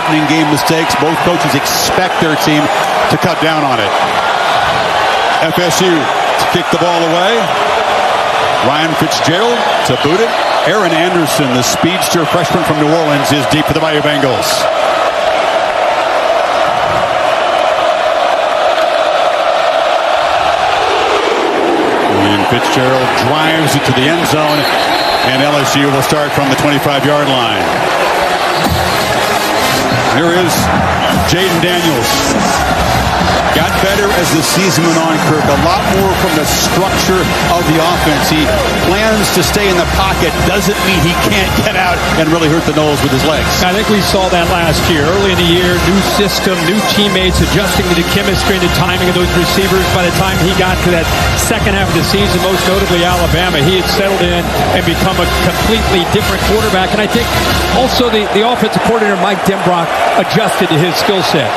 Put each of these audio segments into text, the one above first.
opening game mistakes. Both coaches expect their team to cut down on it. FSU to kick the ball away. Ryan Fitzgerald to boot it. Aaron Anderson, the speedster freshman from New Orleans, is deep for the Bayou Bengals. And Fitzgerald drives it to the end zone, and LSU will start from the 25-yard line. Here is Jaden Daniels. Got better as the season went on, Kirk. A lot more from the structure of the offense. He plans to stay in the pocket. Doesn't mean he can't get out and really hurt the Noles with his legs. I think we saw that last year. Early in the year, new system, new teammates, adjusting to the chemistry and the timing of those receivers. By the time he got to that second half of the season, most notably Alabama, he had settled in and become a completely different quarterback. And I think also the offensive coordinator, Mike Denbrock, adjusted to his skill set.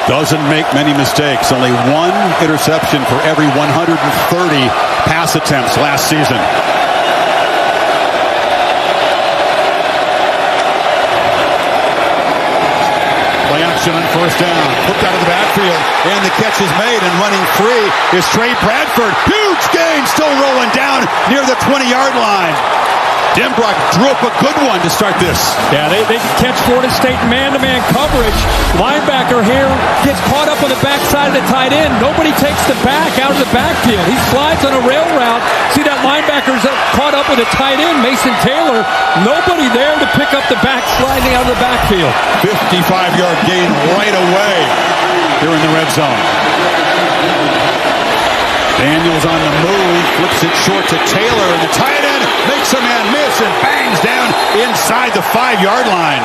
Doesn't make many mistakes. Only one interception for every 130 pass attempts last season. Play action on first down. Hooked out of the backfield. And the catch is made, and running free is Trey Bradford. Huge gain, still rolling down near the 20-yard line. Denbrock drew up a good one to start this. Yeah, they catch Florida State man-to-man coverage. Linebacker here gets caught up on the backside of the tight end. Nobody takes the back out of the backfield. He slides on a rail route. See that linebacker's caught up with a tight end, Mason Taylor. Nobody there to pick up the back sliding out of the backfield. 55-yard gain right away here in the red zone. Daniels on the move, flips it short to Taylor, and the tight end makes a man miss and bangs down inside the 5-yard line.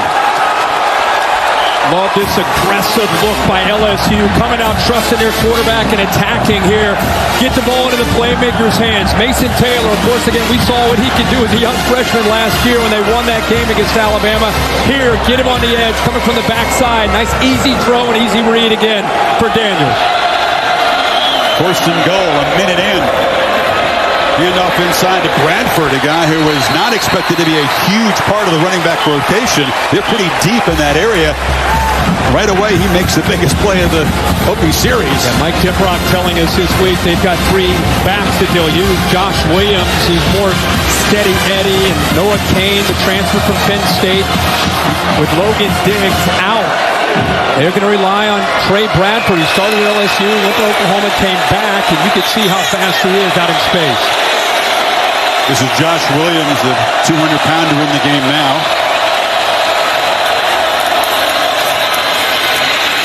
Love this aggressive look by LSU, coming out, trusting their quarterback and attacking here. Get the ball into the playmaker's hands. Mason Taylor, of course, again, we saw what he could do as a young freshman last year when they won that game against Alabama. Here, get him on the edge, coming from the backside. Nice easy throw and easy read again for Daniels. First and goal, a minute in. Handoff inside to Bradford, a guy who was not expected to be a huge part of the running back rotation. They're pretty deep in that area. Right away, he makes the biggest play of the opening series. Yeah, Mike Denbrock telling us this week they've got 3 backs that they'll use. Josh Williams, who's more steady Eddie, and Noah Kane, the transfer from Penn State, with Logan Diggs out. They're going to rely on Trey Bradford. He started at LSU, went to Oklahoma, came back, and you can see how fast he is out in space. This is Josh Williams, the 200-pounder in the game now.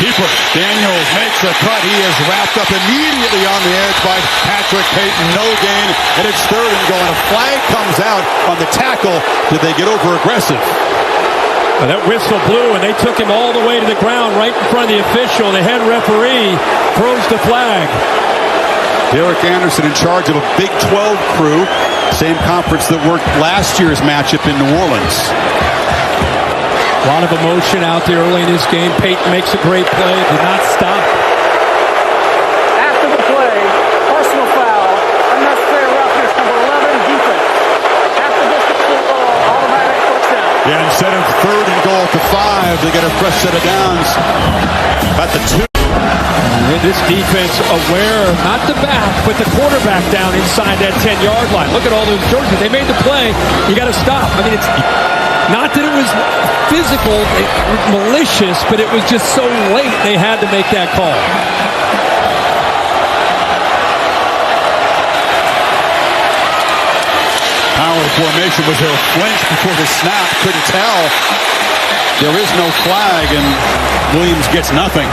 Keeper Daniels makes a cut. He is wrapped up immediately on the edge by Patrick Payton. No gain, and it's third and goal. A flag comes out on the tackle. Did they get over aggressive? Well, that whistle blew, and they took him all the way to the ground right in front of the official. The head referee throws the flag. Derek Anderson in charge of a Big 12 crew. Same conference that worked last year's matchup in New Orleans. A lot of emotion out there early in this game. Payton makes a great play. Did not stop. After the play, personal foul, unnecessary roughness, number 11, defense. After this ball, automatic first down. Yeah, instead of third and goal to 5, they get a fresh set of downs at the 2. This defense aware, not the back, but the quarterback down inside that 10-yard line. Look at all those jerseys. They made the play. You got to stop. I mean, it's not that it was physical, malicious, but it was just so late they had to make that call. Power formation. Was there a flinch before the snap? Couldn't tell. There is no flag, and Williams gets nothing.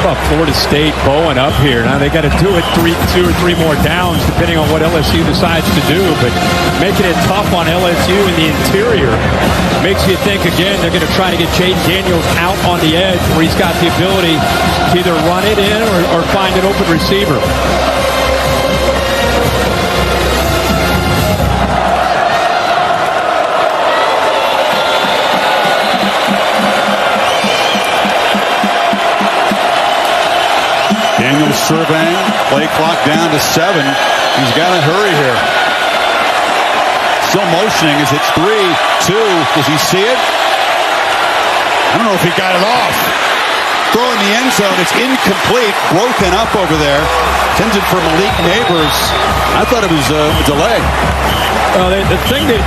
Well, Florida State bowing up here. Now they got to do it 2 or 3 more downs, depending on what LSU decides to do. But making it tough on LSU in the interior makes you think again they're going to try to get Jaden Daniels out on the edge, where he's got the ability to either run it in or find an open receiver. Daniels surveying, play clock down to 7. He's got to hurry here. Still motioning as it's 3-2. Does he see it? I don't know if he got it off. Throw in the end zone. It's incomplete. Broken up over there. Intended for Malik Neighbors. I thought it was a delay. The thing that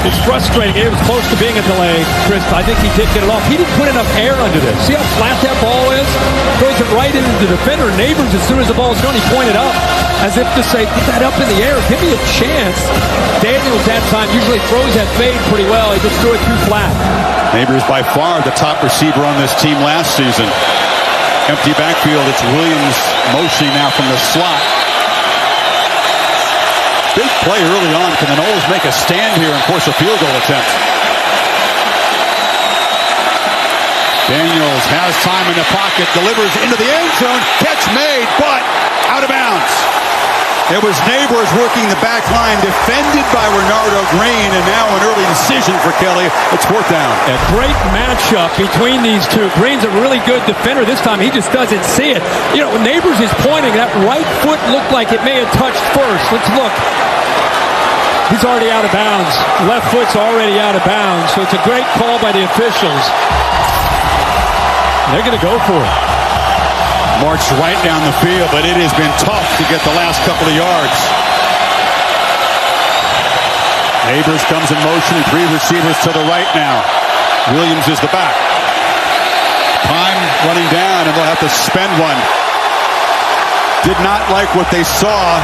is frustrating, it was close to being a delay, Chris. I think he did get it off. He didn't put enough air under this. See how flat that ball is? Throws it right into the defender. Neighbors, as soon as the ball is gone, he pointed up as if to say, get that up in the air. Give me a chance. Daniels that time usually throws that fade pretty well. He just threw it too flat. Neighbors by far the top receiver on this team last season. Empty backfield. It's Williams motioning now from the slot. Big play early on. Can the Noles make a stand here and force a field goal attempt? Daniels has time in the pocket, delivers into the end zone. Catch made, but out of bounds. It was Neighbors working the back line, defended by Renardo Green, and now an early decision for Kelly. It's fourth down. A great matchup between these two. Green's a really good defender. This time he just doesn't see it. You know, Neighbors is pointing. That right foot looked like it may have touched first. Let's look. He's already out of bounds. Left foot's already out of bounds. So it's a great call by the officials. They're going to go for it. Marched right down the field, but it has been tough to get the last couple of yards. Neighbors comes in motion, three receivers to the right now. Williams is the back. Time running down, and they'll have to spend one. Did not like what they saw.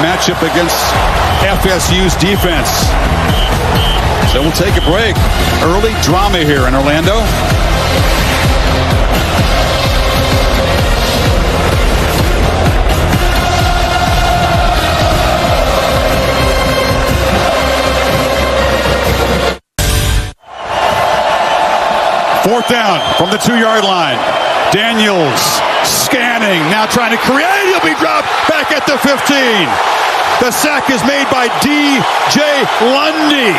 Matchup against FSU's defense. So we'll take a break. Early drama here in Orlando. Fourth down from the 2-yard line. Daniels scanning, now trying to create. He'll be dropped back at the 15. The sack is made by D.J. Lundy.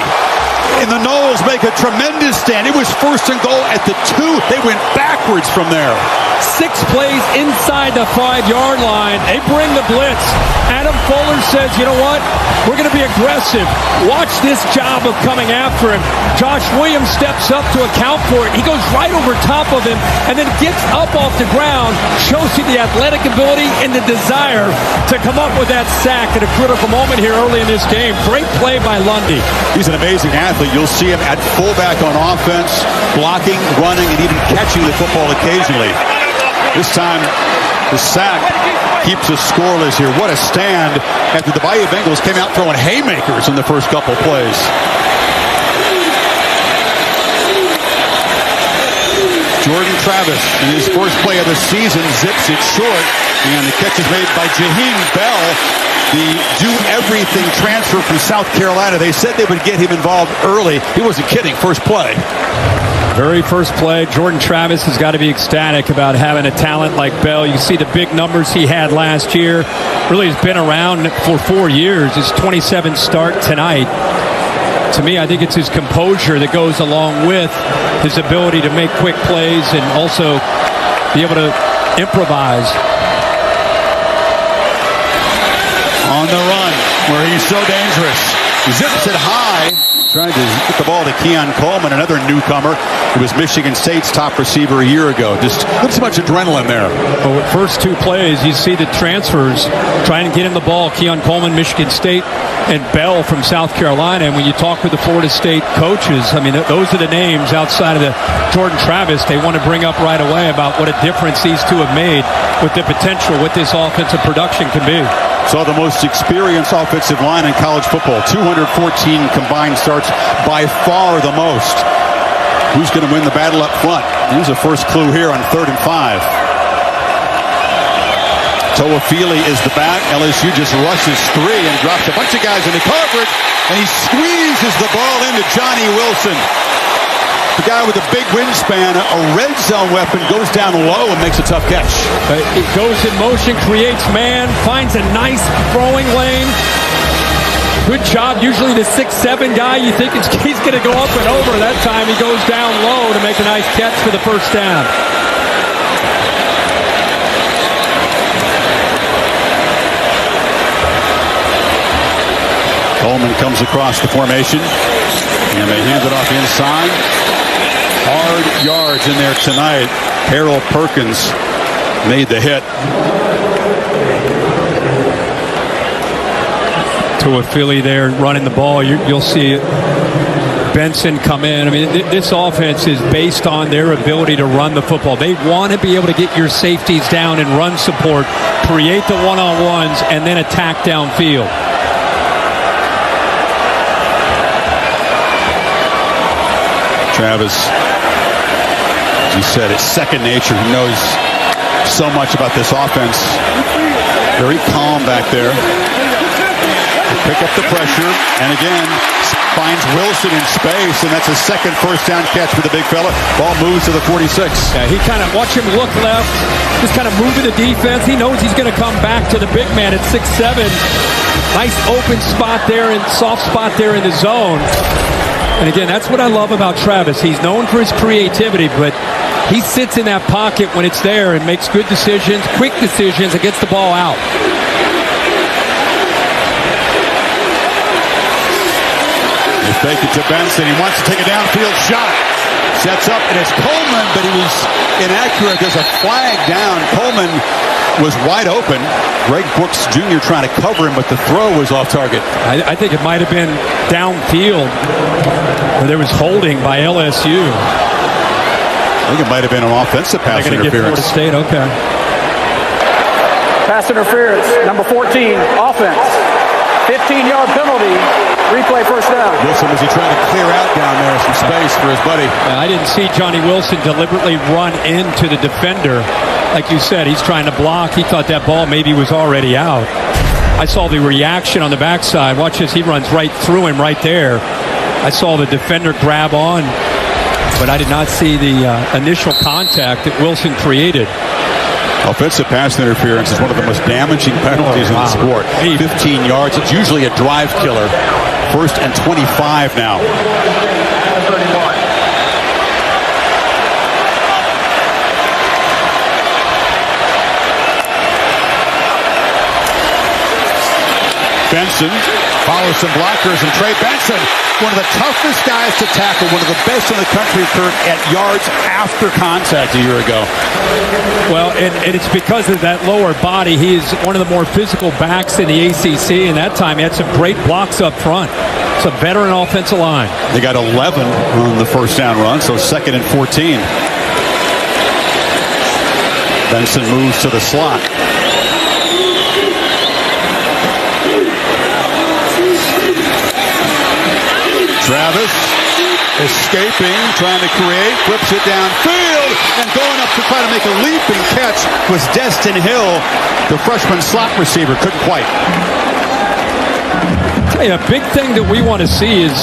And the Noles make a tremendous stand. It was first and goal at the 2. They went backwards from there. 6 plays inside the 5-yard line. They bring the blitz. Adam Fuller says, you know what? We're going to be aggressive. Watch this job of coming after him. Josh Williams steps up to account for it. He goes right over top of him and then gets up off the ground. Shows you the athletic ability and the desire to come up with that sack at a critical moment here early in this game. Great play by Lundy. He's an amazing athlete. You'll see him at fullback on offense, blocking, running, and even catching the football occasionally. This time, the sack keeps us scoreless here. What a stand after the Bayou Bengals came out throwing haymakers in the first couple plays. Jordan Travis, in his first play of the season, zips it short. And the catch is made by Jaheim Bell, the do-everything transfer from South Carolina. They said they would get him involved early. He wasn't kidding. First play. Very first play. Jordan Travis has got to be ecstatic about having a talent like Bell. You see the big numbers he had last year. Really has been around for 4 years. His 27th start tonight. To me, I think it's his composure that goes along with his ability to make quick plays and also be able to improvise. On the run, where he's so dangerous. Zips it high. Trying to get the ball to Keon Coleman, another newcomer. He was Michigan State's top receiver a year ago. Just looks so much adrenaline there. Well, with first 2 plays, you see the transfers trying to get him the ball. Keon Coleman, Michigan State, and Bell from South Carolina. And when you talk with the Florida State coaches, I mean, those are the names outside of the Jordan Travis they want to bring up right away about what a difference these two have made with the potential what this offensive production can be. So the most experienced offensive line in college football. 214 combined starts, by far the most. Who's going to win the battle up front? Here's a first clue here on 3rd and 5. Toafili is the back. LSU just rushes 3 and drops a bunch of guys into coverage, and he squeezes the ball into Johnny Wilson. The guy with a big wingspan, a red zone weapon, goes down low and makes a tough catch. It goes in motion, creates man, finds a nice throwing lane. Good job. Usually the 6'7" guy, you think he's going to go up and over. That time he goes down low to make a nice catch for the first down. Coleman comes across the formation, and they hand it off inside. Hard yards in there tonight. Harold Perkins made the hit. To a Philly there running the ball. You'll see Benson come in. I mean, this offense is based on their ability to run the football. They want to be able to get your safeties down and run support, create the one-on-ones, and then attack downfield. Travis, as you said, it's second nature. He knows so much about this offense. Very calm back there. Pick up the pressure, and again, finds Wilson in space, and that's a second first down catch for the big fella. Ball moves to the 46. Yeah, he kind of, watch him look left, just kind of moving the defense. He knows he's going to come back to the big man at 6'7". Nice open spot there and soft spot there in the zone. And again, that's what I love about Travis. He's known for his creativity, but he sits in that pocket when it's there and makes good decisions, quick decisions, and gets the ball out. Fake it to Benson. He wants to take a downfield shot. Sets up, and it's Coleman, but he was inaccurate. There's a flag down. Coleman was wide open. Greg Brooks Jr. trying to cover him, but the throw was off target. I think it might have been downfield where there was holding by LSU. I think it might have been an offensive pass interference. Get Florida State, okay. Pass interference, number 14, offense. 15-yard penalty. Replay first down. Wilson, was he trying to clear out down there some space for his buddy? I didn't see Johnny Wilson deliberately run into the defender. Like you said, he's trying to block. He thought that ball maybe was already out. I saw the reaction on the backside. Watch this. He runs right through him right there. I saw the defender grab on, but I did not see the initial contact that Wilson created. Offensive pass interference is one of the most damaging penalties in the sport. 15 yards. It's usually a drive killer. First and 25 now. Benson follows some blockers, and Trey Benson, one of the toughest guys to tackle, one of the best in the country, Kurt, at yards after contact a year ago. Well, and it's because of that lower body. He is one of the more physical backs in the ACC, and that time he had some great blocks up front. It's a veteran offensive line. They got 11 on the first down run, so second and 14. Benson moves to the slot. Travis escaping, trying to create, flips it downfield, and going up to try to make a leaping catch was Destin Hill, the freshman slot receiver. Couldn't quite. A big thing that we want to see is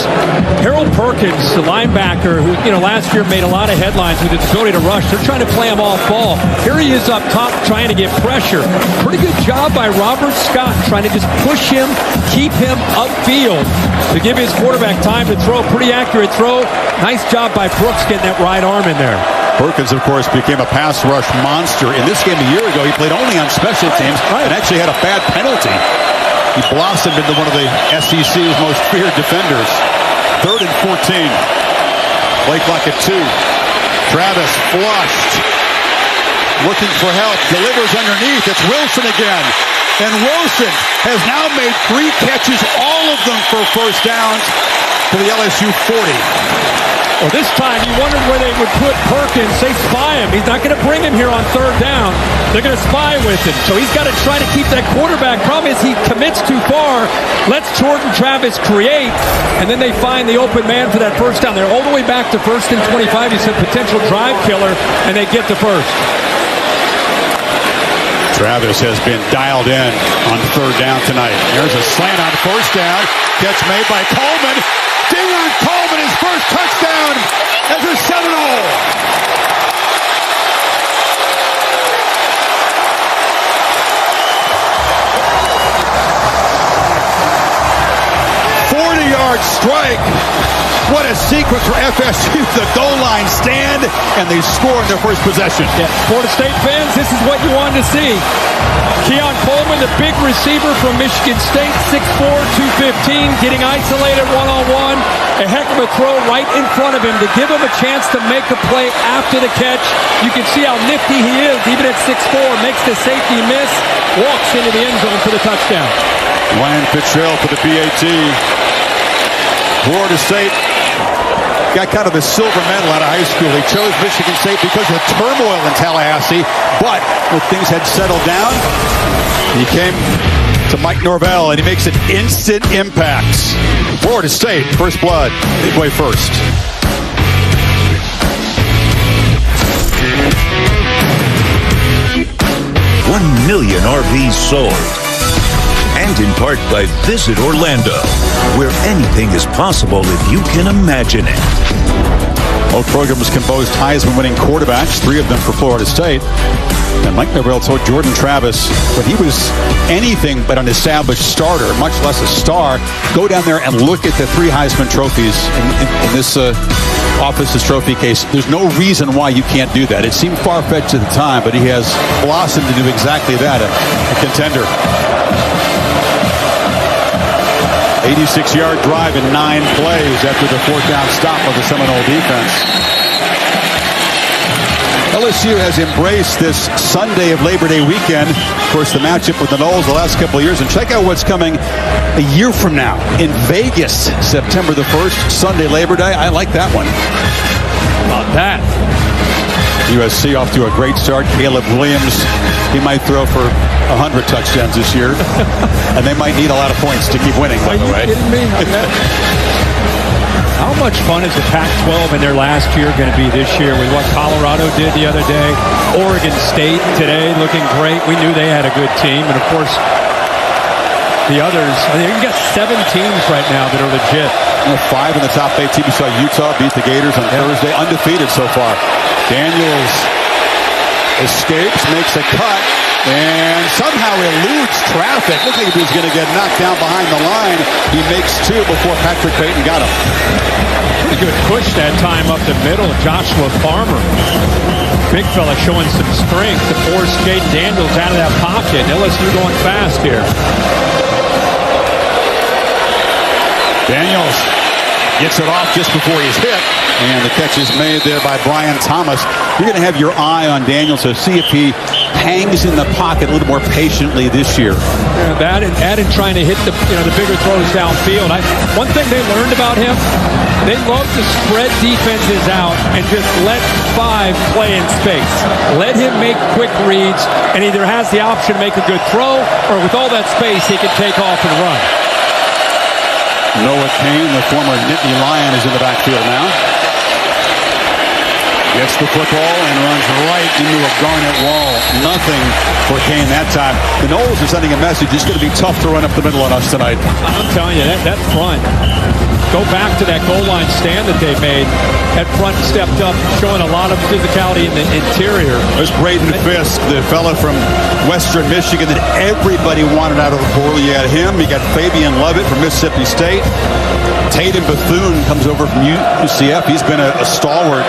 Harold Perkins, the linebacker, who last year made a lot of headlines with his ability to rush. They're trying to play him off ball. Here he is up top trying to get pressure. Pretty good job by Robert Scott trying to just push him, keep him upfield to give his quarterback time to throw. Pretty accurate throw. Nice job by Brooks getting that right arm in there. Perkins, of course, became a pass rush monster. In this game a year ago, he played only on special teams and actually had a bad penalty. He blossomed into one of the SEC's most feared defenders. Third and 14. Play clock at 2. Travis flushed. Looking for help. Delivers underneath. It's Wilson again. And Wilson has now made 3 catches, all of them for first downs, to the LSU 40. Well, this time you wondered where they would put Perkins. They spy him. He's not going to bring him here on third down. They're going to spy with him. So he's got to try to keep that quarterback. Problem is he commits too far, lets Jordan Travis create, and then they find the open man for that first down. They're all the way back to first and 25. He said potential drive killer, and they get the first. Travis has been dialed in on third down tonight. There's a slant on first down. Catch made by Coleman. Ding on Coleman, his first touchdown as a Seminole. '40-yard strike. What What a sequence for FSU. The goal line stand, and they score in their first possession. Yeah, Florida State fans, this is what you wanted to see. Keon Coleman, the big receiver from Michigan State, 6'4", 215, getting isolated one-on-one. A heck of a throw right in front of him to give him a chance to make a play after the catch. You can see how nifty he is, even at 6'4", makes the safety miss, walks into the end zone for the touchdown. Ryan Fitzgerald for the PAT. Florida State got kind of the silver medal out of high school. He chose Michigan State because of the turmoil in Tallahassee, but when things had settled down, he came to Mike Norvell, and he makes an instant impact. Florida State, first blood, midway first. $1 million RVs sold. And in part by Visit Orlando, where anything is possible if you can imagine it. Both programs composed Heisman-winning quarterbacks, 3 of them for Florida State. And Mike Norvell told Jordan Travis when he was anything but an established starter, much less a star, go down there and look at the 3 Heisman trophies in this office's trophy case. There's no reason why you can't do that. It seemed far-fetched at the time, but he has blossomed to do exactly that, a contender. 86-yard drive in 9 plays after the 4th down stop of the Seminole defense. LSU has embraced this Sunday of Labor Day weekend. Of course, the matchup with the Noles the last couple of years. And check out what's coming a year from now in Vegas, September the 1st, Sunday Labor Day. I like that one. How about that? USC off to a great start. Caleb Williams, he might throw for 100 touchdowns this year. And they might need a lot of points to keep winning, by the way. Are you kidding me? How much fun is the Pac-12 in their last year going to be this year with what Colorado did the other day? Oregon State today looking great. We knew they had a good team. And, of course, the others, you've got 7 teams right now that are legit. 5 in the top 8 teams. You saw Utah beat the Gators on Thursday. Undefeated so far. Daniels escapes, makes a cut, and somehow eludes traffic. Looked like he was going to get knocked down behind the line. He makes 2 before Patrick Payton got him. Pretty good push that time up the middle. Joshua Farmer. Big fella showing some strength to force Jaden Daniels out of that pocket. LSU going fast here. Daniels gets it off just before he's hit. And the catch is made there by Brian Thomas. You're going to have your eye on Daniels to see if he hangs in the pocket a little more patiently this year. Yeah, that and trying to hit the bigger throws downfield. One thing they learned about him, they love to spread defenses out and just let 5 play in space. Let him make quick reads, and either has the option to make a good throw, or with all that space, he can take off and run. Noah Kane, the former Nittany Lion, is in the backfield now. Gets the football and runs right into a Garnett wall. Nothing for Kane that time. The Noles are sending a message. It's going to be tough to run up the middle on us tonight. I'm telling you, that front. Go back to that goal line stand that they made. That front stepped up, showing a lot of physicality in the interior. There's Braden Fisk, the fella from Western Michigan that everybody wanted out of the portal. You had him. You got Fabian Lovett from Mississippi State. Tatum Bethune comes over from UCF. He's been a stalwart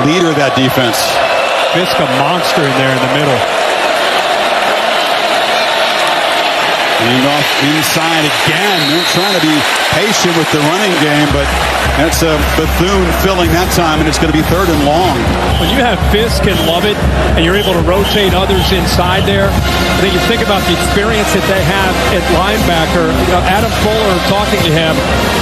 leader of that defense. Fisk a monster in there in the middle. Being off inside again. They're trying to be patient with the running game, but that's Bethune filling that time, and it's going to be 3rd and long. When you have Fisk and Lovett, and you're able to rotate others inside there, I think you think about the experience that they have at linebacker. Adam Fuller, talking to him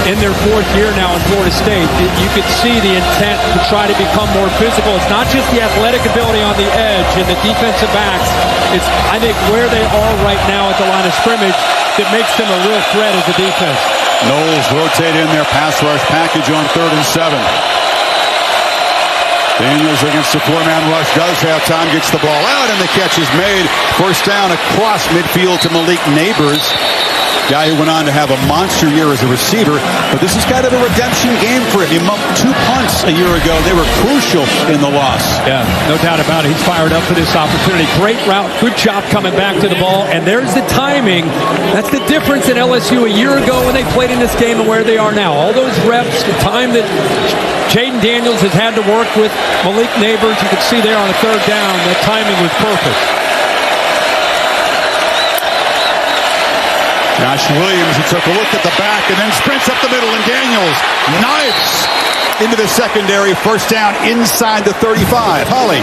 in their 4th year now in Florida State, you could see the intent to try to become more physical. It's not just the athletic ability on the edge and the defensive backs. It's, I think, where they are right now at the line of scrimmage that makes them a real threat as a defense. Noles rotate in their pass rush package on 3rd and 7. Daniels against the 4-man rush, does have time, gets the ball out, and the catch is made. First down across midfield to Malik Neighbors. Guy who went on to have a monster year as a receiver, but this is kind of a redemption game for him. He mumped 2 punts a year ago. They were crucial in the loss. Yeah, no doubt about it. He's fired up for this opportunity. Great route. Good job coming back to the ball. And there's the timing. That's the difference in LSU a year ago when they played in this game and where they are now. All those reps, the time that Jaden Daniels has had to work with Malik Neighbors, you could see there on the third down, the timing was perfect. Josh Williams, he took a look at the back and then sprints up the middle, and Daniels knifes into the secondary. First down inside the 35. Holly.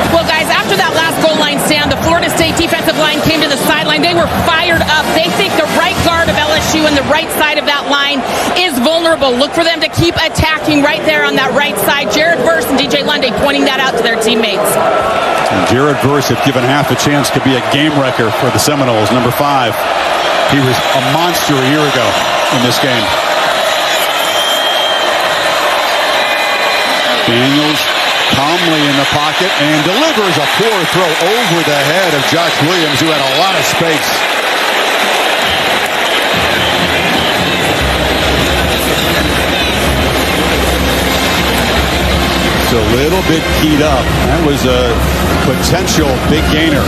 Well, guys, after that last goal line stand, the Florida State defensive line came to the sideline. They were fired up. They think the right guard of LSU and the right side of that line is vulnerable. Look for them to keep attacking right there on that right side. Jared Verse and DJ Lundy pointing that out to their teammates. And Jared Verse, if given half a chance, could be a game wrecker for the Seminoles. Number 5. He was a monster a year ago in this game. Daniels calmly in the pocket and delivers a poor throw over the head of Josh Williams, who had a lot of space. It's a little bit keyed up. That was a potential big gainer.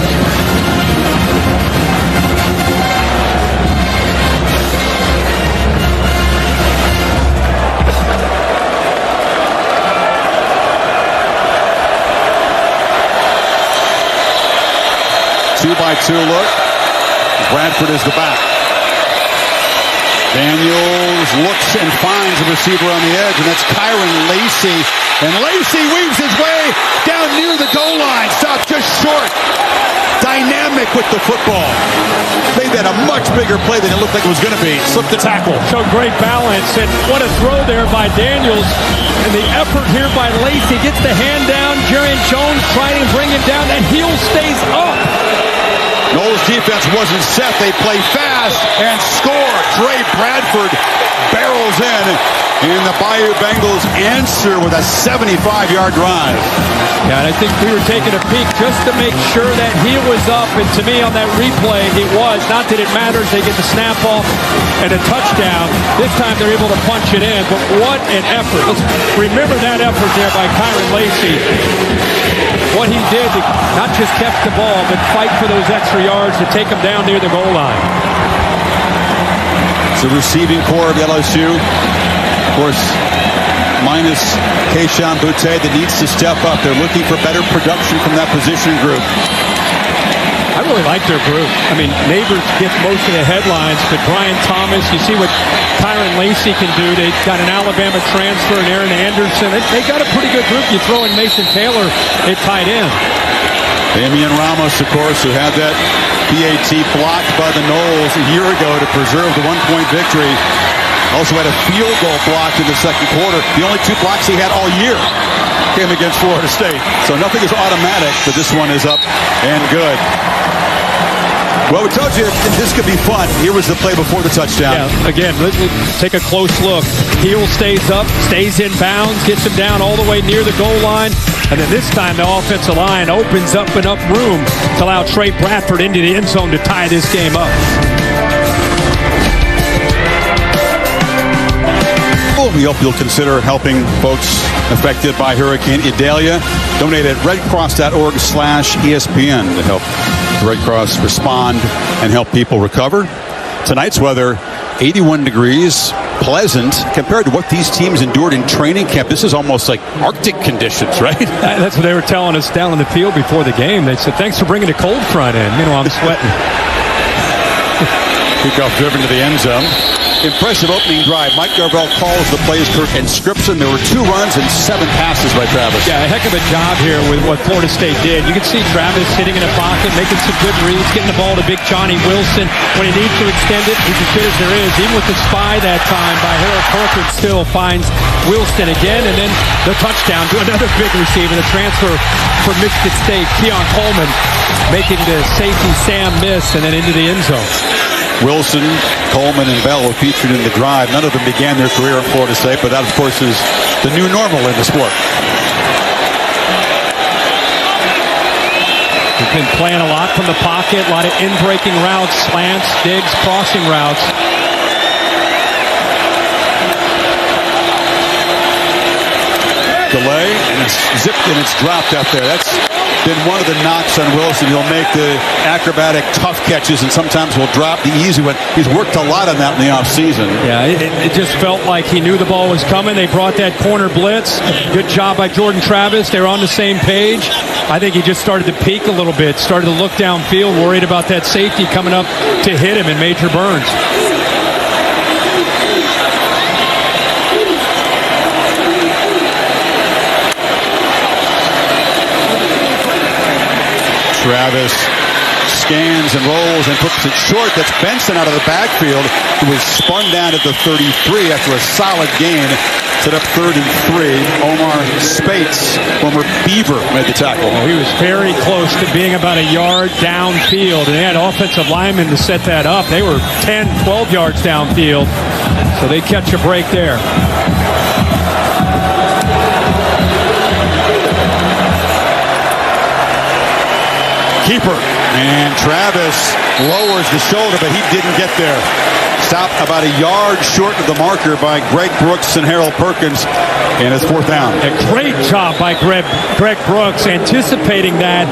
Two-by-two look. Bradford is the back. Daniels looks and finds a receiver on the edge, and that's Kyron Lacey. And Lacey weaves his way down near the goal line. Stopped just short. Dynamic with the football. Made that a much bigger play than it looked like it was going to be. Slipped the tackle. Showed great balance, and what a throw there by Daniels. And the effort here by Lacey gets the hand down. Jarian Jones trying to bring him down, and heel stays up. Noles defense wasn't set. They play fast and score. Trey Bradford barrels in, and the Bayou Bengals answer with a 75-yard drive. Yeah, and I think we were taking a peek just to make sure that heel was up, and to me on that replay, it was. Not that it matters. They get the snap off and a touchdown. This time they're able to punch it in, but what an effort. Let's remember that effort there by Kyron Lacey. What he did to not just catch the ball, but fight for those extra yards to take them down near the goal line. It's the receiving core of LSU. Of course, minus Keyshawn Boutte that needs to step up. They're looking for better production from that position group. I really like their group. I mean, Neighbors gets most of the headlines, but Brian Thomas, you see what Kyron Lacey can do. They've got an Alabama transfer and Aaron Anderson. They got a pretty good group. You throw in Mason Taylor at tight end. Damian Ramos, of course, who had that PAT blocked by the Noles a year ago to preserve the one-point victory. Also had a field goal blocked in the second quarter. The only 2 blocks he had all year came against Florida State. So nothing is automatic, but this one is up and good. Well, we told you this could be fun. Here was the play before the touchdown. Yeah, again, let's take a close look. Heel stays up, stays in bounds, gets him down all the way near the goal line. And then this time the offensive line opens up enough room to allow Trey Bradford into the end zone to tie this game up. We hope you'll consider helping folks affected by Hurricane Idalia. Donate at redcross.org/ESPN to help the Red Cross respond and help people recover. Tonight's weather, 81 degrees, pleasant compared to what these teams endured in training camp. This is almost like Arctic conditions, right? That's what they were telling us down in the field before the game. They said, thanks for bringing the cold front in. You know, I'm sweating. Kickoff driven to the end zone. Impressive opening drive. Mike Garvell calls the plays per inscription. There were 2 runs and 7 passes by Travis. Yeah, a heck of a job here with what Florida State did. You can see Travis sitting in a pocket, making some good reads, getting the ball to Big Johnny Wilson. When he needs to extend it, he's as good as there is. Even with the spy that time by Harold Corcoran, still finds Wilson again. And then the touchdown to another big receiver, the transfer from Michigan State, Keon Coleman, making the safety Sam miss and then into the end zone. Wilson, Coleman, and Bell were featured in the drive. None of them began their career at Florida State, but that, of course, is the new normal in the sport. Been playing a lot from the pocket, a lot of in-breaking routes, slants, digs, crossing routes. Delay, and it's zipped and it's dropped out there. That's been one of the knocks on Wilson. He'll make the acrobatic, tough catches, and sometimes will drop the easy one. He's worked a lot on that in the offseason. Yeah, it just felt like he knew the ball was coming. They brought that corner blitz. Good job by Jordan Travis. They were on the same page. I think he just started to peak a little bit, started to look downfield, worried about that safety coming up to hit him in Major Burns. Travis scans and rolls and puts it short. That's Benson out of the backfield, who was spun down at the 33 after a solid gain. Set up 3rd and 3. Omar Spates, former Beaver, made the tackle. He was very close to being about a yard downfield, and they had offensive linemen to set that up. They were 10, 12 yards downfield, so they catch a break there. Keeper, and Travis lowers the shoulder, but he didn't get there. Stopped about a yard short of the marker by Greg Brooks and Harold Perkins, and it's 4th down. A great job by Greg Brooks anticipating that,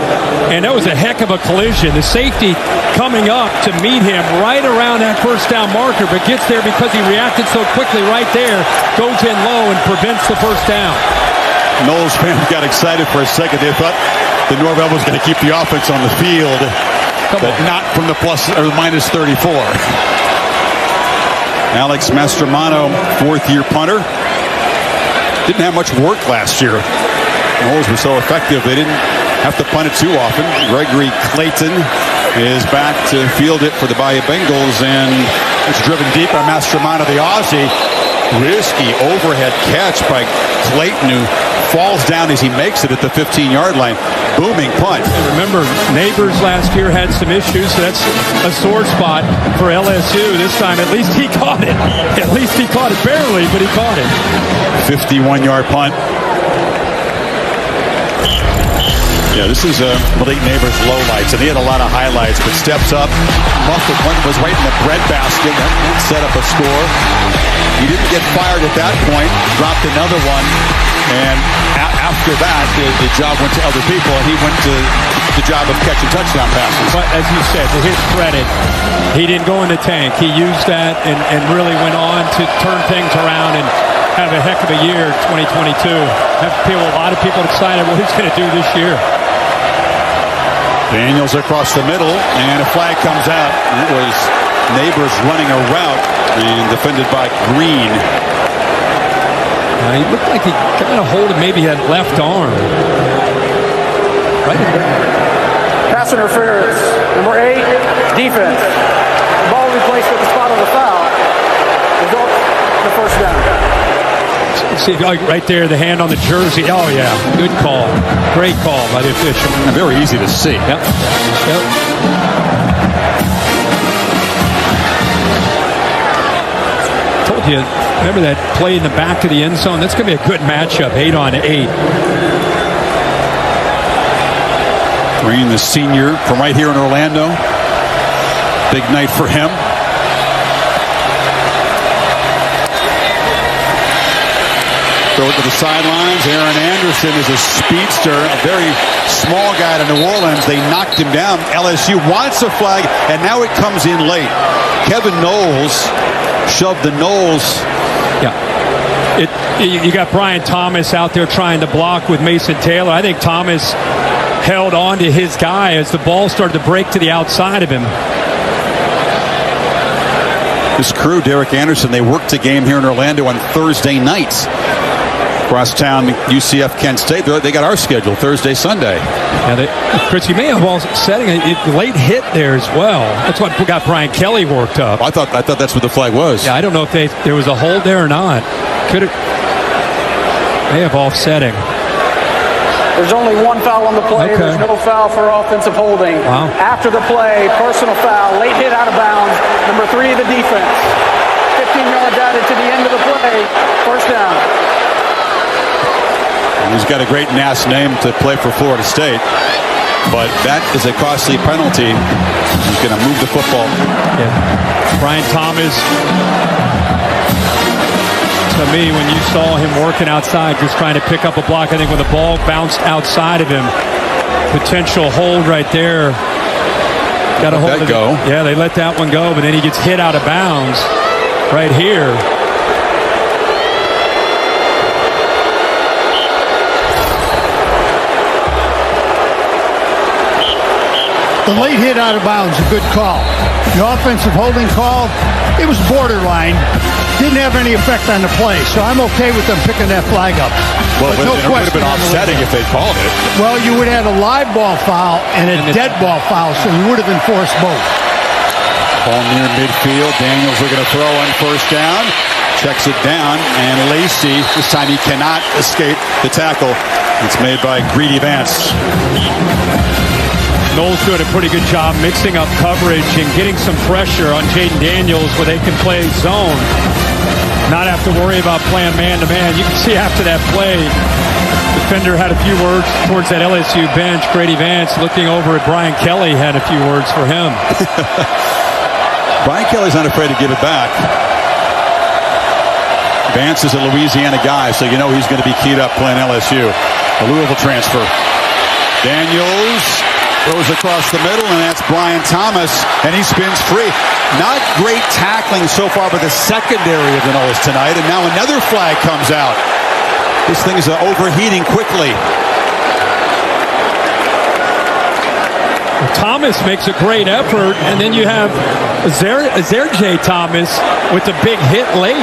and that was a heck of a collision. The safety coming up to meet him right around that 1st down marker, but gets there because he reacted so quickly right there, goes in low and prevents the 1st down. Knowles fans got excited for a second. They thought the Norvell was going to keep the offense on the field, but not from the plus or minus 34. Alex Mastromano, 4th-year punter. Didn't have much work last year. Knowles was so effective they didn't have to punt it too often. Gregory Clayton is back to field it for the Bayou Bengals, and it's driven deep by Mastromano, the Aussie. Risky overhead catch by Clayton, who falls down as he makes it at the 15-yard line. Booming punt. Remember, Neighbors last year had some issues, so that's a sore spot for LSU. This time, at least he caught it. At least he caught it barely, but he caught it. 51-yard punt. Yeah, this is Malik Neighbors' lowlights, and he had a lot of highlights, but steps up. Muffled one was right in the breadbasket and set up a score. He didn't get fired at that point, dropped another one, and after that, the job went to other people, and he went to the job of catching touchdown passes. But as you said, to his credit, he didn't go in the tank. He used that and really went on to turn things around and have a heck of a year 2022. Have a lot of people excited what he's going to do this year. Daniels across the middle, and a flag comes out. It was Neighbors running a route and defended by Green. He looked like he got a hold of maybe that left arm. Right. Pass interference. Number 8, defense. The ball replaced at the spot of the foul. Result, the 1st down. See, right there, the hand on the jersey. Oh, yeah. Good call. Great call by the official. And very easy to see. Yep. Told you, remember that play in the back of the end zone? That's going to be a good matchup, 8-on-8. Green, the senior from right here in Orlando. Big night for him. Throw it to the sidelines. Aaron Anderson is a speedster, a very small guy to New Orleans. They knocked him down. LSU wants a flag, and now it comes in late. Kevin Knowles shoved the Knowles. Yeah. You got Brian Thomas out there trying to block with Mason Taylor. I think Thomas held on to his guy as the ball started to break to the outside of him. This crew, Derek Anderson, they worked a game here in Orlando on Thursday nights. Crosstown, UCF, Kent State. They got our schedule Thursday, Sunday. Yeah, Chris, you may have all setting a late hit there as well. That's what got Brian Kelly worked up. I thought that's what the flag was. Yeah, I don't know if there was a hold there or not. Could it? May have offsetting. There's only one foul on the play. Okay. There's no foul for offensive holding. Wow. After the play, personal foul, late hit out of bounds. Number 3 of the defense. 15 yards added to the end of the play. 1st down. He's got a great NAS name to play for Florida State. but that is a costly penalty. He's going to move the football. Yeah. Brian Thomas, to me, when you saw him working outside, just trying to pick up a block, I think when the ball bounced outside of him, potential hold right there. Got a hold of it. Yeah, they let that one go, but then he gets hit out of bounds right here. The late hit out of bounds, a good call. The offensive holding call, it was borderline. Didn't have any effect on the play, so I'm okay with them picking that flag up. Well, but no, it would have been offsetting if they called it. Well, you would have had a live ball foul and a dead ball foul, so you would have enforced both. Ball near midfield. Daniels looking to throw on first down. Checks it down, and Lacey, this time he cannot escape the tackle. It's made by Greedy Vance. Knowles doing a pretty good job mixing up coverage and getting some pressure on Jaden Daniels where they can play zone. Not have to worry about playing man-to-man. You can see after that play, defender had a few words towards that LSU bench. Grady Vance looking over at Brian Kelly had a few words for him. Brian Kelly's not afraid to give it back. Vance is a Louisiana guy, so you know he's going to be keyed up playing LSU. A Louisville transfer. Daniels throws across the middle, and that's Brian Thomas, and he spins free. Not great tackling so far by the secondary of the Noles tonight, and now another flag comes out. This thing is overheating quickly. Thomas makes a great effort, and then you have Azerje Thomas with the big hit late.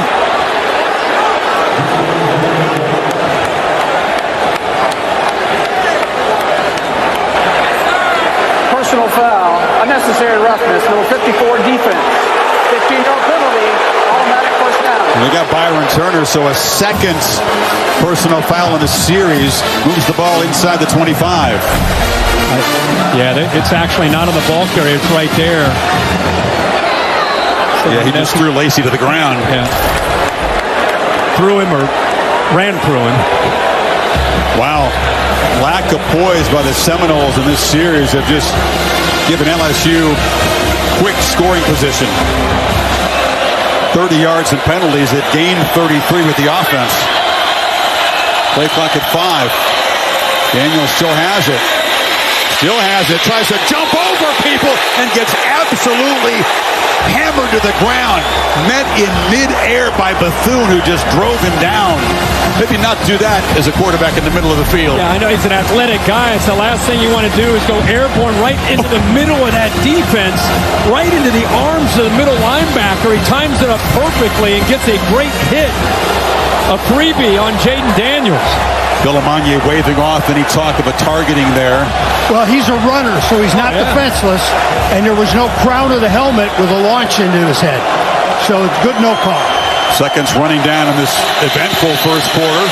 Personal foul, unnecessary roughness, number 54 defense. 15-yard penalty, automatic first down. And we got Byron Turner, so a second personal foul in the series moves the ball inside the 25. Yeah, it's actually not on the ball carrier, it's right there. So yeah, he just threw Lacey to the ground. Yeah. Threw him or ran through him. Wow. Lack of poise by the Seminoles in this series have just given LSU quick scoring position. 30 yards and penalties. It gained 33 with the offense. Play clock at 5. Daniels still has it. Still has it. Tries to jump over people and gets absolutely hammered to the ground. Met in midair by Bethune, who just drove him down. Maybe not do that as a quarterback in the middle of the field. Yeah, I know he's an athletic guy. It's the last thing you want to do is go airborne right into the middle of that defense, right into the arms of the middle linebacker. He times it up perfectly and gets a great hit. A freebie on Jaden Daniels. Bill Amanye waving off, and he talked of a targeting there. Well, he's a runner, so he's not defenseless, and there was no crown of the helmet with a launch into his head. So it's good no call. Seconds running down in this eventful first quarter.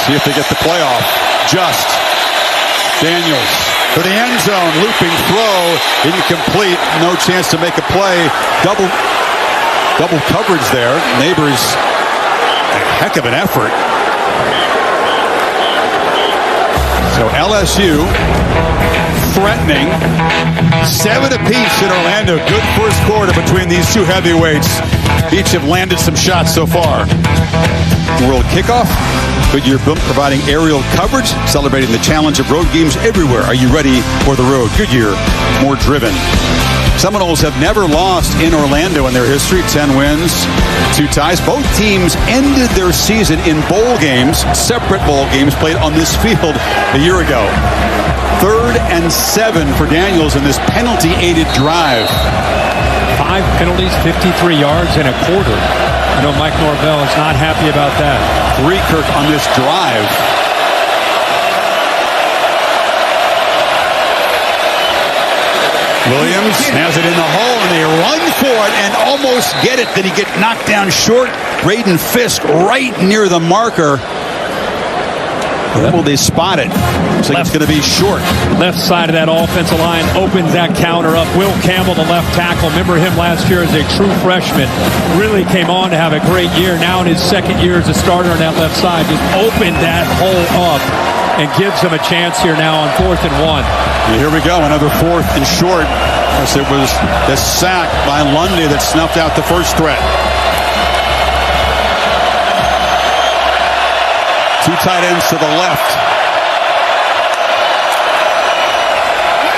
See if they get the playoff. Just Daniels for the end zone. Looping throw. Incomplete. No chance to make a play. Double coverage there. Neighbors, a heck of an effort. So LSU threatening. 7 apiece in Orlando. Good first quarter between these two heavyweights. Each have landed some shots so far. World kickoff. Goodyear providing aerial coverage, celebrating the challenge of road games everywhere. Are you ready for the road? Goodyear, more driven. Seminoles have never lost in Orlando in their history. 10 wins, 2 ties. Both teams ended their season in bowl games, separate bowl games played on this field a year ago. 3rd and 7 for Daniels in this penalty-aided drive. 5 penalties, 53 yards in a quarter. I know Mike Norvell is not happy about that. 3 Kirk on this drive. Williams has it in the hole, and they run for it and almost get it. Did he get knocked down short? Braden Fisk right near the marker. When will they spot it? Looks like it's going to be short. Left side of that offensive line opens that counter up. Will Campbell, the left tackle. Remember him last year as a true freshman. Really came on to have a great year. Now in his second year as a starter on that left side, just opened that hole up and gives him a chance here now on 4th and 1. Here we go, another 4th and short. As it was the sack by Lundy that snuffed out the first threat. Two tight ends to the left.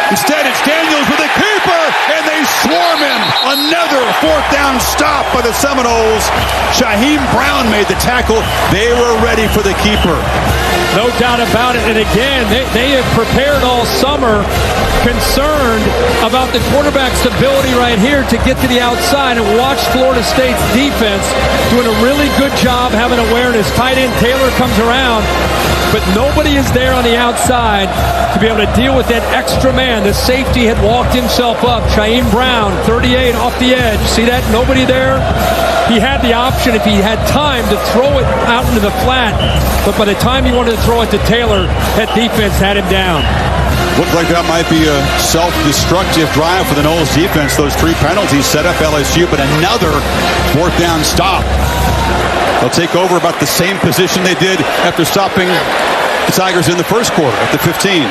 Instead, it's Daniels with a keeper, and they swarm him. Another 4th down stop by the Seminoles. Shaheem Brown made the tackle. They were ready for the keeper. No doubt about it. And again, they have prepared all summer, concerned about the quarterback's ability right here to get to the outside, and watch Florida State's defense doing a really good job having awareness. Tight end Taylor comes around, but nobody is there on the outside to be able to deal with that extra man. The safety had walked himself up. Shaheem Brown, 38 off the edge. See that? Nobody there. He had the option, if he had time, to throw it out into the flat, but by the time he wanted to throw it to Taylor, that defense had him down. Looked like that might be a self-destructive drive for the Noles defense. Those 3 penalties set up LSU, but another 4th down stop. They'll take over about the same position they did after stopping the Tigers in the first quarter at the 15.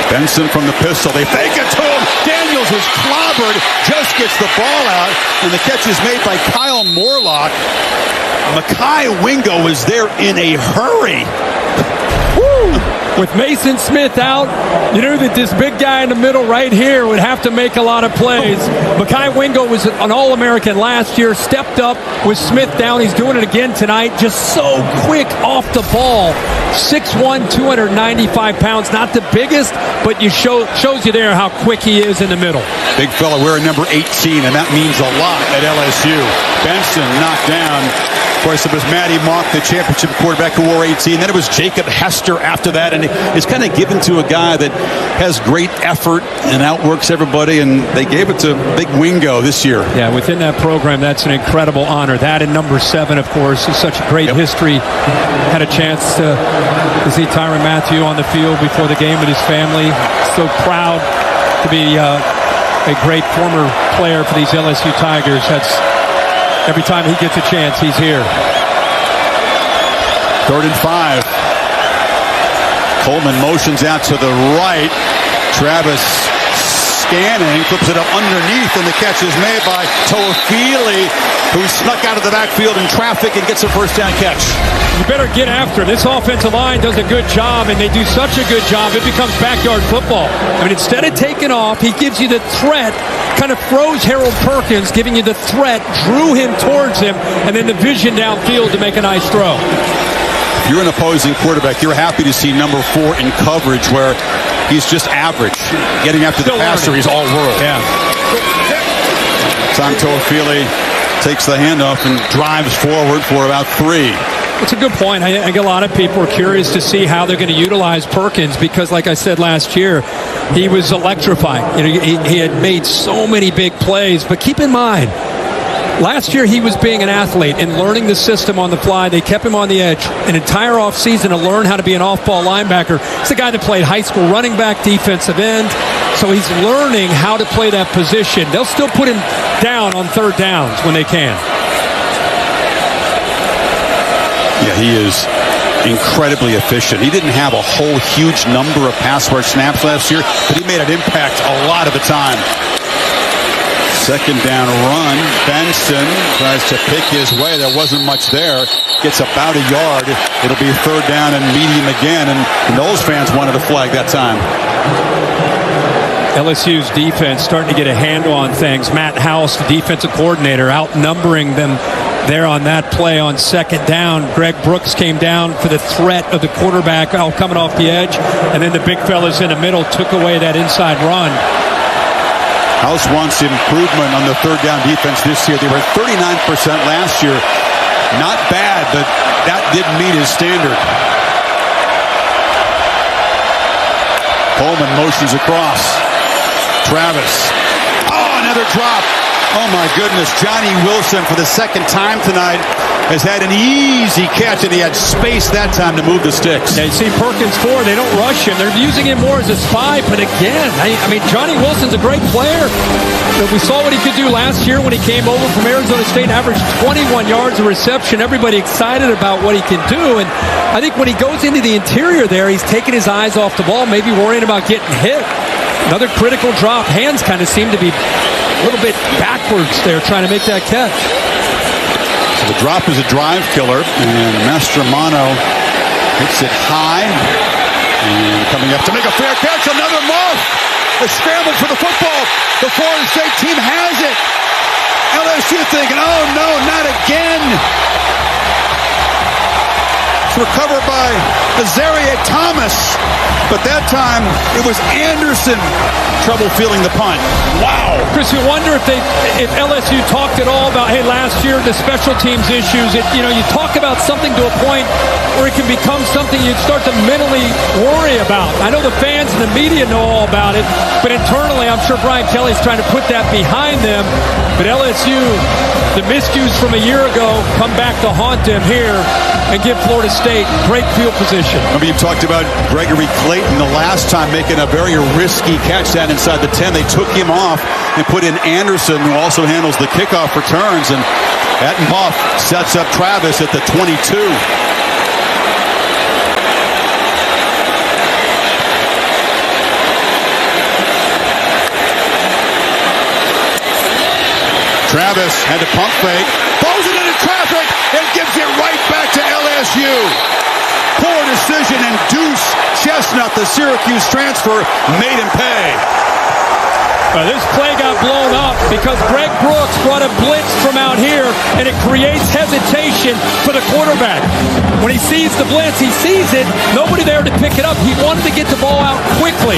Benson from the pistol. They fake it to him. Daniels is clobbered. Just gets the ball out. And the catch is made by Kyle Morlock. Mekhi Wingo was there in a hurry. With Mason Smith out, you knew that this big guy in the middle right here would have to make a lot of plays. Mekhi Wingo was an All-American last year, stepped up with Smith down. He's doing it again tonight. Just so quick off the ball. 6'1", 295 pounds. Not the biggest, but shows you there how quick he is in the middle. Big fella wearing number 18, and that means a lot at LSU. Benson knocked down. Of course, it was Matty Mock, the championship quarterback, who wore 18. Then it was Jacob Hester after that, and it's kind of given to a guy that has great effort and outworks everybody, and they gave it to Big Wingo this year. Yeah, within that program, that's an incredible honor. That and number 7, of course, is such a great history. Had a chance to see Tyrann Mathieu on the field before the game with his family. So proud to be a great former player for these LSU Tigers. That's every time he gets a chance, he's here. 3rd and 5. Coleman motions out to the right. Travis scanning, flips it up underneath, and the catch is made by Toafili, who snuck out of the backfield in traffic and gets a 1st down catch. You better get after him. This offensive line does a good job, and they do such a good job, it becomes backyard football. I mean, instead of taking off, he gives you the threat, kind of froze Harold Perkins, giving you the threat, drew him towards him, and then the vision downfield to make a nice throw. If you're an opposing quarterback, you're happy to see number 4 in coverage, where he's just average. Getting after the passer, he's all world. Yeah. Tom Toafili takes the handoff and drives forward for about 3. It's a good point. I think a lot of people are curious to see how they're going to utilize Perkins because, like I said last year, he was electrifying. You know, he had made so many big plays. But keep in mind, last year he was being an athlete and learning the system on the fly. They kept him on the edge an entire offseason to learn how to be an off-ball linebacker. He's a guy that played high school running back, defensive end. So he's learning how to play that position. They'll still put him down on 3rd downs when they can. Yeah, he is incredibly efficient. He didn't have a whole huge number of pass rush snaps last year, but he made an impact a lot of the time. 2nd down run. Benson tries to pick his way. There wasn't much there. Gets about a yard. It'll be 3rd down and medium again, and Noles fans wanted a flag that time. LSU's defense starting to get a handle on things. Matt House, the defensive coordinator, outnumbering them there on that play on 2nd down. Greg Brooks came down for the threat of the quarterback coming off the edge, and then the big fellas in the middle took away that inside run. House wants improvement on the 3rd down defense this year. They were 39% last year. Not bad, but that didn't meet his standard. Coleman motions across. Travis. Oh, another drop. Oh, my goodness. Johnny Wilson for the 2nd time tonight has had an easy catch, and he had space that time to move the sticks. Yeah, you see Perkins forward, they don't rush him. They're using him more as a spy, but again, I mean, Johnny Wilson's a great player. We saw what he could do last year when he came over from Arizona State and averaged 21 yards of reception. Everybody excited about what he can do, and I think when he goes into the interior there, he's taking his eyes off the ball, maybe worrying about getting hit. Another critical drop. Hands kind of seem to be a little bit backwards there trying to make that catch. So the drop is a drive killer, and Mastromano hits it high. And coming up to make a fair catch, another muff. A scramble for the football. The Florida State team has it. LSU thinking, oh no, not again. It's recovered by Azaria Thomas. But that time, it was Anderson trouble feeling the punt. Wow. Chris, you wonder if LSU talked at all about, hey, last year, the special teams issues. You talk about something to a point where it can become something you'd start to mentally worry about. I know the fans and the media know all about it, but internally, I'm sure Brian Kelly's trying to put that behind them. But LSU, the miscues from a year ago come back to haunt them here and give Florida State great field position. Remember, you talked about Gregory Clayton the last time making a very risky catch that inside the 10. They took him off and put in Anderson, who also handles the kickoff returns, and that muff sets up Travis at the 22. Travis had to pump fake, throws it into traffic, and gives it right back to LSU. Poor decision, and Deuce Chestnut, the Syracuse transfer, made him pay. This play got blown up because Greg Brooks brought a blitz from out here, and it creates hesitation for the quarterback. When he sees the blitz, he sees it. Nobody there to pick it up. He wanted to get the ball out quickly.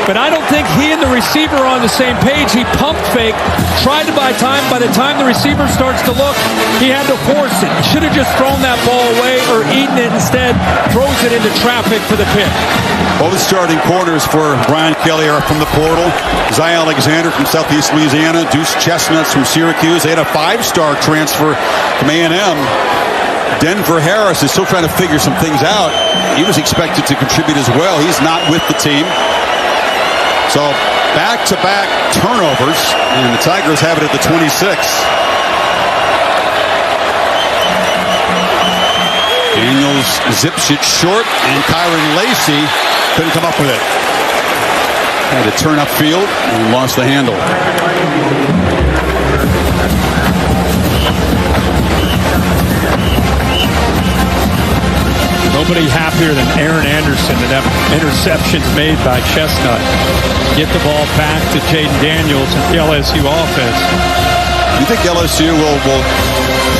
But I don't think he and the receiver are on the same page. He pumped fake, tried to buy time. By the time the receiver starts to look, he had to force it. He should have just thrown that ball away or eaten it. Instead, throws it into traffic for the pick. Both starting corners for Brian Kelly are from the portal. Zion Alexander from Southeast Louisiana, Deuce Chestnuts from Syracuse. They had a 5-star transfer from A&M. Denver Harris is still trying to figure some things out. He was expected to contribute as well. He's not with the team. So back-to-back turnovers, and the Tigers have it at the 26. Daniels zips it short, and Kyron Lacey couldn't come up with it. Had to turn upfield and lost the handle. Nobody happier than Aaron Anderson to have interceptions made by Chestnut. Get the ball back to Jaden Daniels and the LSU offense. You think LSU will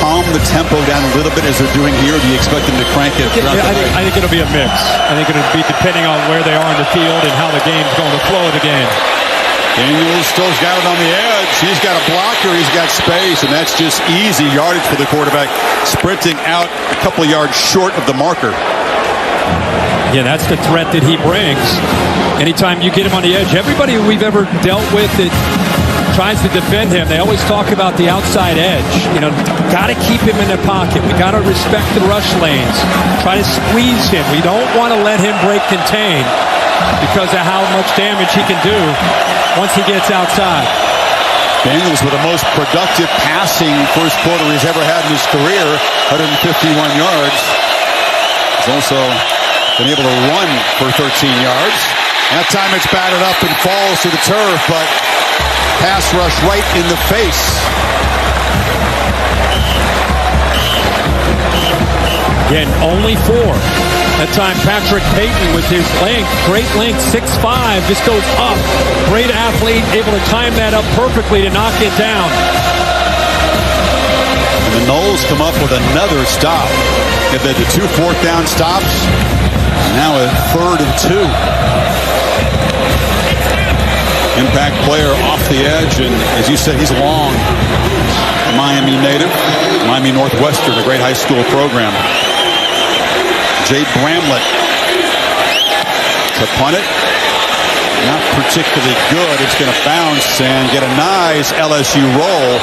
calm the tempo down a little bit as they're doing here? Or do you expect them to crank it? I think it'll be a mix. I think it'll be depending on where they are in the field and how the game's going to flow of the game. Daniels still's got it on the edge. He's got a blocker. He's got space, and that's just easy yardage for the quarterback, sprinting out a couple of yards short of the marker. Yeah, that's the threat that he brings. Anytime you get him on the edge, everybody we've ever dealt with that tries to defend him, they always talk about the outside edge. Got to keep him in the pocket. We got to respect the rush lanes. Try to squeeze him. We don't want to let him break contain because of how much damage he can do once he gets outside. Daniels with the most productive passing first quarter he's ever had in his career, 151 yards. He's also been able to run for 13 yards. That time it's batted up and falls to the turf, but pass rush right in the face. Again, only 4. That time Patrick Payton with his length, great length, 6'5", just goes up. Great athlete, able to time that up perfectly to knock it down. And the Noles come up with another stop. They've had the 2 fourth-down stops. Now a 3rd and 2. Impact player off the edge, and as you said, he's long. Miami native, Miami Northwestern, a great high school program. Jay Bramlett to punt it. Not particularly good. It's going to bounce and get a nice LSU roll.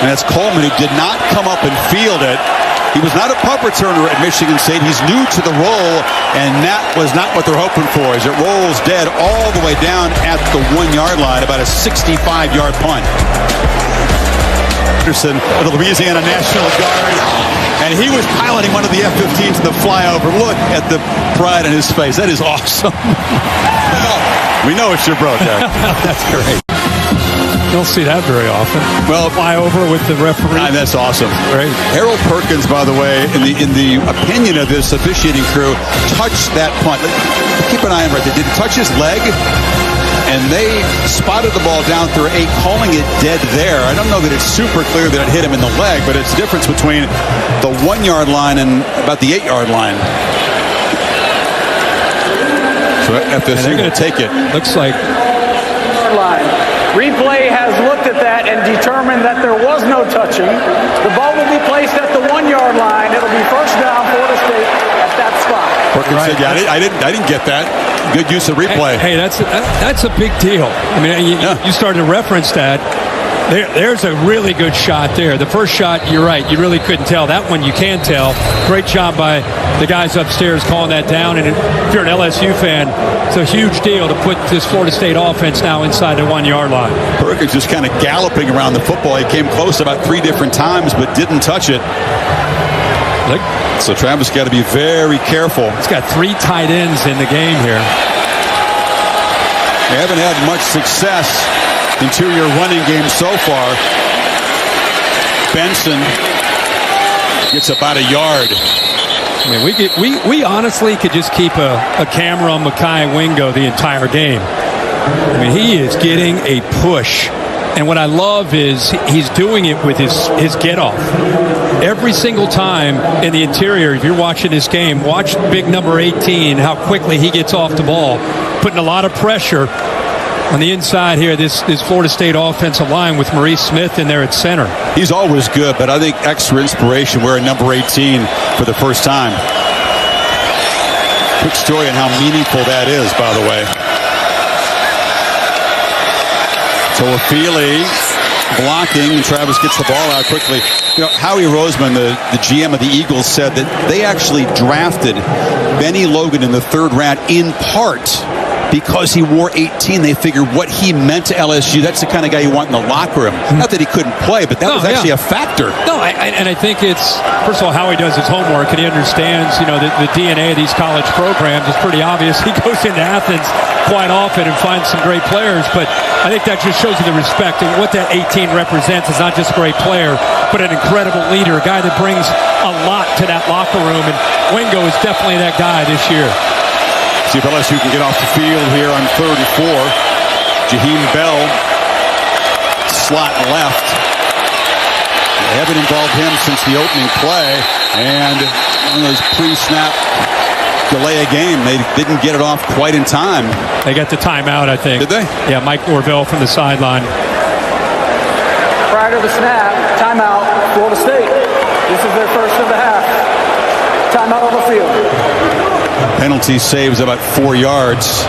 And it's Coleman who did not come up and field it. He was not a punt returner at Michigan State. He's new to the role, and that was not what they're hoping for, as it rolls dead all the way down at the 1-yard line, about a 65-yard punt. Anderson of the Louisiana National Guard, and he was piloting one of the F-15s in the flyover. Look at the pride in his face. That is awesome. We know it's your bro, Derek. That's great. You don't see that very often. Well, Fly over with the referee. that's awesome. Great. Harold Perkins, by the way, in the opinion of this officiating crew, touched that punt. Keep an eye on it. They didn't touch his leg, and they spotted the ball down through 8, calling it dead there. I don't know that it's super clear that it hit him in the leg, but it's the difference between the 1-yard line and about the 8-yard line. So FSU going to take it. Looks like Line. Replay has looked at that and determined that there was no touching. The ball will be placed at the 1-yard line. It'll be first down, Florida State at that spot. Perkins said, "Yeah, I didn't get that." Good use of replay. Hey, that's a big deal. I mean, you started to reference that. There's a really good shot there. The first shot, you're right, you really couldn't tell. That one you can tell. Great job by the guys upstairs calling that down. And if you're an LSU fan, it's a huge deal to put this Florida State offense now inside the 1-yard line. Perkins just kind of galloping around the football. He came close about 3 different times, but didn't touch it. Look. So Travis got to be very careful. He's got 3 tight ends in the game here. They haven't had much success interior running game so far. Benson gets about a yard. I mean, we honestly could just keep a camera on Mekhi Wingo the entire game. I mean, he is getting a push. And what I love is he's doing it with his get-off. Every single time in the interior, if you're watching this game, watch big number 18, how quickly he gets off the ball, putting a lot of pressure on the inside here, this Florida State offensive line with Maurice Smith in there at center. He's always good, but I think extra inspiration wearing number 18 for the first time. Quick story on how meaningful that is, by the way. Toafili blocking, and Travis gets the ball out quickly. You know, Howie Roseman, the GM of the Eagles, said that they actually drafted Benny Logan in the 3rd round in part because he wore 18. They figured what he meant to LSU. That's the kind of guy you want in the locker room. Not that he couldn't play, but that was actually a factor. No, and I think it's, first of all, Howie does his homework, and he understands, you know, the DNA of these college programs is pretty obvious. He goes into Athens quite often and finds some great players, but I think that just shows you the respect. And what that 18 represents is not just a great player, but an incredible leader, a guy that brings a lot to that locker room, and Wingo is definitely that guy this year. See if LSU can get off the field here on 3rd and 4. Jaheim Bell, slot left. They haven't involved him since the opening play, and one of those pre-snap delay a game. They didn't get it off quite in time. They got the timeout, I think. Did they? Yeah, Mike Norvell from the sideline. Prior to the snap, timeout, Florida State. This is their first of the half. Timeout on the field. Penalty saves about 4 yards.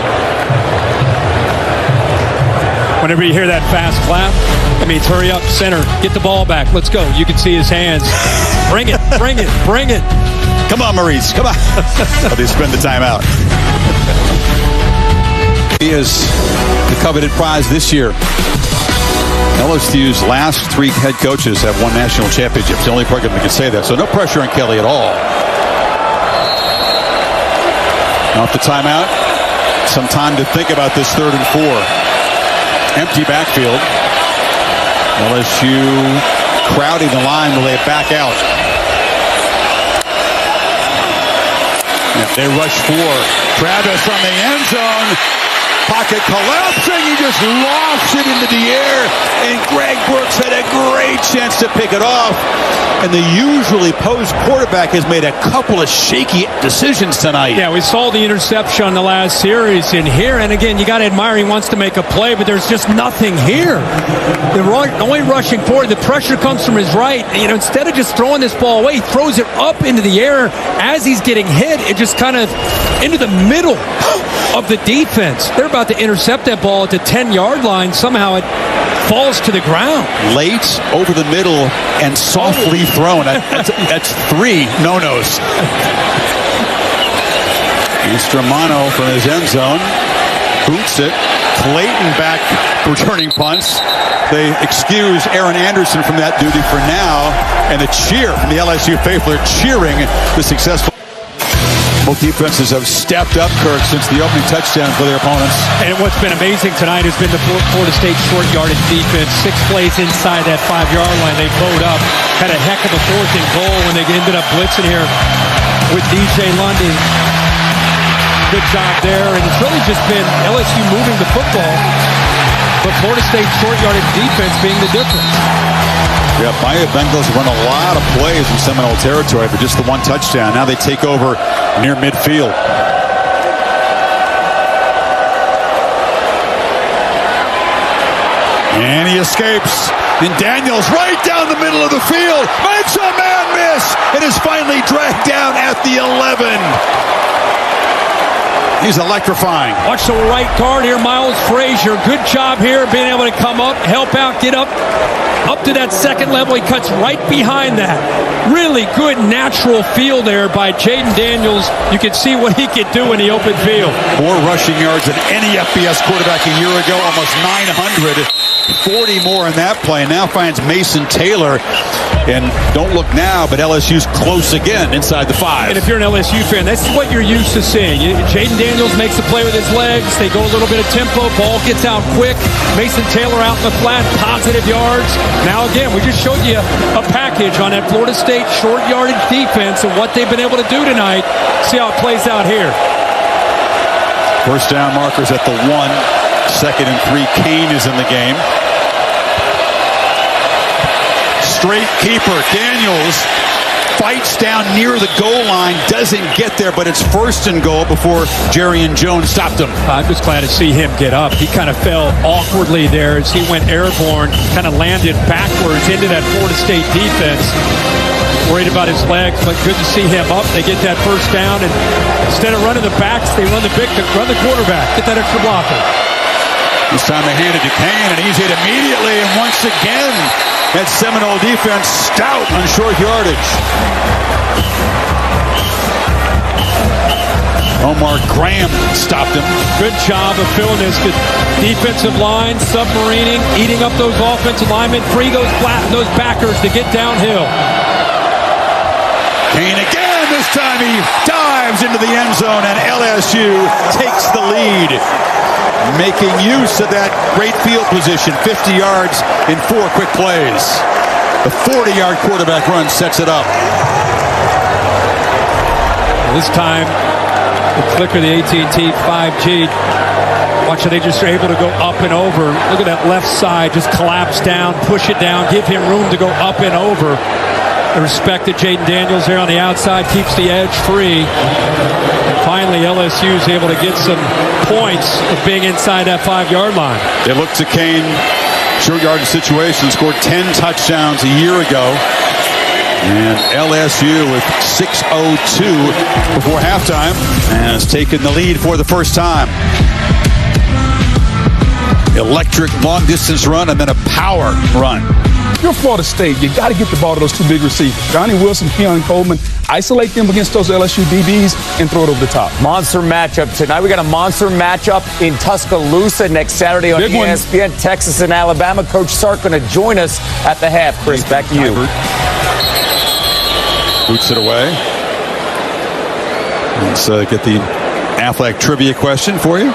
Whenever you hear that fast clap, that means hurry up, center, get the ball back. Let's go. You can see his hands. Bring it, bring it, bring it. Come on, Maurice, come on. They spend the timeout. He is the coveted prize this year. LSU's last 3 head coaches have won national championships. The only program that can say that. So no pressure on Kelly at all. Off the timeout. Some time to think about this 3rd and 4. Empty backfield. LSU crowding the line to lay it back out. They rush 4. Travis on the end zone. Pocket collapsing. He just lofts it into the air. And Greg Brooks had a great chance to pick it off. And the usually posed quarterback has made a couple of shaky decisions tonight. Yeah, we saw the interception on the last series in here. And again, you got to admire he wants to make a play, but there's just nothing here. The only rushing forward, the pressure comes from his right. You know, instead of just throwing this ball away, he throws it up into the air as he's getting hit. It just kind of into the middle of the defense. They're about about to intercept that ball at the 10-yard line. Somehow it falls to the ground. Late, over the middle, and softly thrown. That's 3 no-nos. Estromano from his end zone. Boots it. Clayton back returning punts. They excuse Aaron Anderson from that duty for now. And the cheer from the LSU faithful are cheering the successful. Both defenses have stepped up, Kirk, since the opening touchdown for their opponents. And what's been amazing tonight has been the Florida State short yardage defense. 6 plays inside that 5-yard line. They bowed up. Had a heck of a 4th and goal when they ended up blitzing here with DJ London. Good job there. And it's really just been LSU moving the football, but Florida State short yardage defense being the difference. Yeah, Maya Bengals run a lot of plays in Seminole territory, but just the 1 touchdown. Now they take over near midfield. And he escapes. And Daniels right down the middle of the field. Makes a man miss. And is finally dragged down at the 11. He's electrifying. Watch the right guard here, Miles Frazier. Good job here, being able to come up, help out, get up to that second level. He cuts right behind that. Really good natural feel there by Jaden Daniels. You can see what he could do in the open field. More rushing yards than any FBS quarterback a year ago, almost 900. 40 more in that play. Now finds Mason Taylor. And don't look now, but LSU's close again inside the 5. And if you're an LSU fan, that's what you're used to seeing. Jaden Daniels makes the play with his legs. They go a little bit of tempo. Ball gets out quick. Mason Taylor out in the flat, positive yards. Now again, we just showed you a package on that Florida State short yardage defense and what they've been able to do tonight. See how it plays out here. First down markers at the 1. 2nd and 3. Kane is in the game. Straight keeper. Daniels fights down near the goal line. Doesn't get there, but it's 1st and goal before Jerry and Jones stopped him. I'm just glad to see him get up. He kind of fell awkwardly there as he went airborne, kind of landed backwards into that Florida State defense. Worried about his legs, but good to see him up. They get that first down, and instead of running the backs, they run the quarterback. Get that extra blocker. This time they hand it to Kane, and he's hit immediately, and once again, that Seminole defense stout on short yardage. Omar Graham stopped him. Good job of filling this defensive line, submarining, eating up those offensive linemen. Free goes flat, those backers to get downhill. Kane again. This time he dives into the end zone, and LSU takes the lead. Making use of that great field position, 50 yards in 4 quick plays. The 40-yard quarterback run sets it up. This time, the clicker, the AT&T 5G. Watch how they just are able to go up and over. Look at that left side, just collapse down, push it down, give him room to go up and over. The respected Jaden Daniels there on the outside keeps the edge free. And finally, LSU is able to get some points of being inside that 5-yard line. They look to Kane, short yardage situation, scored 10 touchdowns a year ago. And LSU with 6:02 before halftime and has taken the lead for the first time. Electric long-distance run and then a power run. You're Florida State. You got to get the ball to those 2 big receivers. Johnny Wilson, Keon Coleman. Isolate them against those LSU DBs and throw it over the top. Monster matchup tonight. We got a monster matchup in Tuscaloosa next Saturday on ESPN. Texas and Alabama. Coach Sark going to join us at the half. Chris, back to you. Boots it away. Let's get the Affleck trivia question for you.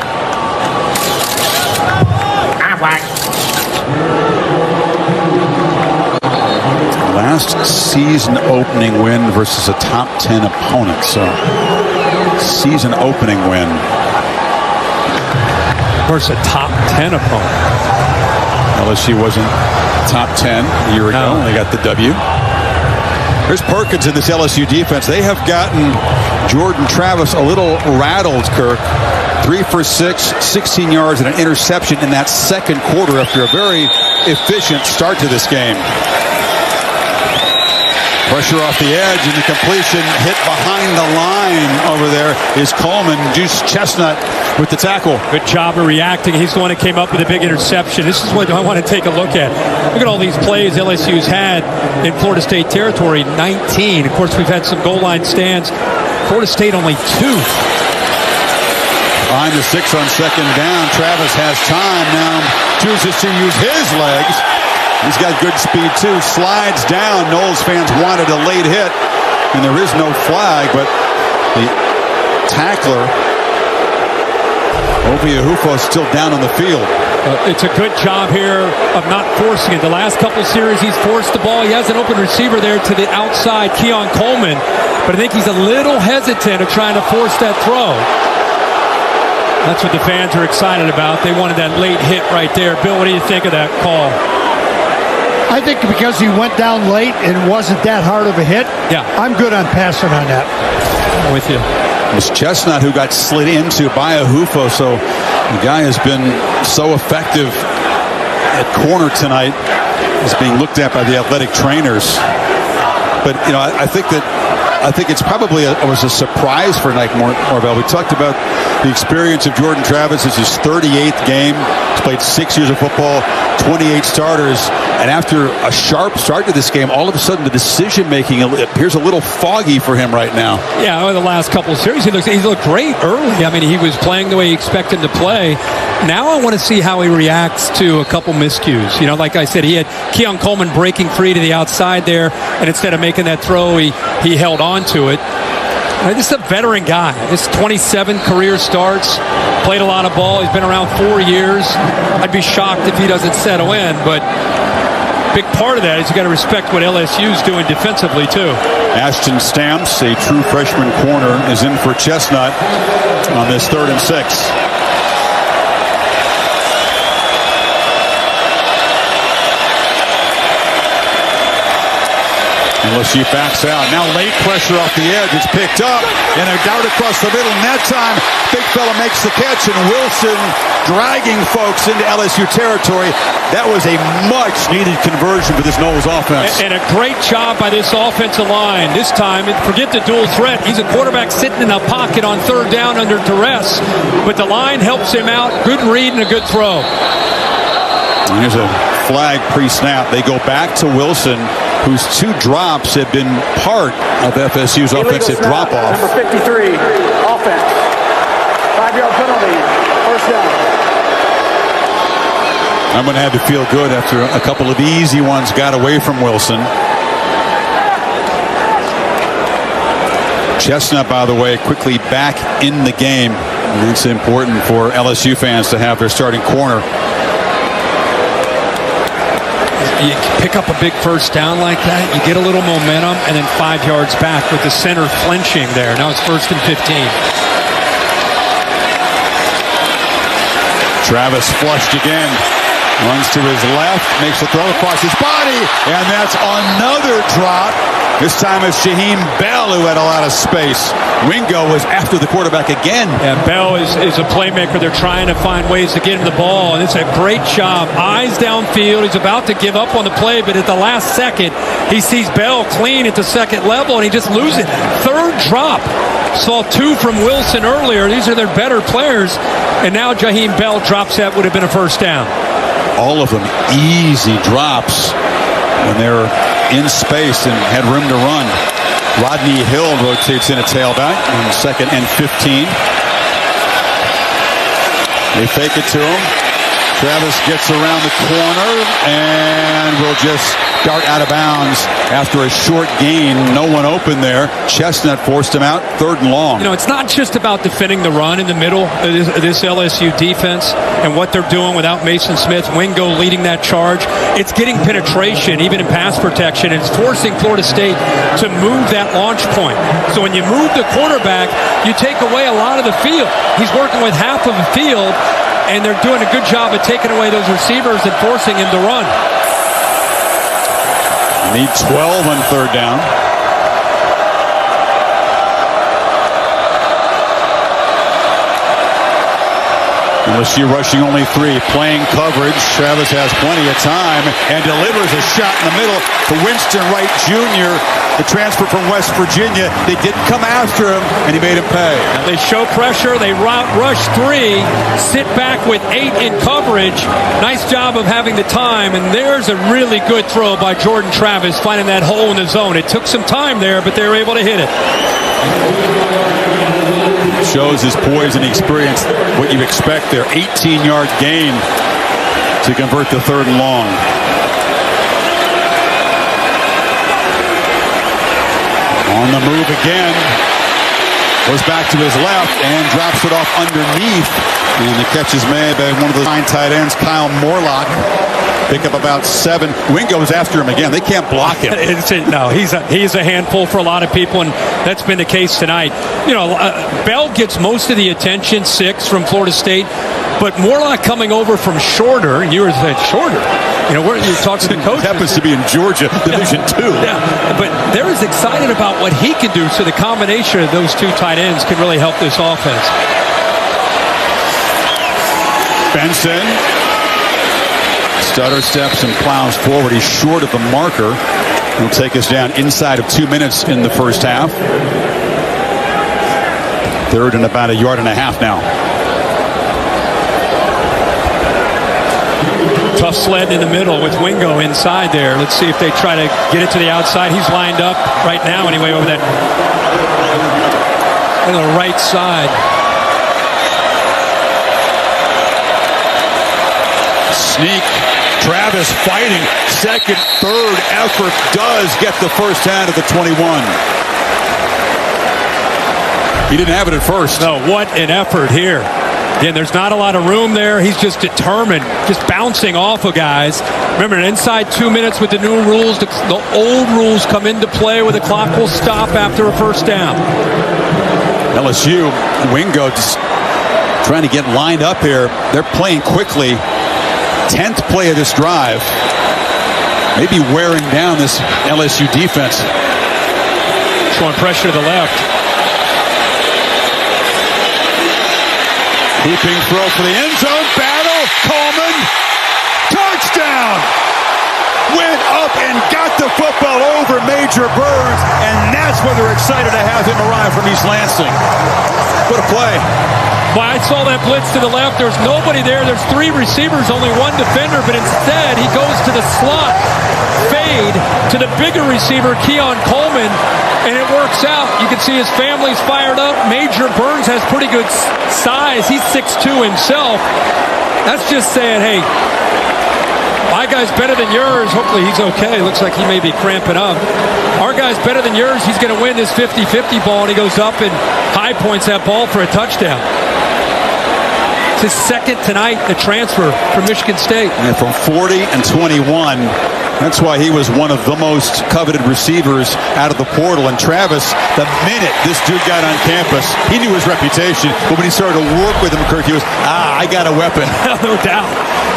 Last season opening win versus a top 10 opponent. So, season opening win. Versus a top 10 opponent. LSU wasn't top 10 a year ago. No. They got the W. There's Perkins in this LSU defense. They have gotten Jordan Travis a little rattled, Kirk. 3 for 6, 16 yards and an interception in that second quarter after a very efficient start to this game. Pressure off the edge, and the completion hit behind the line over there is Coleman. Deuce Chestnut with the tackle. Good job of reacting. He's the one that came up with a big interception. This is what I want to take a look at. Look at all these plays LSU's had in Florida State territory, 19. Of course, we've had some goal line stands. Florida State only 2. Behind the 6 on second down. Travis has time now. Chooses to use his legs. He's got good speed, too. Slides down. Noles fans wanted a late hit, and there is no flag, but the tackler, Oviahufo, is still down on the field. It's a good job here of not forcing it. The last couple series, he's forced the ball. He has an open receiver there to the outside, Keon Coleman, but I think he's a little hesitant of trying to force that throw. That's what the fans are excited about. They wanted that late hit right there. Bill, what do you think of that call? I think because he went down late and wasn't that hard of a hit, I'm good on passing on that. I'm with you. It's Chestnut who got slid into by Ahufo, so the guy has been so effective at corner tonight. He's being looked at by the athletic trainers. But, you know, I think it's probably was a surprise for Nike Norvell. We talked about the experience of Jordan Travis. It's his 38th game. He's played 6 years of football, 28 starters. And after a sharp start to this game, all of a sudden the decision-making appears a little foggy for him right now. Yeah, over the last couple of series, he looked great early. I mean, he was playing the way he expected to play. Now I want to see how he reacts to a couple miscues. You know, like I said, he had Keon Coleman breaking free to the outside there, and instead of making that throw, he held on to it. This is a veteran guy. This 27 career starts, played a lot of ball. He's been around 4 years. I'd be shocked if he doesn't settle in, but big part of that is you got to respect what LSU's doing defensively too. Ashton Stamps, a true freshman corner, is in for Chestnut on this 3rd and 6. LSU backs out. Now late pressure off the edge. It's picked up. And a dart across the middle. And that time, big fella makes the catch. And Wilson dragging folks into LSU territory. That was a much-needed conversion for this Noles offense. And a great job by this offensive line. This time, forget the dual threat. He's a quarterback sitting in a pocket on 3rd down under duress. But the line helps him out. Good read and a good throw. And here's a flag pre-snap. They go back to Wilson, whose 2 drops have been part of FSU's offensive drop-off. Number 53, offense. 5-yard penalty, 1st down. I'm going to have to feel good after a couple of easy ones got away from Wilson. Chestnut, by the way, quickly back in the game. And it's important for LSU fans to have their starting corner. You pick up a big 1st down like that, you get a little momentum, and then 5 yards back with the center flinching there. Now it's 1st and 15. Travis flushed again. Runs to his left, makes a throw across his body, and that's another drop. This time it's Jaheim Bell who had a lot of space. Wingo was after the quarterback again. Yeah, Bell is a playmaker. They're trying to find ways to get him the ball, and it's a great job. Eyes downfield. He's about to give up on the play, but at the last second, he sees Bell clean at the 2nd level, and he just loses it. 3rd drop. Saw 2 from Wilson earlier. These are their better players, and now Jaheim Bell drops that. Would have been a 1st down. All of them easy drops when they're in space and had room to run. Rodney Hill rotates in a tailback on 2nd and 15. They fake it to him. Travis gets around the corner and will just dart out of bounds after a short gain. No one open there. Chestnut forced him out, 3rd and long. You know, it's not just about defending the run in the middle of this LSU defense and what they're doing without Mason Smith, Wingo leading that charge. It's getting penetration, even in pass protection, and it's forcing Florida State to move that launch point. So when you move the quarterback, you take away a lot of the field. He's working with half of the field, and they're doing a good job of taking away those receivers and forcing him to run. Need 12 on 3rd down. LSU rushing only 3, playing coverage. Travis has plenty of time and delivers a shot in the middle to Winston Wright Jr., the transfer from West Virginia. They didn't come after him, and he made him pay. Now they show pressure. They rush 3, sit back with 8 in coverage. Nice job of having the time, and there's a really good throw by Jordan Travis, finding that hole in the zone. It took some time there, but they were able to hit it. Shows his poise and experience, what you expect there. 18-yard gain to convert the 3rd and long. On the move again. Goes back to his left and drops it off underneath. And the catch is made by one of the 9 tight ends, Kyle Morlock. Pick up about 7. Wingo's after him again. They can't block him. No, he's a handful for a lot of people, and that's been the case tonight. You know, Bell gets most of the attention, 6 from Florida State, but Morlock coming over from shorter, and you were saying shorter. You know, where you talk to the coach. Happens to be in Georgia, Division 2. Yeah, but they're as excited about what he can do, so the combination of those 2 tight ends can really help this offense. Benson stutter steps and plows forward. He's short of the marker. He'll take us down inside of 2 minutes in the first half. 3rd and about 1.5 yards now. Tough sled in the middle with Wingo inside there. Let's see if they try to get it to the outside. He's lined up right now anyway over that on the right side. Sneak. Travis fighting. 2nd, 3rd effort does get the first down at the 21. He didn't have it at first. No, what an effort here. Again, there's not a lot of room there. He's just determined, just bouncing off of guys. Remember, inside 2 minutes with the new rules, the old rules come into play where the clock will stop after a first down. LSU, Wingo just trying to get lined up here. They're playing quickly. 10th play of this drive. Maybe wearing down this LSU defense. Showing pressure to the left. Looping throw for the end zone. Battle. Coleman. Touchdown. Went up and got the football over Major Burns. And that's when they're excited to have him arrive from East Lansing. What a play. Well, I saw that blitz to the left. There's nobody there. There's 3 receivers, only 1 defender. But instead, he goes to the slot. Fade to the bigger receiver, Keon Coleman. And it works out. You can see his family's fired up. Major Burns has pretty good size. He's 6'2" himself. That's just saying, hey, my guy's better than yours. Hopefully he's okay. Looks like he may be cramping up. Our guy's better than yours. He's going to win this 50-50 ball. And he goes up and high points that ball for a touchdown. It's his 2nd tonight, the transfer from Michigan State. And from 40 and 21. That's why he was one of the most coveted receivers out of the portal. And Travis, the minute this dude got on campus, he knew his reputation. But when he started to work with him, Kirk, he was, I got a weapon. No doubt.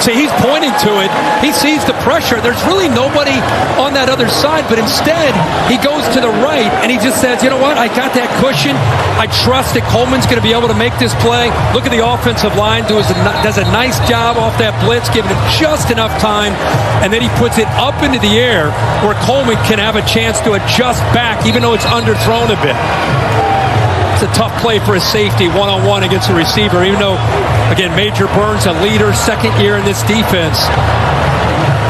See, he's pointing to it. He sees the pressure. There's really nobody on that other side. But instead, he goes to the right, and he just says, you know what? I got that cushion. I trust that Coleman's going to be able to make this play. Look at the offensive line. Does a nice job off that blitz, giving him just enough time. And then he puts it up into the air where Coleman can have a chance to adjust back, even though it's underthrown a bit. It's a tough play for a safety, one-on-one against a receiver, even though, again, Major Burns, a leader, 2nd year in this defense.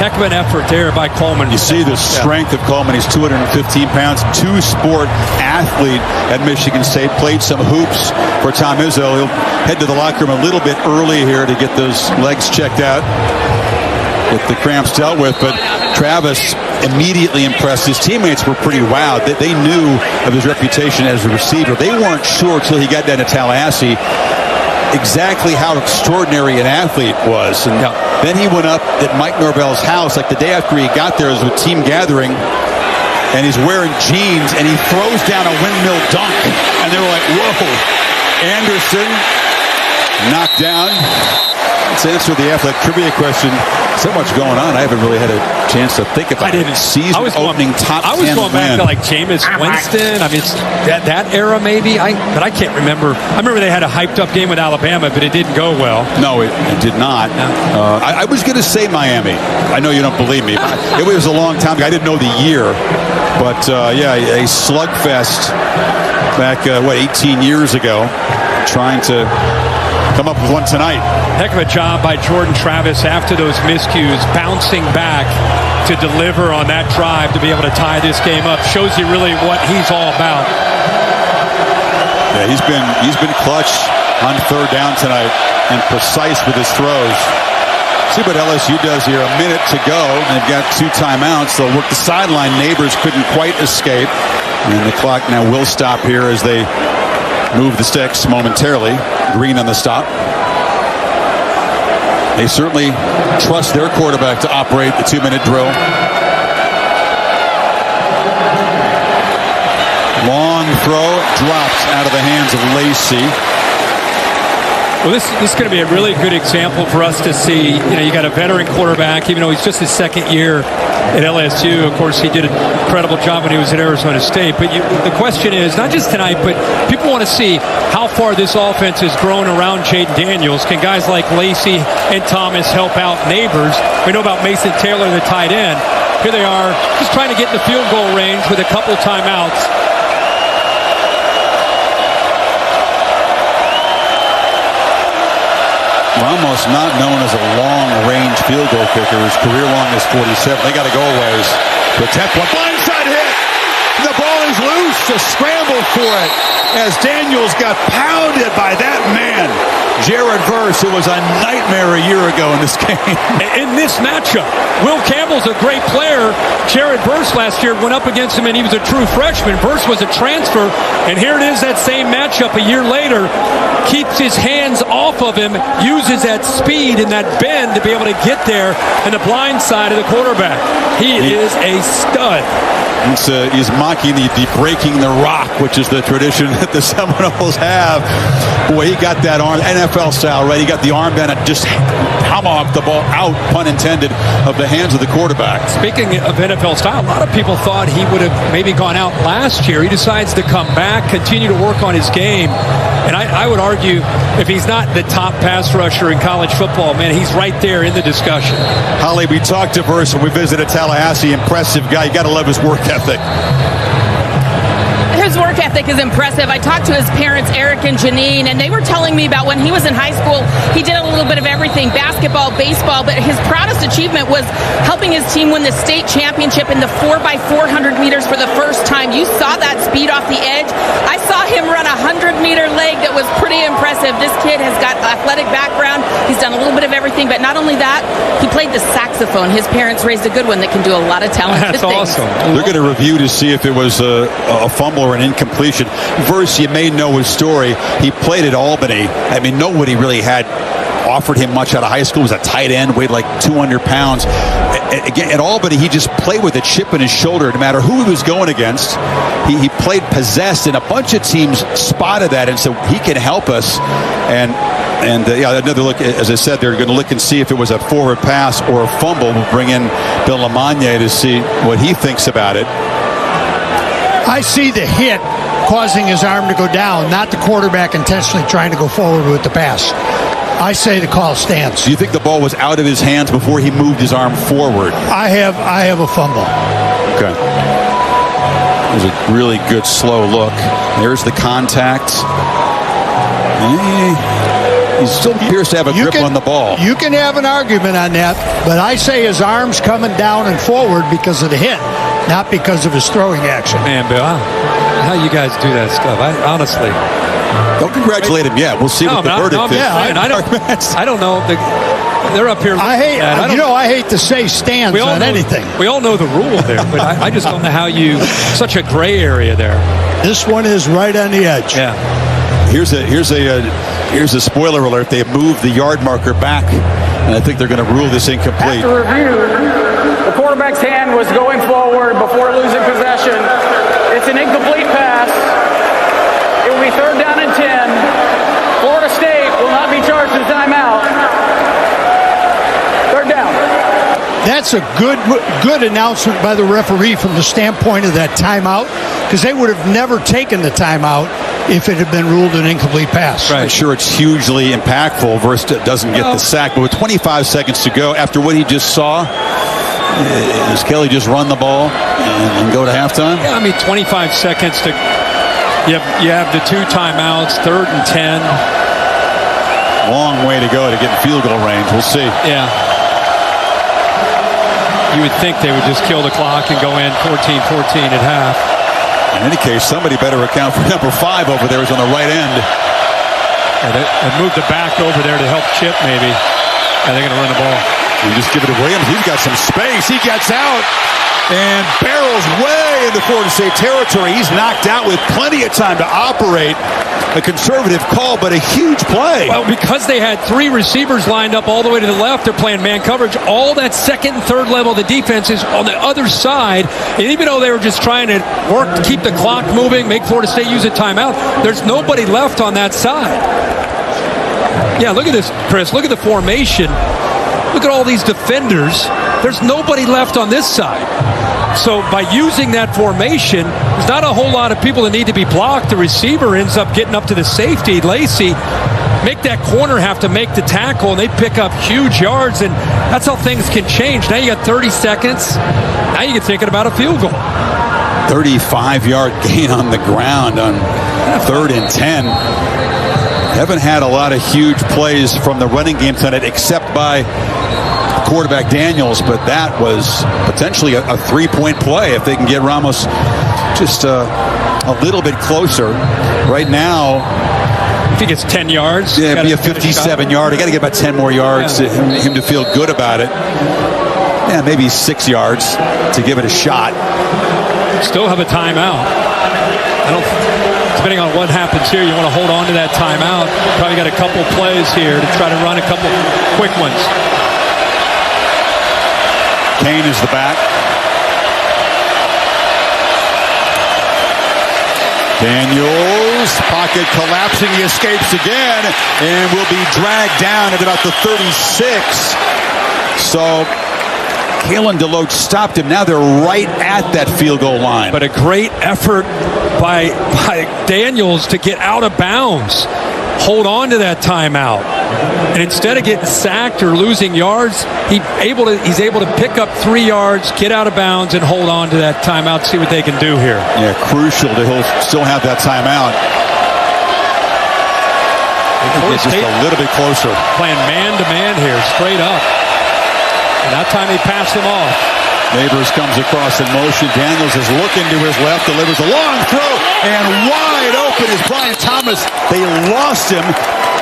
Heck of an effort there by Coleman. You see the strength of Coleman. He's 215 pounds, 2-sport athlete at Michigan State. Played some hoops for Tom Izzo. He'll head to the locker room a little bit early here to get those legs checked out, get the cramps dealt with. But Travis immediately impressed. His teammates were pretty wowed. They knew of his reputation as a receiver. They weren't sure until he got down to Tallahassee exactly how extraordinary an athlete was. And then he went up at Mike Norvell's house like the day after he got there. It was a team gathering, and he's wearing jeans, and he throws down a windmill dunk. And they were like, whoa. Anderson knocked down. Let's answer the athletic trivia question. So much going on. I haven't really had a chance to think about it. Season opening top 10 I was going back win. to like Jameis Winston. I mean, it's that era maybe. But I can't remember. I remember they had a hyped up game with Alabama, but it didn't go well. No, it did not. No. I was going to say Miami. I know you don't believe me. It was a long time ago. I didn't know the year. But, a slugfest back, 18 years ago, trying to come up with one tonight. Heck of a job by Jordan Travis after those miscues, bouncing back to deliver on that drive to be able to tie this game up. Shows you really what he's all about. Yeah, he's been clutch on third down tonight and precise with his throws. See what LSU does here. A minute to go. They've got 2 timeouts. They'll work the sideline. Neighbors couldn't quite escape. And the clock now will stop here as they move the sticks momentarily. Green on the stop. They certainly trust their quarterback to operate the 2-minute drill. Long throw drops out of the hands of Lacey. Well, this is going to be a really good example for us to see. You got a veteran quarterback, even though he's just his second year at LSU. Of course, he did an incredible job when he was at Arizona State. But the question is, not just tonight, but people want to see how far this offense has grown around Jaden Daniels. Can guys like Lacey and Thomas help out Neighbors? We know about Mason Taylor, the tight end. Here they are, just trying to get in the field goal range with a couple timeouts. Ramos, not known as a long-range field goal kicker. His career long is 47. They got to go a ways to attempt one. Blindside hit. The ball is loose. A scramble for it as Daniels got pounded by that man, Jared Verse, who was a nightmare a year ago in this game. In this matchup, Will Campbell's a great player. Jared Verse last year went up against him, and he was a true freshman. Verse was a transfer, and here it is, that same matchup a year later. Keeps his hands off of him, uses that speed and that bend to be able to get there in the blind side of the quarterback. He is a stud. He's mocking the breaking the rock, which is the tradition that the Seminoles have. Boy, he got that arm, NFL style, right? He got the armband and just tomahawked the ball out, pun intended, of the hands of the quarterback. Speaking of NFL style, a lot of people thought he would have maybe gone out last year. He decides to come back, continue to work on his game. And I would argue, if he's not the top pass rusher in college football, man, he's right there in the discussion. Holly, we talked to Verse when we visited Tallahassee. Impressive guy. You got to love his work ethic. His work ethic is impressive. I talked to his parents, Eric and Janine, and they were telling me about when he was in high school, he did a little bit of everything, basketball, baseball, but his proudest achievement was helping his team win the state championship in the 4x400 meters for the first time. You saw that speed off the edge. I saw him run a 100-meter leg that was pretty impressive. This kid has got an athletic background. He's done a little bit of everything, but not only that, he played the saxophone. His parents raised a good one that can do a lot of talented things. That's awesome. They're going to review to see if it was a fumble or an incompletion. Verse, you may know his story. He played at Albany. I mean, nobody really had offered him much out of high school. He was a tight end, weighed like 200 pounds. Again, at Albany, he just played with a chip in his shoulder. No matter who he was going against, he played possessed, and a bunch of teams spotted that and said, he can help us. And another look, as I said, they're going to look and see if it was a forward pass or a fumble. We'll bring in Bill Lamagna to see what he thinks about it. I see the hit causing his arm to go down, not the quarterback intentionally trying to go forward with the pass. I say the call stands. Do you think the ball was out of his hands before he moved his arm forward? I have a fumble. Okay. It was a really good slow look. There's the contact. He still appears to have a grip on the ball. You can have an argument on that, but I say his arm's coming down and forward because of the hit, not because of his throwing action. Man, Bill, how you guys do that stuff? Honestly. Don't congratulate him yet. We'll see what the verdict is. I don't know. They're up here. I hate to say stands on anything. We all know the rule there, but I just don't know how such a gray area there. This one is right on the edge. Yeah. Here's a spoiler alert. They moved the yard marker back, and I think they're going to rule this incomplete. After review, the quarterback's hand was going forward before losing possession. It's an incomplete pass. It will be 3rd down and 10. Florida State will not be charged with timeout. that's a good announcement by the referee from the standpoint of that timeout, because they would have never taken the timeout if it had been ruled an incomplete pass. Right. I'm sure it's hugely impactful. Versta doesn't get the sack, but with 25 seconds to go, after what he just saw, does Kelly just run the ball and go to halftime? Yeah, I mean, 25 seconds to. You have the 2 timeouts, 3rd and 10. Long way to go to get in field goal range. We'll see. Yeah. You would think they would just kill the clock and go in 14-14 at half. In any case, somebody better account for number 5 over there is on the right end. They moved the back over there to help Chip, maybe. And they're going to run the ball. You just give it to Williams. He's got some space. He gets out and barrels way into Florida State territory. He's knocked out with plenty of time to operate. A conservative call, but a huge play. Well, because they had 3 receivers lined up all the way to the left, they're playing man coverage. All that 2nd and 3rd level of the defense is on the other side. And even though they were just trying to work to keep the clock moving, make Florida State use a timeout, there's nobody left on that side. Yeah, look at this, Chris. Look at the formation. Look at all these defenders. There's nobody left on this side. So by using that formation, there's not a whole lot of people that need to be blocked. The receiver ends up getting up to the safety. Lacey, make that corner have to make the tackle, and they pick up huge yards, and that's how things can change. Now you got 30 seconds. Now you get thinking about a field goal. 35-yard gain on the ground on 3rd and 10. Haven't had a lot of huge plays from the running game tonight, except by quarterback Daniels, but that was potentially a 3-point play if they can get Ramos just a little bit closer. Right now, I think it's 10 yards. Yeah, it'd be a 57-yard. I got to get about 10 more yards to him to feel good about it. Yeah, maybe 6 yards to give it a shot. Still have a timeout. Depending on what happens here, you want to hold on to that timeout. Probably got a couple plays here to try to run a couple quick ones. Kane is the back. Daniels, pocket collapsing. He escapes again and will be dragged down at about the 36. So Kalen DeLoach stopped him. Now they're right at that field goal line. But a great effort by Daniels to get out of bounds. Hold on to that timeout. And instead of getting sacked or losing yards, he's able to pick up 3 yards, get out of bounds, and hold on to that timeout, see what they can do here. Yeah, crucial that he'll still have that timeout. Just a little bit closer. Playing man-to-man here, straight up. And that time they pass him off. Neighbors comes across in motion. Daniels is looking to his left, delivers a long throw, and wide open is Brian Thomas. They lost him.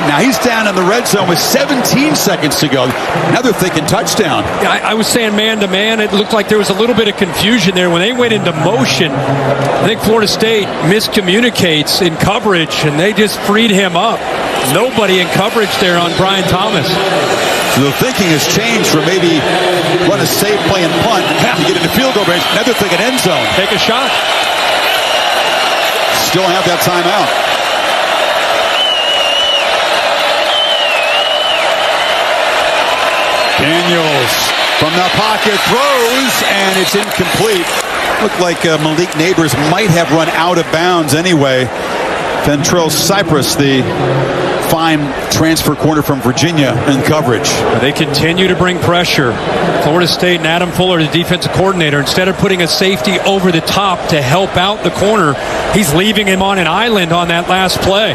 Now he's down in the red zone with 17 seconds to go. Now they're thinking touchdown. Yeah, I was saying man-to-man. It looked like there was a little bit of confusion there. When they went into motion, I think Florida State miscommunicates in coverage, and they just freed him up. Nobody in coverage there on Brian Thomas. So the thinking has changed from maybe run a safe play and punt to get into field goal range. Now they're thinking end zone. Take a shot. Still have that timeout. Daniels from the pocket throws, and it's incomplete. Looked like Malik Neighbors might have run out of bounds anyway. Ventrell Cypress, the fine transfer corner from Virginia, in coverage. They continue to bring pressure. Florida State and Adam Fuller, the defensive coordinator, instead of putting a safety over the top to help out the corner, he's leaving him on an island on that last play.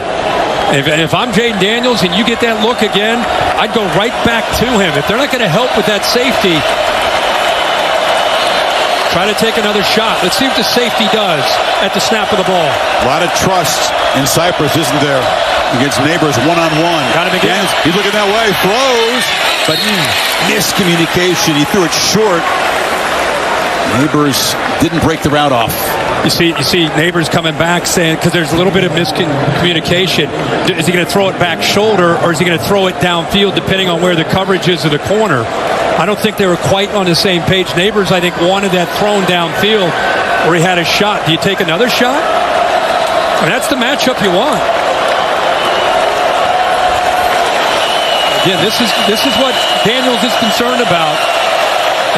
If I'm Jaden Daniels and you get that look again, I'd go right back to him. If they're not going to help with that safety, try to take another shot. Let's see what the safety does at the snap of the ball. A lot of trust in Cypress, isn't there? Against Neighbors one-on-one. Got him again. He's looking that way, throws, but miscommunication. He threw it short. Neighbors didn't break the route off. You see Neighbors coming back saying, because there's a little bit of miscommunication. Is he going to throw it back shoulder, or is he going to throw it downfield, depending on where the coverage is of the corner? I don't think they were quite on the same page. Neighbors, I think, wanted that thrown downfield, or he had a shot. Do you take another shot? I mean, that's the matchup you want. Again, this is what Daniels is concerned about.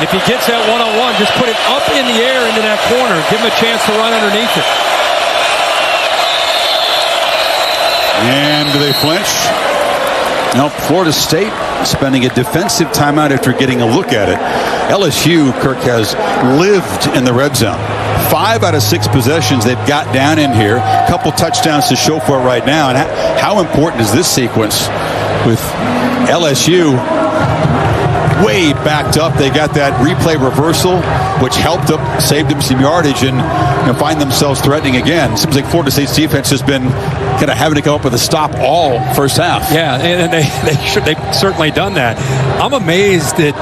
And if he gets that one-on-one, just put it up in the air into that corner. Give him a chance to run underneath it. And do they flinch? No, Florida State spending a defensive timeout after getting a look at it. LSU, Kirk, has lived in the red zone. 5 out of 6 possessions they've got down in here. A couple touchdowns to show for it right now. And how important is this sequence with LSU way backed up? They got that replay reversal, which helped them, saved them some yardage, and find themselves threatening again. Seems like Florida State's defense has been kind of having to come up with a stop all first half. Yeah, and they've certainly done that. I'm amazed that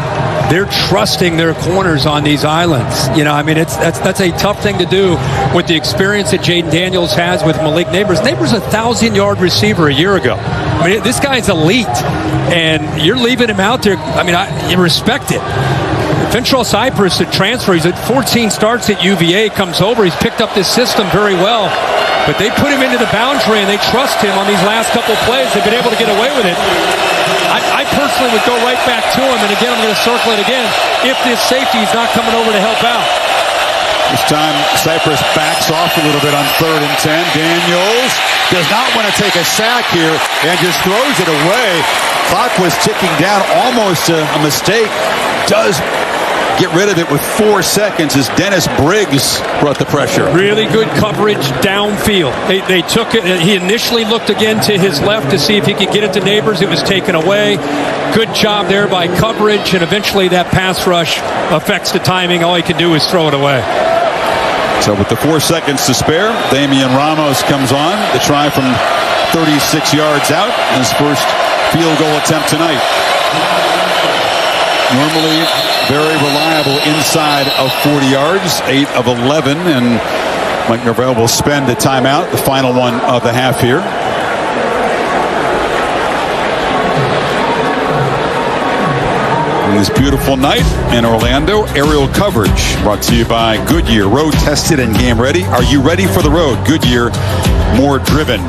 they're trusting their corners on these islands. That's a tough thing to do with the experience that Jaden Daniels has with Malik Neighbors. Neighbors a 1,000-yard receiver a year ago. This guy's elite, and you're leaving him out there. You respect it. Ventrell Cypress, the transfer, he's at 14 starts at UVA, comes over. He's picked up this system very well. But they put him into the boundary, and they trust him on these last couple of plays. They've been able to get away with it. I personally would go right back to him, and again, I'm going to circle it again, if this safety is not coming over to help out. This time, Cypress backs off a little bit on 3rd and 10. Daniels does not want to take a sack here and just throws it away. Clock was ticking down, almost a mistake. Does get rid of it with 4 seconds as Dennis Briggs brought the pressure. Really good coverage downfield. They took it. He initially looked again to his left to see if he could get it to Neighbors. It was taken away. Good job there by coverage, and eventually that pass rush affects the timing. All he can do is throw it away. So with the 4 seconds to spare, Damian Ramos comes on to try from 36 yards out. His first field goal attempt tonight. Normally very reliable inside of 40 yards, 8 of 11, and Mike Norvell will spend a timeout, the final one of the half here. This beautiful night in Orlando, aerial coverage brought to you by Goodyear, road tested and game ready. Are you ready for the road? Goodyear, more driven.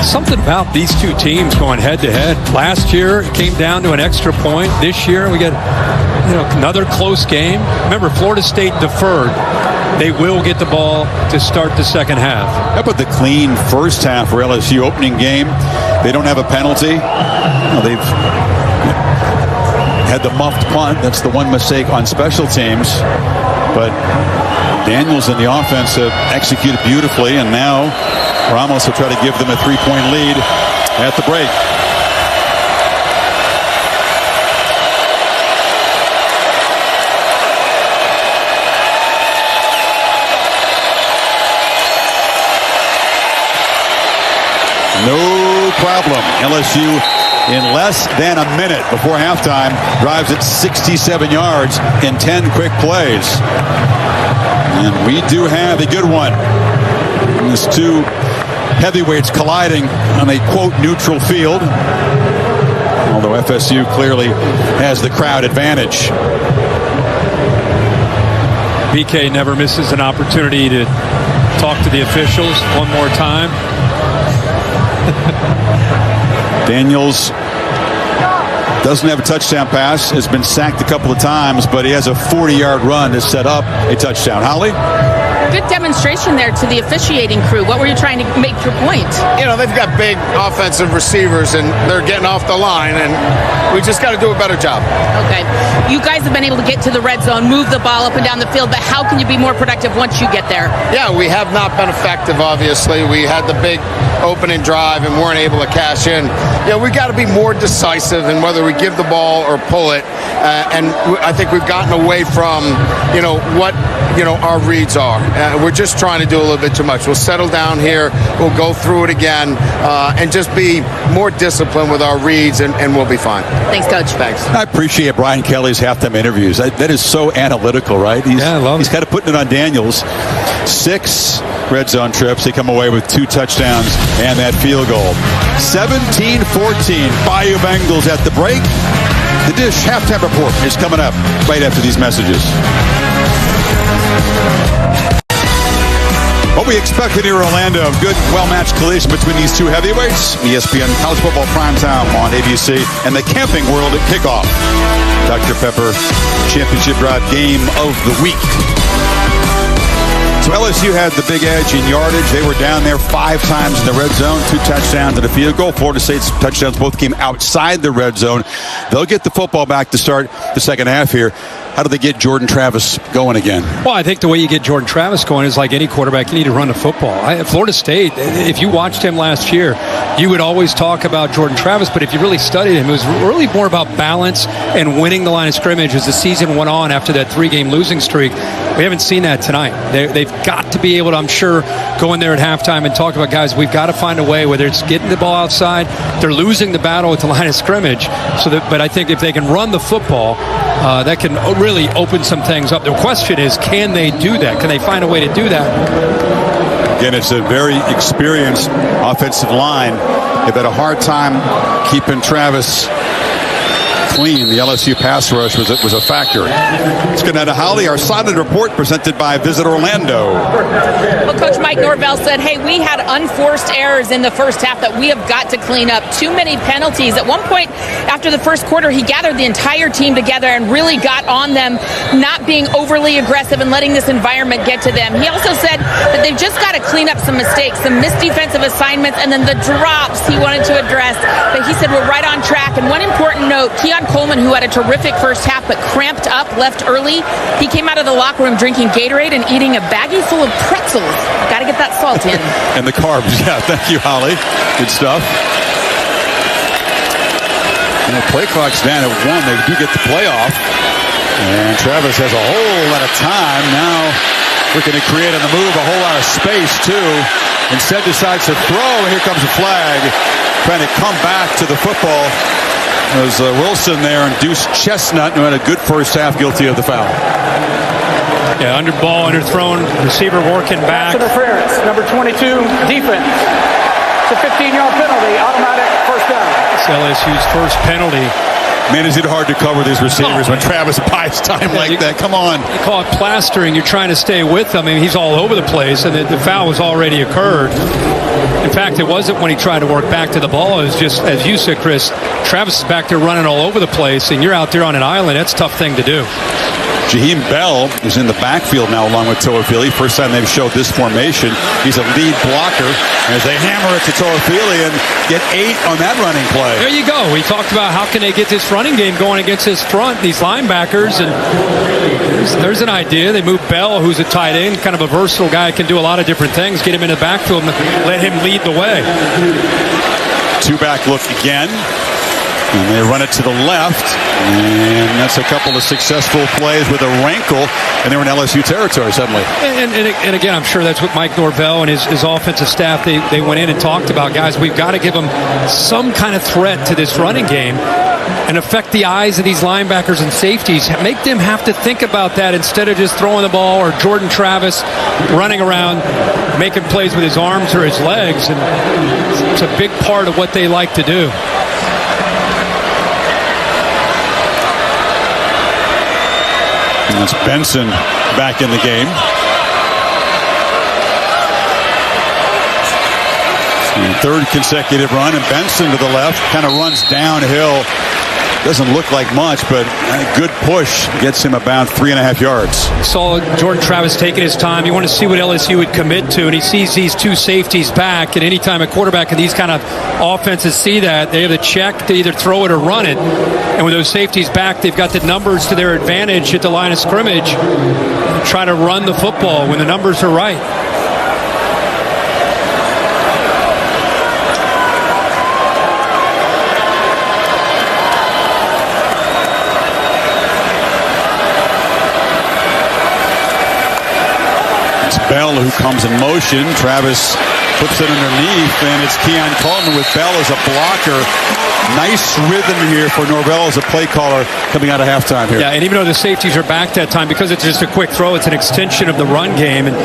Something about these two teams going head to head. Last year it came down to an extra point. This year we get another close game. Remember, Florida State deferred. They will get the ball to start the second half. How about the clean first half for LSU opening game? They don't have a penalty. They've had the muffed punt. That's the one mistake on special teams. But Daniels and the offense have executed beautifully, and now Ramos will try to give them a 3-point lead at the break. No problem. LSU in less than a minute before halftime drives it 67 yards in 10 quick plays. And we do have a good one. These two heavyweights colliding on a, quote, neutral field. Although FSU clearly has the crowd advantage. BK never misses an opportunity to talk to the officials one more time. Daniels doesn't have a touchdown pass, has been sacked a couple of times, but he has a 40-yard run to set up a touchdown. Holly? Good demonstration there to the officiating crew. What were you trying to make your point? They've got big offensive receivers, and they're getting off the line, and we just got to do a better job. Okay. You guys have been able to get to the red zone, move the ball up and down the field, but how can you be more productive once you get there? Yeah, we have not been effective, obviously. We had the big opening drive and weren't able to cash in. We got to be more decisive in whether we give the ball or pull it, and I think we've gotten away from, what, our reads are. We're just trying to do a little bit too much. We'll settle down here. We'll go through it again and just be more disciplined with our reads, and we'll be fine. Thanks, Coach. Thanks. I appreciate Brian Kelly's halftime interviews. That is so analytical, right? I love it. He's kind of putting it on Daniels. 6 red zone trips. They come away with 2 touchdowns and that field goal. 17-14. Bayou Bengals at the break. The Dish halftime report is coming up right after these messages. What we expected here in Orlando, a good, well-matched collision between these two heavyweights. ESPN College Football Primetime on ABC and the Camping World at kickoff. Dr. Pepper Championship Drive Game of the Week. So LSU had the big edge in yardage. They were down there 5 times in the red zone, 2 touchdowns and a field goal. Florida State's touchdowns both came outside the red zone. They'll get the football back to start the second half here. How do they get Jordan Travis going again? Well, I think the way you get Jordan Travis going is like any quarterback, you need to run the football. Florida State, if you watched him last year, you would always talk about Jordan Travis, but if you really studied him, it was really more about balance and winning the line of scrimmage as the season went on after that 3-game losing streak. We haven't seen that tonight. They've got to be able to, I'm sure, go in there at halftime and talk about, guys, we've got to find a way, whether it's getting the ball outside, they're losing the battle at the line of scrimmage. But I think if they can run the football, that can really open some things up. The question is, can they do that? Can they find a way to do that? Again, it's a very experienced offensive line. They've had a hard time keeping Travis clean. The LSU pass rush was a factor. Let's go now to Holly, our Silent Report presented by Visit Orlando. Well, Coach Mike Norvell said, hey, we had unforced errors in the first half that we have got to clean up. Too many penalties. At one point after the first quarter, he gathered the entire team together and really got on them, not being overly aggressive and letting this environment get to them. He also said that they've just got to clean up some mistakes, some missed defensive assignments, and then the drops he wanted to address. But he said we're right on track. And one important note, Keon Coleman, who had a terrific first half but cramped up, left early. He came out of the locker room drinking Gatorade and eating a baggie full of pretzels. Got to get that salt in. And the carbs, yeah. Thank you, Holly. Good stuff. And the play clock's down at 1. They do get the playoff. And Travis has a whole lot of time. Now looking to create on the move a whole lot of space, too. Instead decides to throw, and here comes a flag. Trying to come back to the football. It was Wilson there and Deuce Chestnut, who had a good first half, guilty of the foul. Yeah, underthrown, receiver working back. Interference, number 22, defense. It's a 15-yard penalty, automatic first down. It's LSU's first penalty. Man, is it hard to cover these receivers when Travis buys time like that? Come on. You call it plastering. You're trying to stay with him. I mean, he's all over the place, and the foul was already occurred. In fact, it wasn't when he tried to work back to the ball. It was just, as you said, Chris, Travis is back there running all over the place, and you're out there on an island. That's a tough thing to do. Jaheim Bell is in the backfield now along with Toafili. First time they've showed this formation. He's a lead blocker as they hammer it to Toafili and get 8 on that running play. There you go. We talked about how can they get this running game going against this front, these linebackers, and there's an idea. They move Bell, who's a tight end, kind of a versatile guy, can do a lot of different things, get him in the backfield and let him lead the way. 2-back look again. And they run it to the left, and that's a couple of successful plays with a rankle, and they're in LSU territory suddenly. And again, I'm sure that's what Mike Norvell and his offensive staff, they went in and talked about. Guys, we've got to give them some kind of threat to this running game and affect the eyes of these linebackers and safeties. Make them have to think about that instead of just throwing the ball or Jordan Travis running around making plays with his arms or his legs. And it's a big part of what they like to do. And that's Benson back in the game. And third consecutive run, and Benson to the left, kind of runs downhill. Doesn't look like much, but a good push gets him about 3.5 yards. Saw Jordan Travis taking his time. You want to see what LSU would commit to, and he sees these two safeties back. And anytime a quarterback in these kind of offenses see that, they have the check to either throw it or run it. And with those safeties back, they've got the numbers to their advantage at the line of scrimmage. Try to run the football when the numbers are right. Bell, who comes in motion. Travis Flips it underneath, and it's Keon Coleman with Bell as a blocker. Nice rhythm here for Norvell as a play caller coming out of halftime here. Yeah, and even though the safeties are back that time, because it's just a quick throw, it's an extension of the run game and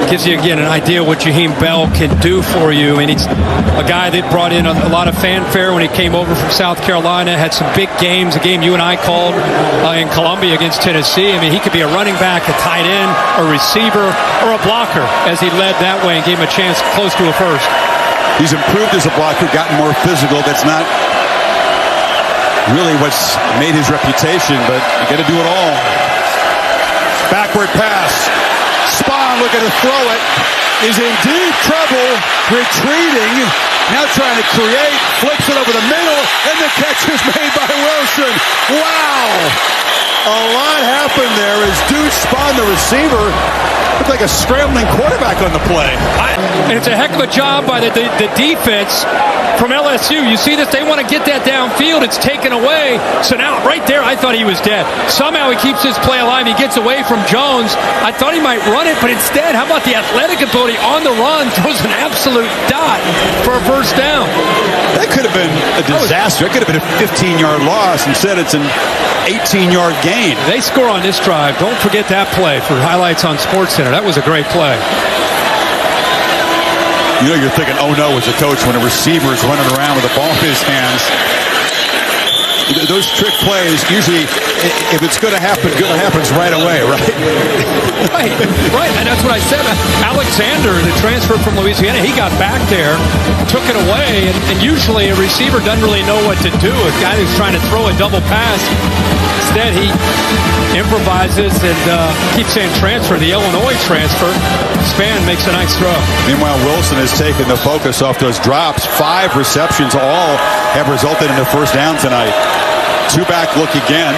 gives you, again, an idea what Jaheim Bell can do for you. And he's a guy that brought in a lot of fanfare when he came over from South Carolina, had some big games, a game you and I called in Columbia against Tennessee. I mean, he could be a running back, a tight end, a receiver, or a blocker as he led that way and gave him a chance close to a first. He's improved as a blocker, gotten more physical. That's not really what's made his reputation, but you got to do it all. Backward pass. Spahn looking to throw it. Is in deep trouble. Retreating. Now trying to create. Flips it over the middle. And the catch is made by Wilson. Wow. A lot happened there as Deuce Spahn, the receiver, looked like a scrambling quarterback on the play. And it's a heck of a job by the defense from LSU. You see this? They want to get that downfield. It's taken away. So now, right there, I thought he was dead. Somehow he keeps this play alive. He gets away from Jones. I thought he might run it, but instead, how about the athletic ability on the run? Throws an absolute dot for a first down. That could have been a disaster. It could have been a 15-yard loss. Instead, it's an 18-yard gain. They score on this drive. Don't forget that play for highlights on SportsCenter. That was a great play. You know you're thinking, oh no, as a coach when a receiver is running around with the ball in his hands. Those trick plays, usually, if it's going to happen, it happens right away, right? Right. And that's what I said. Alexander, the transfer from Louisiana, he got back there, took it away, and usually a receiver doesn't really know what to do. A guy who's trying to throw a double pass, instead he improvises and keeps saying transfer, the Illinois transfer. Span makes a nice throw. Meanwhile, Wilson has taken the focus off those drops. 5 receptions, all have resulted in a first down tonight. Two-back look again.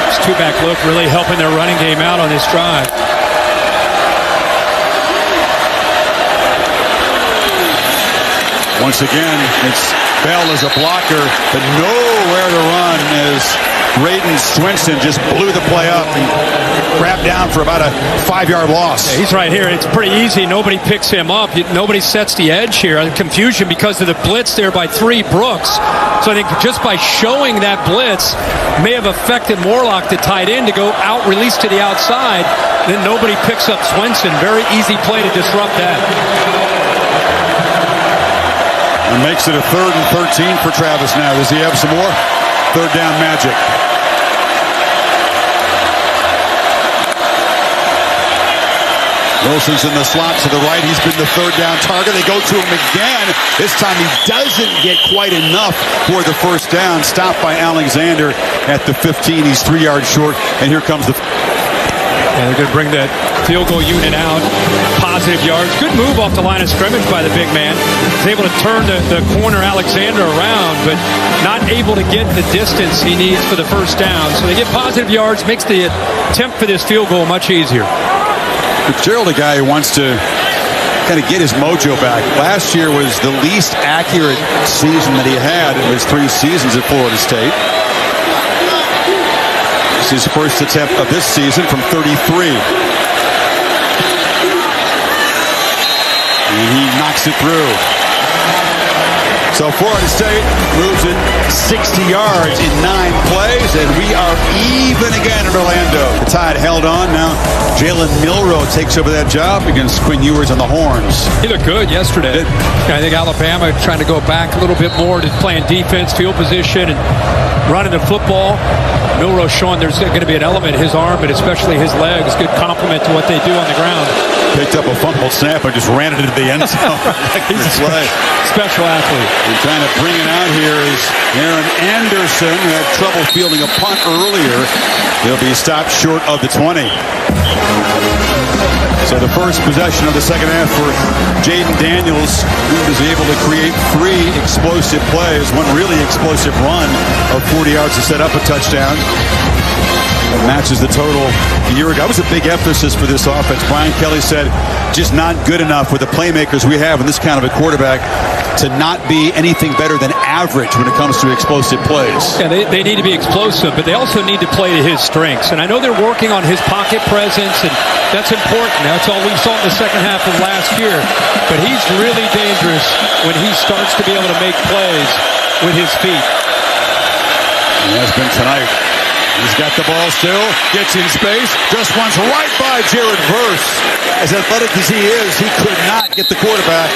This two-back look really helping their running game out on this drive. Once again, it's Bell as a blocker, but nowhere to run as Braden Swinson just blew the play up and grabbed down for about a 5-yard loss. Yeah, he's right here. It's pretty easy. Nobody picks him up. Nobody sets the edge here. Confusion because of the blitz there by 3 Brooks. So I think just by showing that blitz may have affected Morlock, the tight end, to go out, release to the outside. Then nobody picks up Swinson. Very easy play to disrupt that. And makes it a 3rd and 13 for Travis now. Does he have some more? Third down magic. Wilson's in the slot to the right. He's been the third down target. They go to him again. This time he doesn't get quite enough for the first down. Stopped by Alexander at the 15. He's 3 yards short. And here comes the... And they're going to bring that field goal unit out. Positive yards. Good move off the line of scrimmage by the big man. He's able to turn the corner Alexander around, but not able to get the distance he needs for the first down. So they get positive yards, makes the attempt for this field goal much easier. Fitzgerald, a guy who wants to kind of get his mojo back. Last year was the least accurate season that he had in his 3 seasons at Florida State. This is his first attempt of this season from 33. And he knocks it through. So Florida State moves it 60 yards in 9 plays, and we are even again in Orlando. The Tide held on. Now Jalen Milroe takes over that job against Quinn Ewers on the horns. He looked good yesterday. I think Alabama trying to go back a little bit more to playing defense, field position, and running the football. Milroe showing there's going to be an element, his arm, but especially his legs. Good compliment to what they do on the ground. Picked up a fumbled snap and just ran it into the end zone. He's a special athlete. And trying to bring it out here is Aaron Anderson, who had trouble fielding a punt earlier. He'll be stopped short of the 20. So the first possession of the second half for Jaden Daniels, who was able to create 3 explosive plays, one really explosive run of 40 yards to set up a touchdown. It matches the total a year ago. That was a big emphasis for this offense. Brian Kelly said, just not good enough with the playmakers we have and this kind of a quarterback. to not be anything better than average when it comes to explosive plays. Yeah, they need to be explosive, but they also need to play to his strengths. And I know they're working on his pocket presence, and that's important. That's all we saw in the second half of last year. But he's really dangerous when he starts to be able to make plays with his feet. He has been tonight. He's got the ball still, gets in space, just runs right by Jared Verse. As athletic as he is, he could not get the quarterback.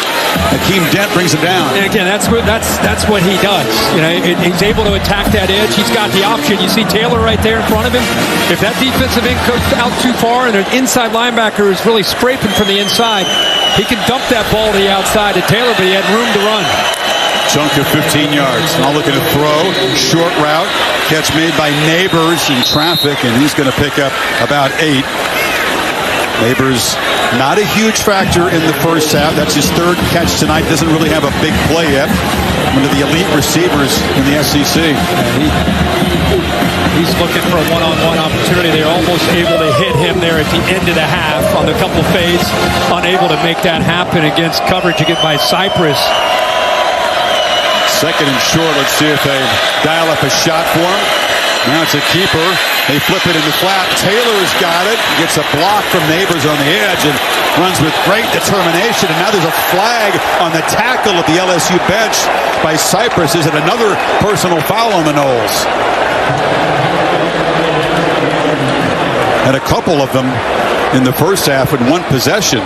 Hakeem Dent brings him down. And again, that's what he does. You know, he's able to attack that edge. He's got the option. You see Taylor right there in front of him. If that defensive end goes out too far and an inside linebacker is really scraping from the inside, he can dump that ball to the outside to Taylor, but he had room to run. Chunk of 15 yards. Now looking to throw. Short route. Catch made by Neighbors in traffic, and he's going to pick up about 8. Neighbors not a huge factor in the first half. That's his third catch tonight. Doesn't really have a big play yet. One of the elite receivers in the SEC. He's looking for a one-on-one opportunity. They're almost able to hit him there at the end of the half on the couple fades. Unable to make that happen against coverage again by Cypress. Second and short. Let's see if they dial up a shot for him. Now it's a keeper. They flip it in the flat. Taylor's got it. Gets a block from Neighbors on the edge and runs with great determination. And now there's a flag on the tackle at the LSU bench by Cypress. Is it another personal foul on the Noles? And a couple of them in the first half in one possession.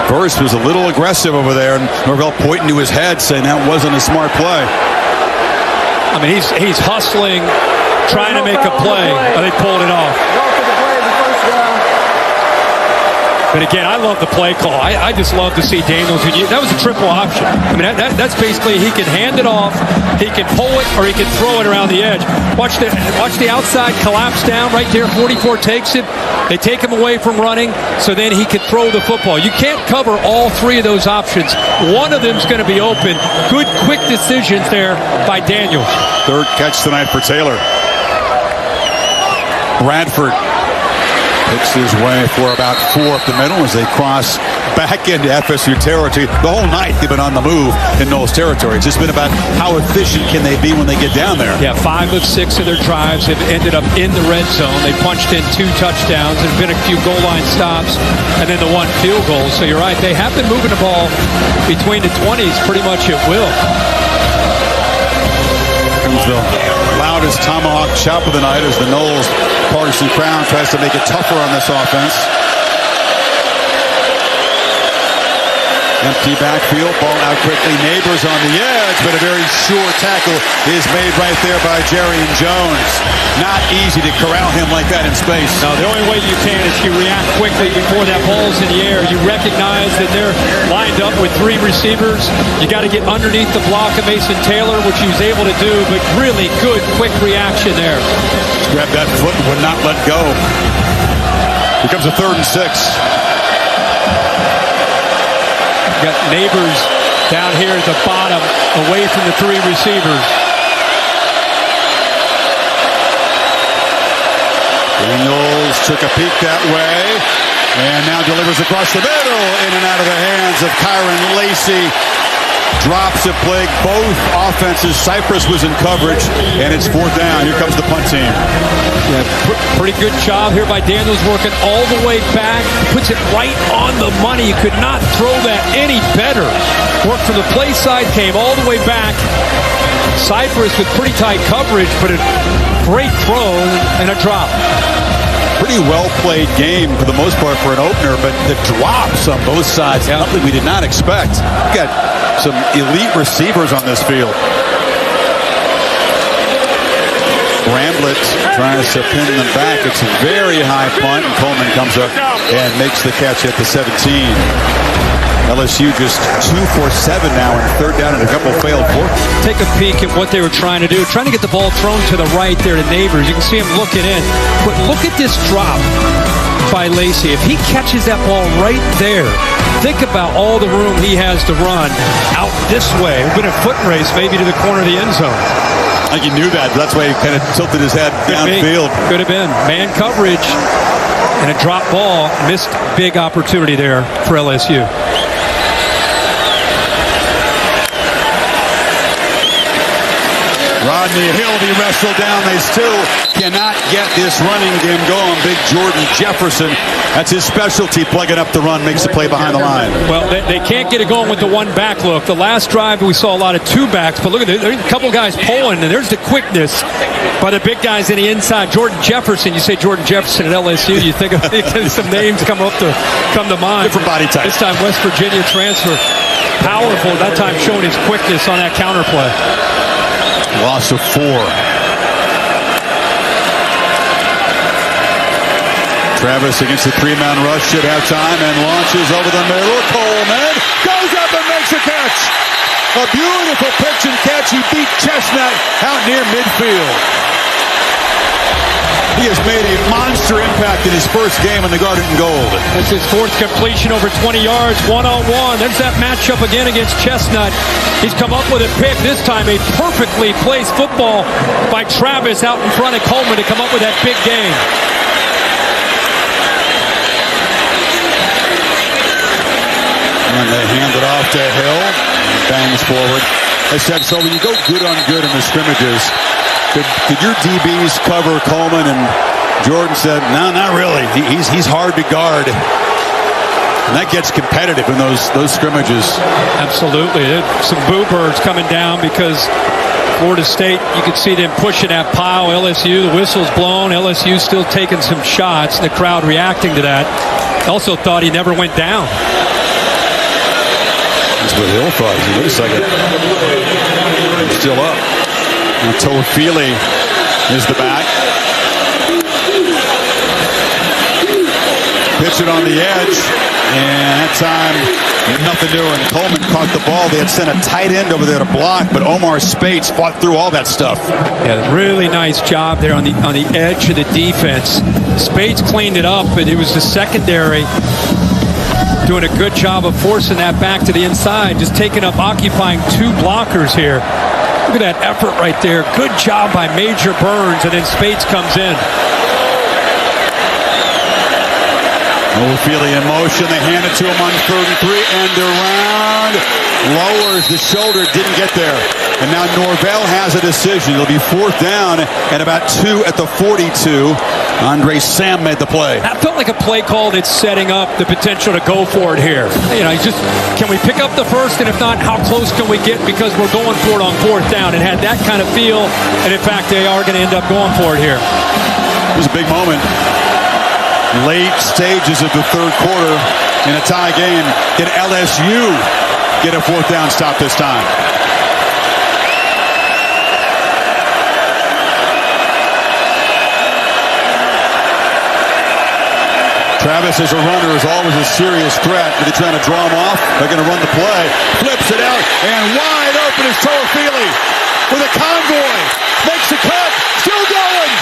Verse was a little aggressive over there, and Norvell pointing to his head saying that wasn't a smart play. I mean, he's hustling, trying to make a play, but they pulled it off. But again, I love the play call. I just love to see Daniels. That was a triple option. I mean, that's basically he can hand it off, he can pull it, or he can throw it around the edge. Watch the outside collapse down right there. 44 takes it. They take him away from running, so then he can throw the football. You can't cover all three of those options. One of them's going to be open. Good, quick decisions there by Daniels. Third catch tonight for Taylor. Bradford picks his way for about 4 up the middle as they cross back into FSU territory. The whole night they've been on the move in Noles territory. It's just been about how efficient can they be when they get down there. Yeah, 5 of 6 of their drives have ended up in the red zone. They punched in 2 touchdowns. There's been a few goal line stops and then the 1 field goal. So you're right, they have been moving the ball between the 20s pretty much at will. Comes the loudest tomahawk chop of the night as the Noles partisan crowd tries to make it tougher on this offense. Empty backfield, ball out quickly. Neighbors on the edge, but a very sure tackle is made right there by Jerrion Jones. Not easy to corral him like that in space. No, the only way you can is you react quickly before that ball's in the air. You recognize that they're lined up with 3 receivers. You got to get underneath the block of Mason Taylor, which he was able to do, but really good, quick reaction there. Grabbed that foot and would not let go. Here comes a 3rd and 6. Got Neighbors down here at the bottom, away from the 3 receivers. Daniels took a peek that way and now delivers across the middle, in and out of the hands of Kyron Lacey. Drops a play. Both offenses. Cypress was in coverage, and it's 4th down. Here comes the punt team. Yeah, pretty good job here by Daniels, working all the way back. Puts it right on the money. You could not throw that any better. Worked from the play side, came all the way back. Cypress with pretty tight coverage, but a great throw and a drop. Pretty well-played game for the most part for an opener, but the drops on both sides, something we did not expect. We got some elite receivers on this field. Bramblett tries to pin them back. It's a very high punt, and Coleman comes up and makes the catch at the 17. LSU just 2 for 7 now in 3rd down and a couple failed forks. Take a peek at what they were trying to do. Trying to get the ball thrown to the right there to Neighbors. You can see him looking in. But look at this drop by Lacey. If he catches that ball right there, think about all the room he has to run out this way. It would have been a foot race maybe to the corner of the end zone. I think he knew that. That's why he kind of tilted his head downfield. Could have been. Man coverage and a drop ball. Missed big opportunity there for LSU. Rodney Hill be wrestled down. They still cannot get this running game going. Big Jordan Jefferson, that's his specialty, plugging up the run, makes the play behind the line. Well, they can't get it going with the one-back look. The last drive, we saw a lot of two-backs, but look at there's a couple guys pulling, and there's the quickness by the big guys in the inside. Jordan Jefferson, you say Jordan Jefferson at LSU, you think of some names come to mind. Different body type. This time West Virginia transfer. Powerful, that time showing his quickness on that counterplay. Loss of 4. Travis against the 3-man rush at halftime and launches over the middle. Coleman goes up and makes a catch. A beautiful pitch and catch. He beat Chestnut out near midfield. He has made a monster impact in his first game in the Garden and Gold. That's his 4th completion over 20 yards, one-on-one. There's that matchup again against Chestnut. He's come up with a pick. This time a perfectly placed football by Travis out in front of Coleman to come up with that big game. And they hand it off to Hill. Bangs forward. They said, so when you go good on good in the scrimmages, could your DBs cover Coleman? And Jordan said, no, not really. He's hard to guard. And that gets competitive in those scrimmages. Absolutely. Some boo birds coming down because Florida State, you could see them pushing that pile. LSU, the whistle's blown. LSU still taking some shots. The crowd reacting to that. Also thought he never went down. That's what Hill thought. Wait a second. I'm still up. Now Toafili is the back. Pitch it on the edge. And that time, nothing doing. Coleman caught the ball. They had sent a tight end over there to block, but Omar Spates fought through all that stuff. Yeah, really nice job there on the edge of the defense. Spates cleaned it up, but it was the secondary doing a good job of forcing that back to the inside, just taking up, occupying 2 blockers here. Look at that effort right there. Good job by Major Burns, and then Spates comes in. Toafili in motion. They hand it to him on 3rd and 3. And around. Lowers the shoulder. Didn't get there. And now Norvell has a decision. It'll be 4th down and about 2 at the 42. Andre Sam made the play. That felt like a play call that's setting up the potential to go for it here. You know, just can we pick up the first, and if not, how close can we get because we're going for it on 4th down? It had that kind of feel, and in fact, they are going to end up going for it here. It was a big moment. Late stages of the 3rd quarter in a tie game. Did LSU get a 4th down stop this time? Travis as a runner is always a serious threat. Are they trying to draw him off? They're going to run the play. Flips it out, and wide open is Toafili with a convoy. Makes the cut. Still going.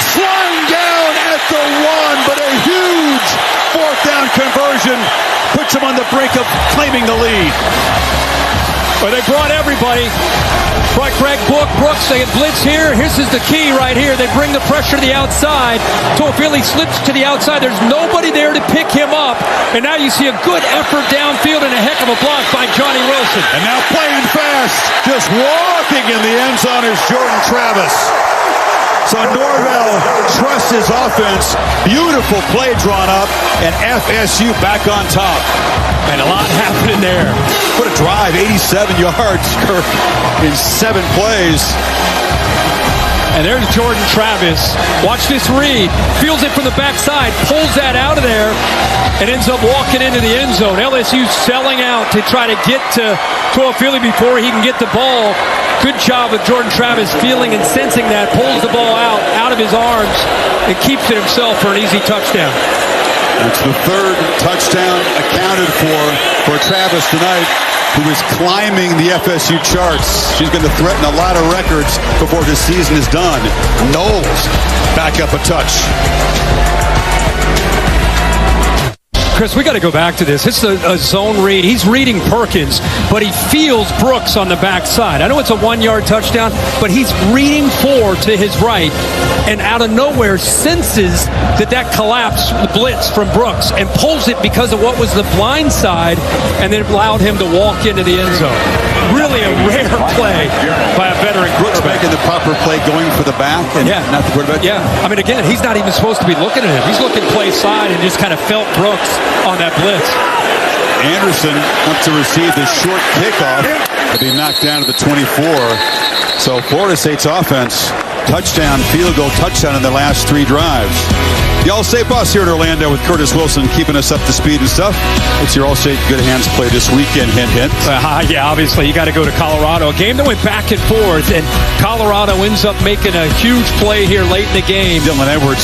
Slung down at the 1, but a huge 4th down conversion puts him on the brink of claiming the lead. Well, they brought everybody. Brought Greg Brooks. They had blitz here. This is the key right here. They bring the pressure to the outside. Toafili slips to the outside. There's nobody there to pick him up. And now you see a good effort downfield and a heck of a block by Johnny Wilson. And now playing fast. Just walking in the end zone is Jordan Travis. So Norvell trusts his offense. Beautiful play drawn up, and FSU back on top. And a lot happening there. What a drive, 87 yards in 7 plays. And there's Jordan Travis. Watch this read. Fields it from the backside, pulls that out of there, and ends up walking into the end zone. LSU selling out to try to get to Toafili before he can get the ball. Good job of Jordan Travis feeling and sensing that. Pulls the ball out of his arms and keeps it himself for an easy touchdown. It's the 3rd touchdown accounted for Travis tonight, who is climbing the FSU charts. She's going to threaten a lot of records before this season is done. Knowles back up a touch. Chris, we got to go back to this. It's a zone read. He's reading Perkins, but he feels Brooks on the backside. I know it's a 1-yard touchdown, but he's reading 4 to his right, and out of nowhere senses that collapse, the blitz from Brooks, and pulls it because of what was the blind side, and then allowed him to walk into the end zone. really a rare play by a veteran Brooks quarterback. making the proper play, going for the back and not the quarterback. Yeah, I mean, again, he's not even supposed to be looking at him. He's looking play side and just kind of felt Brooks on that blitz. Anderson wants to receive the short kickoff to be knocked down to the 24. So Florida State's offense, touchdown, field goal, touchdown in the last 3 drives. The All-State Bus here in Orlando with Curtis Wilson keeping us up to speed and stuff. It's your All-State Good Hands play this weekend, hint, hint. Yeah, obviously you got to go to Colorado. A game that went back and forth, and Colorado ends up making a huge play here late in the game. Dylan Edwards,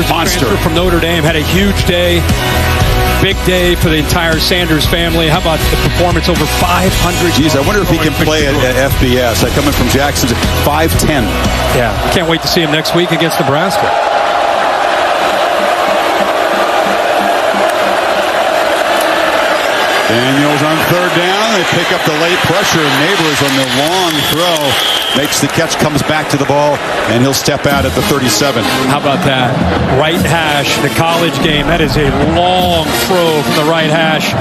monster transfer from Notre Dame, had a huge day. Big day for the entire Sanders family. How about the performance over 500? Geez, I wonder if he can play at FBS. Coming from Jackson, 5'10". Yeah, can't wait to see him next week against Nebraska. Daniels on 3rd down. They pick up the late pressure. Neighbors on the long throw. Makes the catch, comes back to the ball, and he'll step out at the 37. How about that? Right hash, the college game. That is a long throw from the right hash.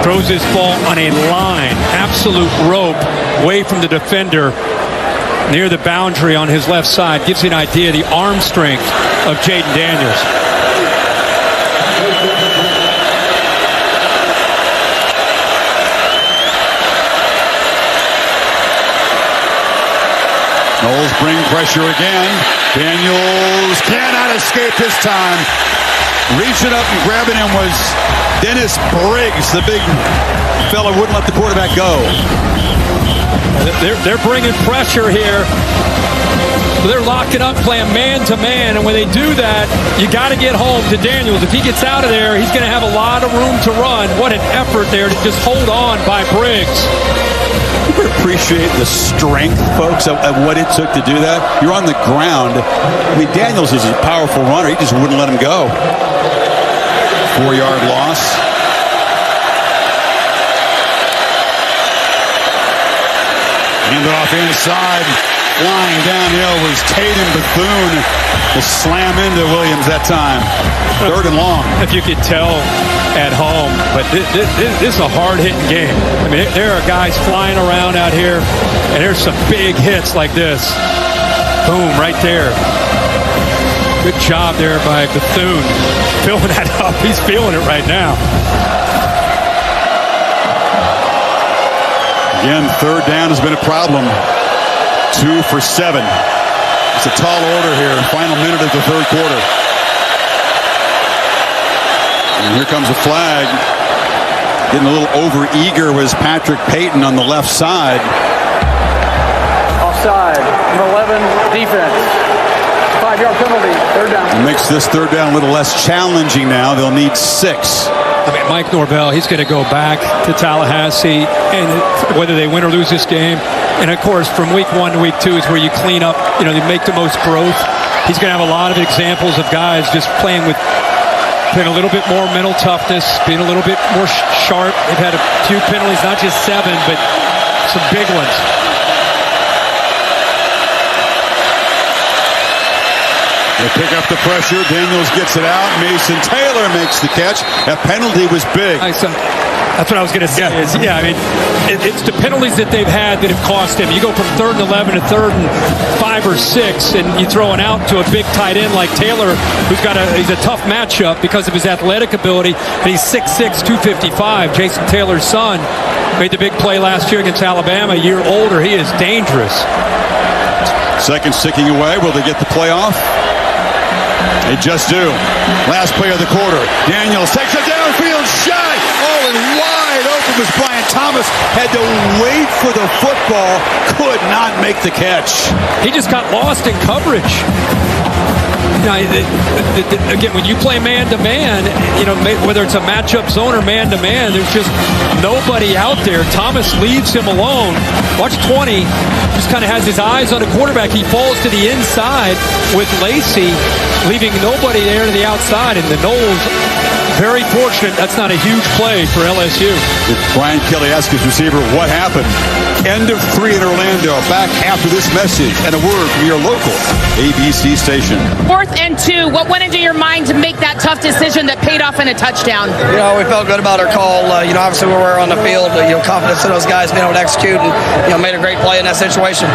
Throws his ball on a line. Absolute rope away from the defender near the boundary on his left side. Gives you an idea of the arm strength of Jaden Daniels. Knowles bring pressure again. Daniels cannot escape this time. Reaching up and grabbing him was Dennis Briggs. The big fella wouldn't let the quarterback go. They're bringing pressure here. They're locking up, playing man-to-man, and when they do that, you got to get home to Daniels. If he gets out of there, he's going to have a lot of room to run. What an effort there to just hold on by Briggs. You appreciate the strength, folks, of what it took to do that. You're on the ground. I mean, Daniels is a powerful runner. He just wouldn't let him go. 4-yard loss. Hand it off inside. Flying downhill was Tatum Bethune. The slam into Williams that time. 3rd and long. If you could tell at home, but this is a hard-hitting game. I mean, there are guys flying around out here, and there's some big hits like this. Boom, right there. Good job there by Bethune. Filling that up. He's feeling it right now. Again, 3rd down has been a problem. 2 for 7. It's a tall order here. Final minute of the 3rd quarter. And here comes a flag. Getting a little over-eager was Patrick Payton on the left side. Offside. Number 11, defense. 5-yard penalty. 3rd down. It makes this 3rd down a little less challenging now. They'll need 6. I mean, Mike Norvell, he's going to go back to Tallahassee, and whether they win or lose this game. And, of course, from week 1 to week 2 is where you clean up, you make the most growth. He's going to have a lot of examples of guys just playing a little bit more mental toughness, being a little bit more sharp. They've had a few penalties, not just 7, but some big ones. They pick up the pressure. Daniels gets it out. Mason Taylor makes the catch. That penalty was big. That's what I was going to say. I mean, it's the penalties that they've had that have cost him. You go from 3rd and 11 to 3rd and 5 or 6, and you throw an out to a big tight end like Taylor, he's a tough matchup because of his athletic ability, and he's 6'6", 255. Jason Taylor's son made the big play last year against Alabama. A year older, he is dangerous. Seconds ticking away. Will they get the playoff? They just do. Last play of the quarter. Daniels takes a downfield shot. Oh, and wide open was Brian Thomas. Had to wait for the football. Could not make the catch. He just got lost in coverage. Again, when you play man-to-man, whether it's a matchup zone or man-to-man, there's just nobody out there. Thomas leaves him alone. Watch 20. Just kind of has his eyes on the quarterback. He falls to the inside with Lacey, leaving nobody there to the outside. And the Noles, very fortunate. That's not a huge play for LSU. If Brian Kelly asks his receiver what happened, End of 3 in Orlando. Back after this message and a word from your local ABC station. 4th and 2. What went into your mind to make that tough decision that paid off in a touchdown? You know, we felt good about our call. Obviously we were on the field. Confidence in those guys being able to execute and, made a great play in that situation.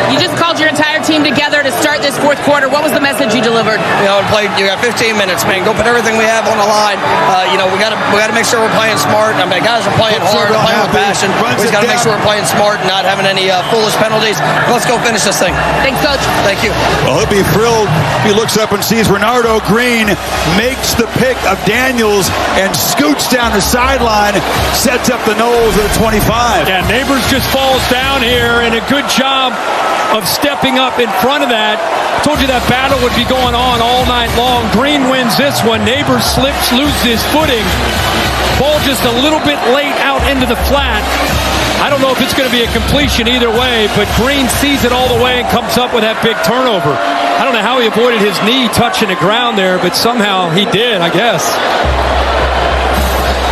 You just called your entire team together to start this 4th quarter. What was the message you delivered? You got 15 minutes, man. Go put everything we have on the line. We got to make sure we're playing smart. I mean, guys are playing hard, playing with passion. We just got to make sure we're playing smart and not having any foolish penalties. Let's go finish this thing. Thanks, Coach. Thank you. Well, he'll be thrilled. He looks up and sees Renardo Green makes the pick of Daniels and scoots down the sideline, sets up the Noles at the 25. Yeah, Neighbors just falls down here, and a good job of stepping up in front of that. Told you that battle would be going on all night long. Green wins this one. Neighbors slips, loses his footing. Ball just a little bit late out into the flat. I don't know if it's going to be a completion either way, but Green sees it all the way and comes up with that big turnover. I don't know how he avoided his knee touching the ground there, but somehow he did, I guess.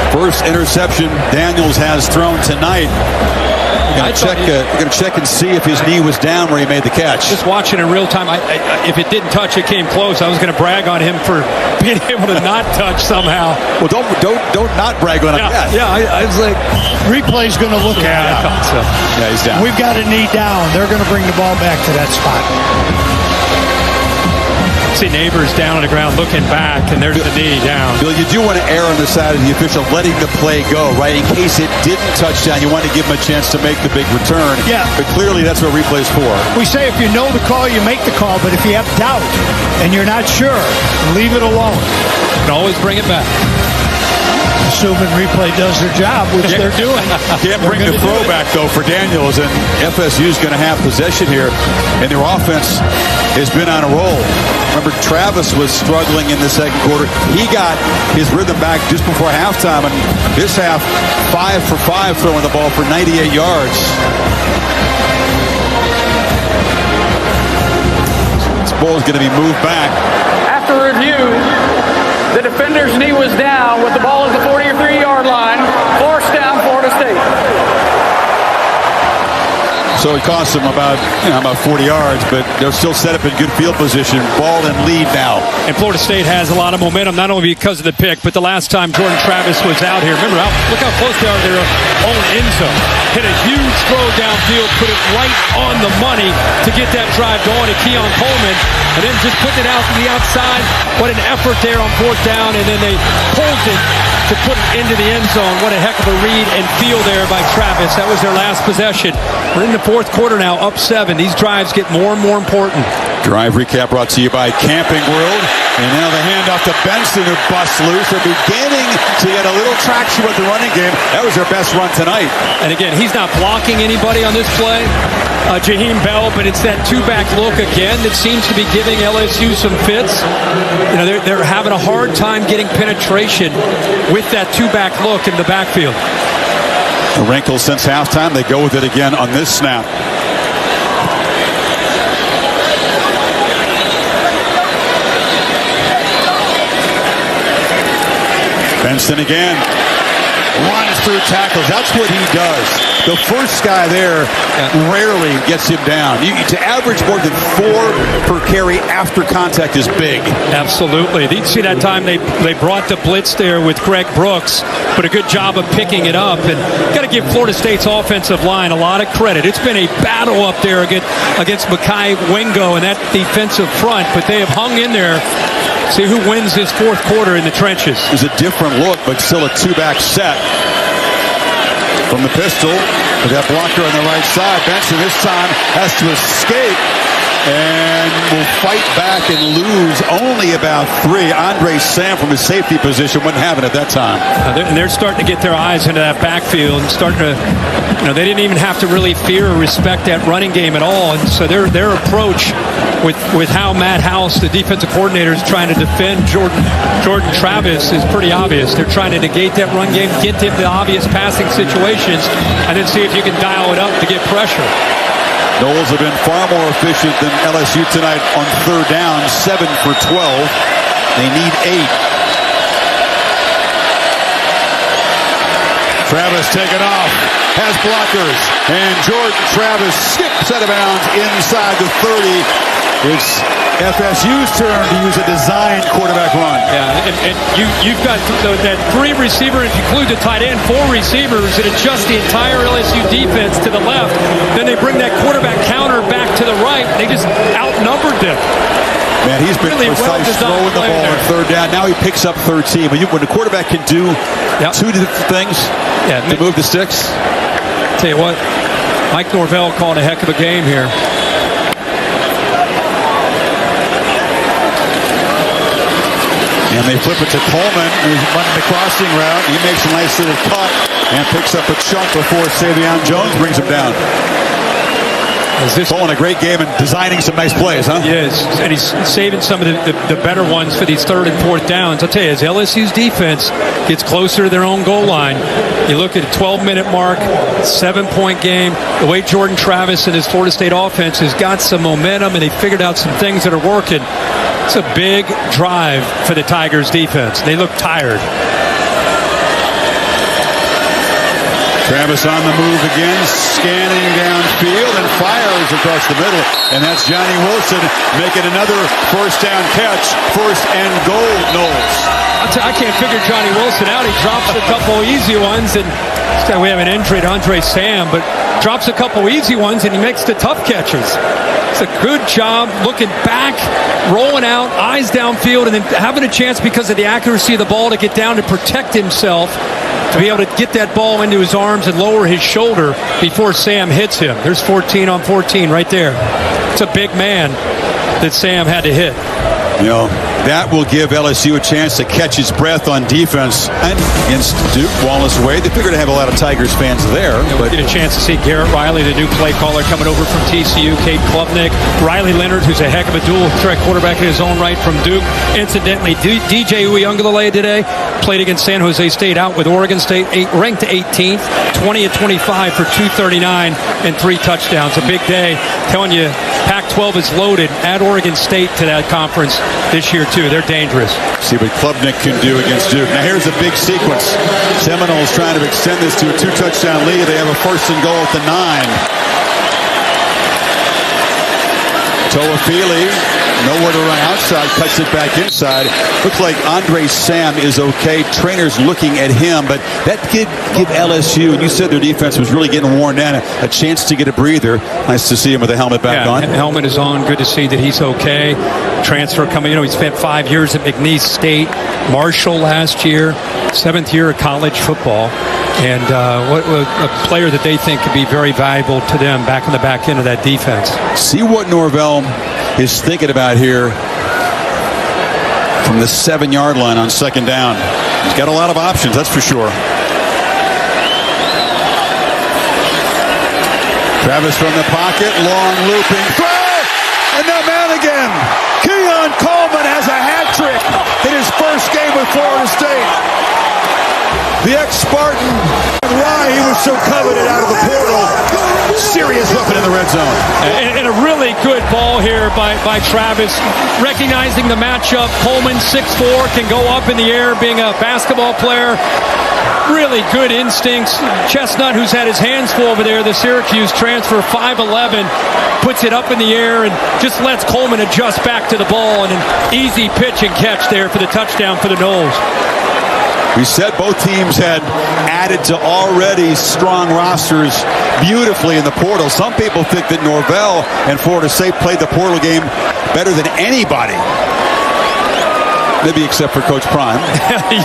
First interception Daniels has thrown tonight. We're going to check and see if his knee was down where he made the catch. Just watching in real time, if it didn't touch, it came close. I was going to brag on him for being able to not touch somehow. Well, don't not brag on him. Yeah, I was like, replay's going to look at it. I thought so. Yeah, he's down. We've got a knee down. They're going to bring the ball back to that spot. See Neighbors down on the ground looking back, and there's the knee down. Bill, you do want to err on the side of the official letting the play go, right? In case it didn't touch down, you want to give him a chance to make the big return. Yeah. But clearly that's what replay's for. We say if you know the call, you make the call, but if you have doubt and you're not sure, leave it alone. You can always bring it back. Assuming replay does their job, which they're doing. Can't bring the throwback, though, for Daniels, and FSU's going to have possession here, and their offense has been on a roll. Remember, Travis was struggling in the second quarter. He got his rhythm back just before halftime, and this half, 5 for 5 throwing the ball for 98 yards. This ball is going to be moved back. After review, the defender's knee was down with the ball at the 43-yard line. Forced down, Florida State. So it cost them about 40 yards, but they're still set up in good field position. Ball and lead now. And Florida State has a lot of momentum, not only because of the pick, but the last time Jordan Travis was out here. Remember, look how close they are to their own end zone. Hit a huge throw downfield, put it right on the money to get that drive going to Keon Coleman. And then just putting it out to the outside. What an effort there on 4th down, and then they pulled it to put it into the end zone. What a heck of a read and feel there by Travis. That was their last possession. We're in the 4th quarter now, up 7. These drives get more and more important. Drive recap brought to you by Camping World. And now the handoff to Benson, who busts loose. They're beginning to get a little traction with the running game. That was their best run tonight. And again, he's not blocking anybody on this play, Jaheim Bell, but it's that two-back look again that seems to be giving LSU some fits. They're having a hard time getting penetration with that two-back look in the backfield. A wrinkle since halftime. They go with it again on this snap. Benson again. Runs through tackles. That's what he does. The first guy there rarely gets him down. To average more than 4 per carry after contact is big. Absolutely. You see that time they brought the blitz there with Greg Brooks, but a good job of picking it up. And got to give Florida State's offensive line a lot of credit. It's been a battle up there against Mekhi Wingo and that defensive front, but they have hung in there. See who wins this 4th quarter in the trenches. It's a different look, but still a two-back set. From the pistol, with that blocker on the right side. Benson this time has to escape and will fight back and lose only about 3. Andre Sam from his safety position wouldn't have it at that time. They're starting to get their eyes into that backfield and starting to, they didn't even have to really fear or respect that running game at all. And so their approach with how Matt House, the defensive coordinator, is trying to defend Jordan Travis is pretty obvious. They're trying to negate that run game, get him the obvious passing situations, and then see if you can dial it up to get pressure. Noles have been far more efficient than LSU tonight on 3rd down, 7 for 12. They need 8. Travis taken off, has blockers, and Jordan Travis skips out of bounds inside the 30. It's FSU's turn to use a designed quarterback run. Yeah, and you've got that 3 receiver, if you include the tight end, 4 receivers that adjust the entire LSU defense to the left. Then they bring that quarterback counter back to the right. They just outnumbered them. Man, he's been really precise throwing the ball on third down. Now he picks up 13. But when the quarterback can do 2 different things to move the sticks. Tell you what, Mike Norvell called a heck of a game here. And they flip it to Coleman, who's running the crossing route. He makes a nice little cut and picks up a chunk before Savion Jones brings him down. Pulling a great game and designing some nice plays, huh? Yes, and he's saving some of the better ones for these 3rd and 4th downs. I'll tell you, as LSU's defense gets closer to their own goal line, you look at a 12-minute mark, 7-point game, the way Jordan Travis and his Florida State offense has got some momentum and they figured out some things that are working. It's a big drive for the Tigers defense. They look tired. Travis on the move again, scanning downfield and fires across the middle. And that's Johnny Wilson making another first down catch. First and goal, Knowles. I can't figure Johnny Wilson out. He drops a couple easy ones, and we have an injury to Andre Sam, but drops a couple easy ones, and he makes the tough catches. It's a good job looking back, rolling out, eyes downfield, and then having a chance because of the accuracy of the ball to get down to protect himself, to be able to get that ball into his arms and lower his shoulder before Sam hits him. There's 14 on 14 right there. It's a big man that Sam had to hit. You know, that will give LSU a chance to catch his breath on defense against Duke, Wallace Wade. They figured to have a lot of Tigers fans there. But get a chance to see Garrett Riley, the new play caller, coming over from TCU, Kate Klubnik, Riley Leonard, who's a heck of a dual-threat quarterback in his own right from Duke. Incidentally, DJ Uiagalelei today played against San Jose State out with Oregon State, ranked 18th, 20 of 25 for 239 and 3 touchdowns. A big day. Telling you, Pac-12 is loaded. Add Oregon State to that conference this year, too. They're dangerous. See what Klubnik can do against Duke. Now, here's a big sequence. Seminoles trying to extend this to a 2-touchdown lead. They have a first and goal at the 9. Toafili, nowhere to run outside, cuts it back inside. Looks like Andre Sam is okay. Trainer's looking at him, but that did give LSU, and you said their defense was really getting worn down, a chance to get a breather. Nice to see him with the helmet back on. Helmet is on. Good to see that he's okay. Transfer coming. He spent 5 years at McNeese State, Marshall last year, 7th year of college football. And what a player that they think could be very valuable to them back in the back end of that defense. See what Norvell is thinking about here from the 7-yard line on second down. He's got a lot of options, that's for sure. Travis from the pocket, long looping throw, and now man again. Keon Coleman has a hat trick in his first game with Florida State. The ex-Spartan, why he was so coveted out of the portal. Serious weapon in the red zone. And a really good ball here by Travis. Recognizing the matchup, Coleman 6'4", can go up in the air being a basketball player. Really good instincts. Chestnut, who's had his hands full over there, the Syracuse transfer, 5'11", puts it up in the air and just lets Coleman adjust back to the ball. And an easy pitch and catch there for the touchdown for the Noles. We said both teams had added to already strong rosters beautifully in the portal. Some people think that Norvell and Florida State played the portal game better than anybody. Maybe except for Coach Prime.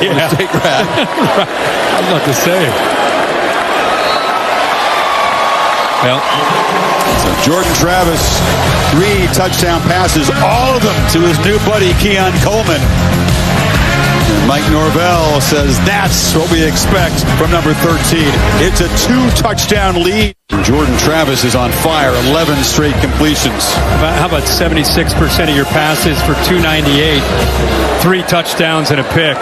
Yeah. State grad. Right. I'm not the same. Well, so Jordan Travis, 3 touchdown passes, all of them to his new buddy Keon Coleman. Mike Norvell says that's what we expect from number 13. It's a 2-touchdown lead. Jordan Travis is on fire, 11 straight completions. How about 76% of your passes for 298, 3 touchdowns and a pick?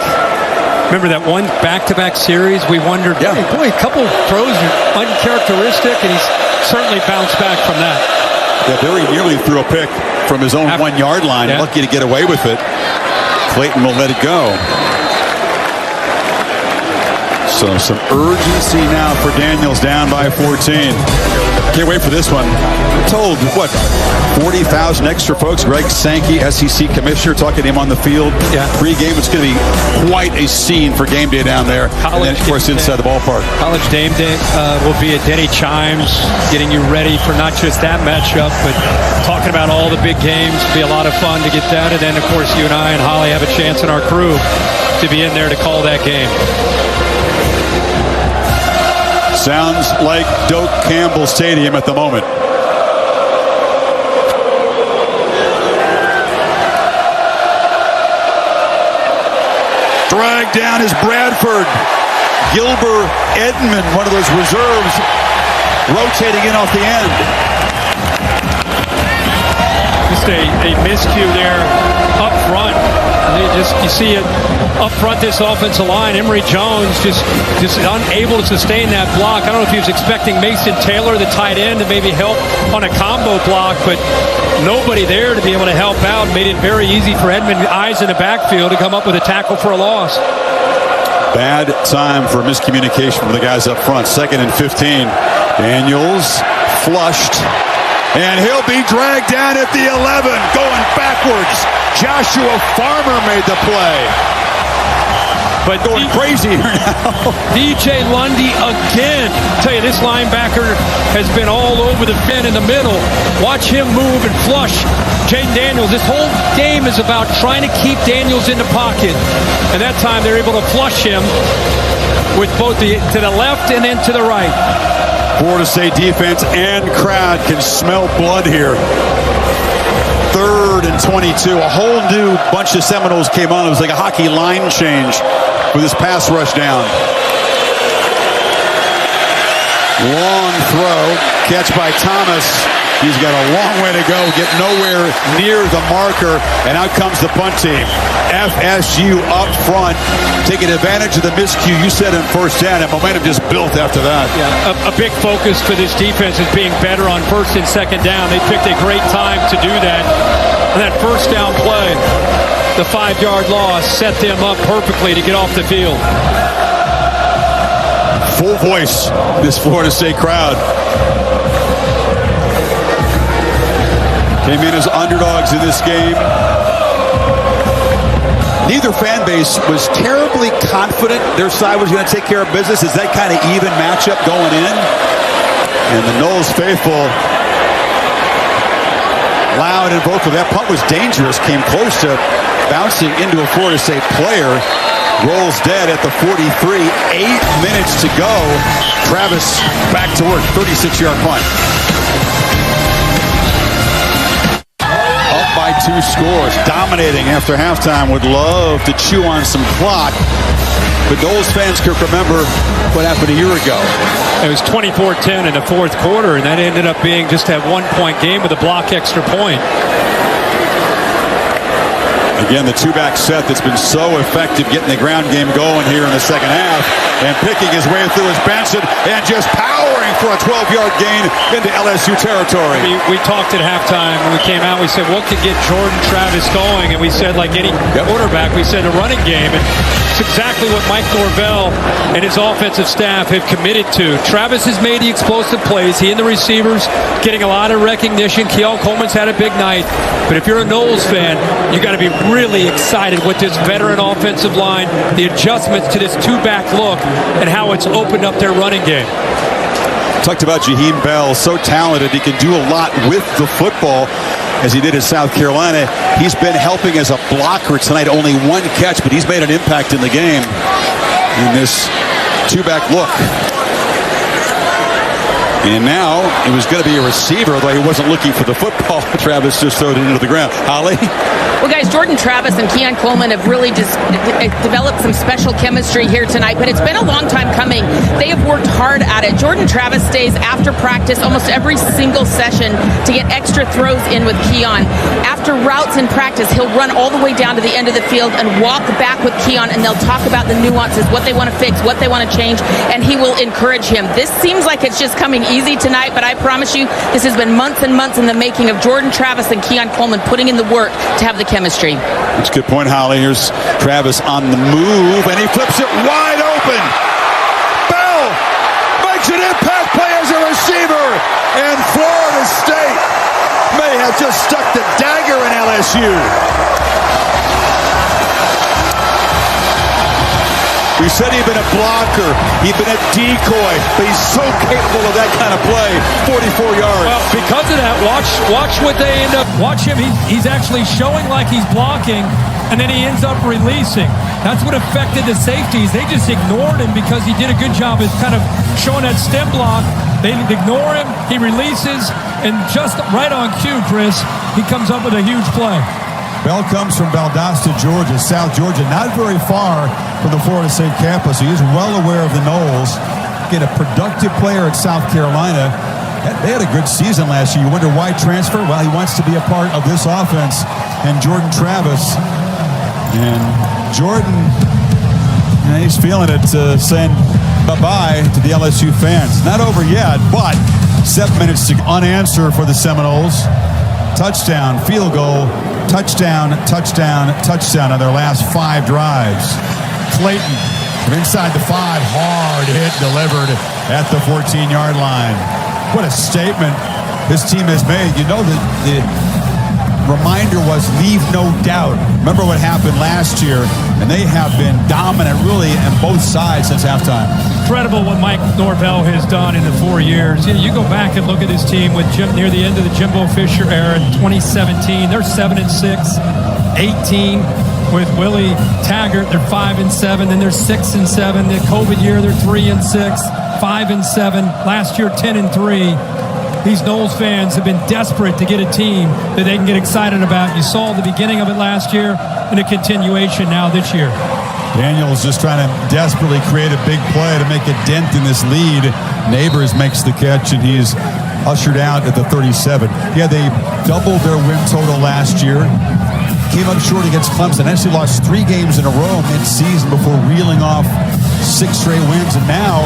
Remember that one back-to-back series? We wondered, hey, boy, a couple throws are uncharacteristic, and he's certainly bounced back from that. Yeah, very nearly threw a pick from his own 1-yard line. Yeah. Lucky to get away with it. Clayton will let it go. So some urgency now for Daniels, down by 14. Can't wait for this one. I'm told, 40,000 extra folks. Greg Sankey, SEC commissioner, talking to him on the field. Yeah. Pre-game, it's going to be quite a scene for game day down there. And then, of course, inside the ballpark. College Game Day will be at Denny Chimes, getting you ready for not just that matchup, but talking about all the big games. It'll be a lot of fun to get that. And then, of course, you and I and Holly have a chance in our crew to be in there to call that game. Sounds like Doak Campbell Stadium at the moment. Dragged down is Bradford. Gilbert Edmond, one of those reserves, rotating in off the end. Just a miscue there up front. You see it up front, this offensive line. Emory Jones just unable to sustain that block. I don't know if he was expecting Mason Taylor, the tight end, to maybe help on a combo block, but nobody there to be able to help out. Made it very easy for Edmond, eyes in the backfield, to come up with a tackle for a loss. Bad time for miscommunication from the guys up front. 2nd and 15. Daniels flushed. And he'll be dragged down at the 11, going backwards. Joshua Farmer made the play. But going crazy here now. DJ Lundy again. I tell you, this linebacker has been all over the fin in the middle. Watch him move and flush Jaden Daniels. This whole game is about trying to keep Daniels in the pocket. And that time they're able to flush him with both to the left and then to the right. Florida State defense and crowd can smell blood here. 3rd and 22. A whole new bunch of Seminoles came on. It was like a hockey line change with his pass rush down. Long throw. Catch by Thomas. He's got a long way to go. Get nowhere near the marker. And out comes the punt team. FSU up front, taking advantage of the miscue you said in first down, and momentum just built after that. Yeah, a big focus for this defense is being better on 1st and 2nd down. They picked a great time to do that. And that first down play, the 5-yard loss, set them up perfectly to get off the field. Full voice, this Florida State crowd. Came in as underdogs in this game. Neither fan base was terribly confident their side was going to take care of business. Is that kind of even matchup going in? And the Noles faithful, loud and vocal. That punt was dangerous. Came close to bouncing into a Florida State player. Rolls dead at the 43. 8 minutes to go. Travis back to work. 36-yard punt. By 2 scores, dominating after halftime. Would love to chew on some clock, but Noles fans can remember what happened a year ago. It was 24-10 in the 4th quarter, and that ended up being just that 1-point game with a block extra point. Again, the 2-back set that's been so effective getting the ground game going here in the second half, and picking his way through is Benson, and just powering for a 12-yard gain into LSU territory. We talked at halftime when we came out. We said, what could get Jordan Travis going? And we said, like any quarterback, we said a running game. And it's exactly what Mike Norvell and his offensive staff have committed to. Travis has made the explosive plays. He and the receivers getting a lot of recognition. Keon Coleman's had a big night. But if you're a Noles fan, you got to be really excited with this veteran offensive line, the adjustments to this 2-back look, and how it's opened up their running game. Talked about Jaheim Bell, so talented. He can do a lot with the football, as he did at South Carolina. He's been helping as a blocker tonight. Only 1 catch, but he's made an impact in the game in this 2-back look. And now it was going to be a receiver, although he wasn't looking for the football. Travis just throwed it into the ground. Holly? Well, guys, Jordan Travis and Keon Coleman have really just developed some special chemistry here tonight, but it's been a long time coming. They have worked hard at it. Jordan Travis stays after practice almost every single session to get extra throws in with Keon. After routes in practice, he'll run all the way down to the end of the field and walk back with Keon, and they'll talk about the nuances, what they want to fix, what they want to change, and he will encourage him. This seems like it's just coming easy tonight, but I promise you, this has been months and months in the making of Jordan Travis and Keon Coleman putting in the work to have the chemistry. That's a good point, Holly. Here's Travis on the move, and he flips it wide open. have just stuck the dagger in LSU. We said he'd been a blocker, he'd been a decoy, but he's so capable of that kind of play. 44 yards. Well, because of that, watch what they end up. Watch him. He's actually showing like he's blocking, and then he ends up releasing. That's what affected the safeties. They just ignored him because he did a good job of kind of showing that stem block. They ignore him. He releases, and just right on cue, Chris, he comes up with a huge play. Bell comes from Valdosta, Georgia, South Georgia, not very far from the Florida State campus. He is well aware of the Noles. Get a productive player at South Carolina. They had a good season last year. You wonder why transfer? Well, he wants to be a part of this offense. And Jordan Travis. And Jordan, he's feeling it, saying bye-bye to the LSU fans. Not over yet, but 7 minutes to unanswer for the Seminoles. Touchdown, field goal, touchdown, touchdown, touchdown on their last 5 drives. Clayton from inside the 5, hard hit delivered at the 14-yard line. What a statement this team has made. You know, the reminder was leave no doubt. Remember what happened last year, and they have been dominant really on both sides since halftime. Incredible what Mike Norvell has done in the 4 years. You go back and look at this team with Jim near the end of the Jimbo Fisher era in 2017. They're 7-6, 18 with Willie Taggart. They're 5-7. Then they're 6-7. The COVID year, they're 3-6, 5-7. Last year, 10-3. These Noles fans have been desperate to get a team that they can get excited about. You saw the beginning of it last year and a continuation now this year. Daniels just trying to desperately create a big play to make a dent in this lead. Neighbors makes the catch, and he's ushered out at the 37. Yeah, they doubled their win total last year. Came up short against Clemson. Actually lost 3 games in a row mid-season before reeling off 6 straight wins. And now,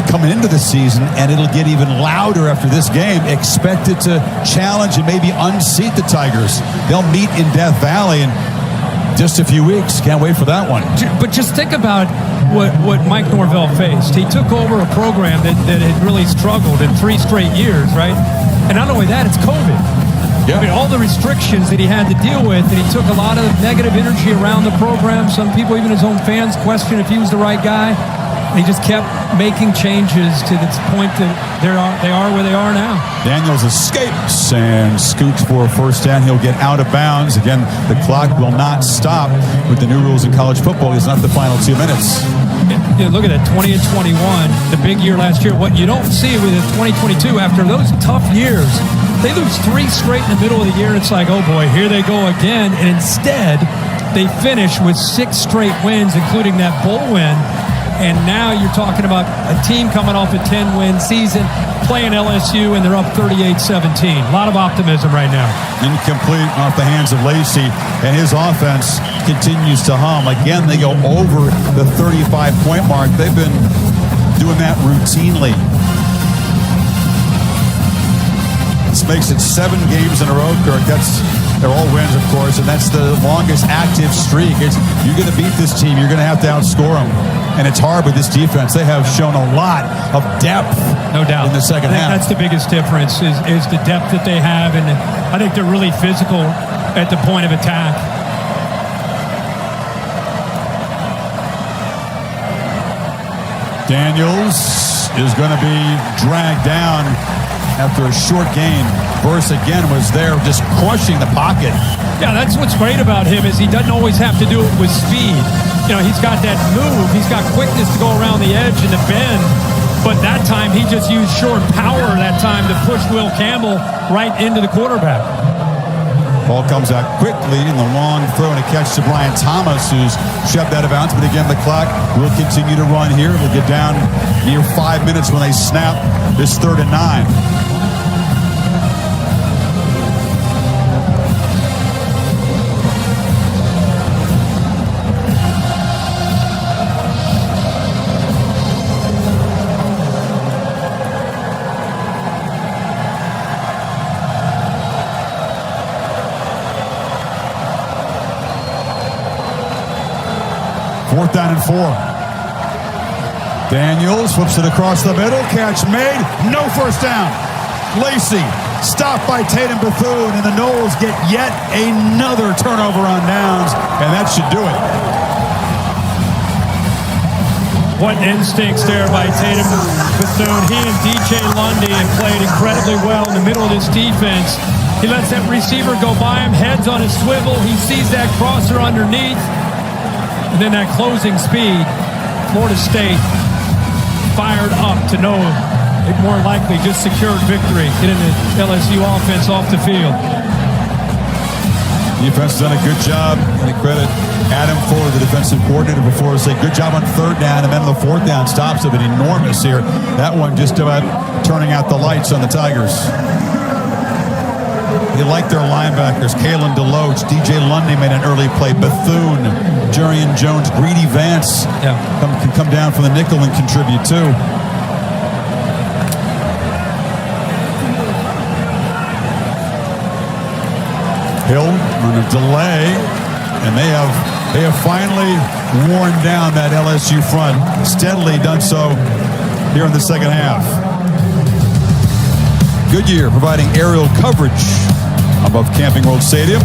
coming into the season, and it'll get even louder after this game, expected to challenge and maybe unseat the Tigers. They'll meet in Death Valley in just a few weeks. Can't wait for that one. But just think about what Mike Norvell faced. He took over a program that had really struggled in 3 straight years, right? And not only that, it's COVID. Yeah. I mean, all the restrictions that he had to deal with, and he took a lot of negative energy around the program. Some people, even his own fans, questioned if he was the right guy. He just kept making changes to this point that they are where they are now. Daniels escapes and scoots for a first down. He'll get out of bounds. Again, the clock will not stop with the new rules in college football. It's not the final 2 minutes. Yeah, look at that, 20 and 21, the big year last year. What you don't see with the 2022, after those tough years, they lose 3 straight in the middle of the year. It's like, oh boy, here they go again. And instead, they finish with 6 straight wins, including that bowl win. And now you're talking about a team coming off a 10-win season, playing LSU, and they're up 38-17. A lot of optimism right now. Incomplete off the hands of Lacey, and his offense continues to hum. Again, they go over the 35-point mark. They've been doing that routinely. This makes it 7 games in a row, Kirk. They're all wins, of course, and that's the longest active streak. You're going to beat this team. You're going to have to outscore them. And it's hard with this defense. They have shown a lot of depth, no doubt, in the second half. That's the biggest difference is the depth that they have, and I think they're really physical at the point of attack. Daniels is going to be dragged down after a short gain. Burse again was there just crushing the pocket. Yeah, that's what's great about him is he doesn't always have to do it with speed. You know, he's got that move. He's got quickness to go around the edge and the bend. But that time he just used short power that time to push Will Campbell right into the quarterback. Ball comes out quickly in the long throw and a catch to Brian Thomas, who's shoved out of bounds. But again, the clock will continue to run here. We'll get down near 5 minutes when they snap this 3rd and 9. Fourth down and 4. Daniels flips it across the middle. Catch made. No first down. Lacey stopped by Tatum Bethune, and the Noles get yet another turnover on downs, and that should do it. What instincts there by Tatum Bethune. He and DJ Lundy have played incredibly well in the middle of this defense. He lets that receiver go by him, heads on his swivel. He sees that crosser underneath. And then that closing speed, Florida State fired up to know it more likely just secured victory, getting the LSU offense off the field. Defense has done a good job. And credit Adam Fuller, the defensive coordinator, before say good job on third down, and then the fourth down stops have been enormous here. That one just about turning out the lights on the Tigers. They like their linebackers. Kalen DeLoach, DJ Lundy made an early play. Bethune, Jurian Jones, Greedy Vance can come down from the nickel and contribute too. Hill on a delay, and they have finally worn down that LSU front. Steadily done so here in the second half. Goodyear providing aerial coverage above Camping World Stadium,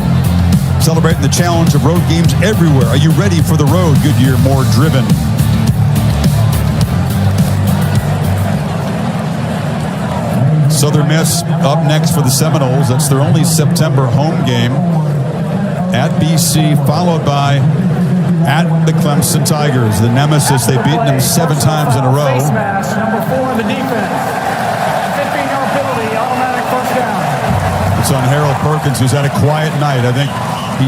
celebrating the challenge of road games everywhere. Are you ready for the road? Goodyear, more driven. Southern Miss up next for the Seminoles. That's their only September home game at BC, followed by at the Clemson Tigers, the nemesis. They've beaten them 7 times in a row. Face mask, number 4 in the defense. 15-yard penalty, automatic first down. It's on Harold Perkins, who's had a quiet night. I think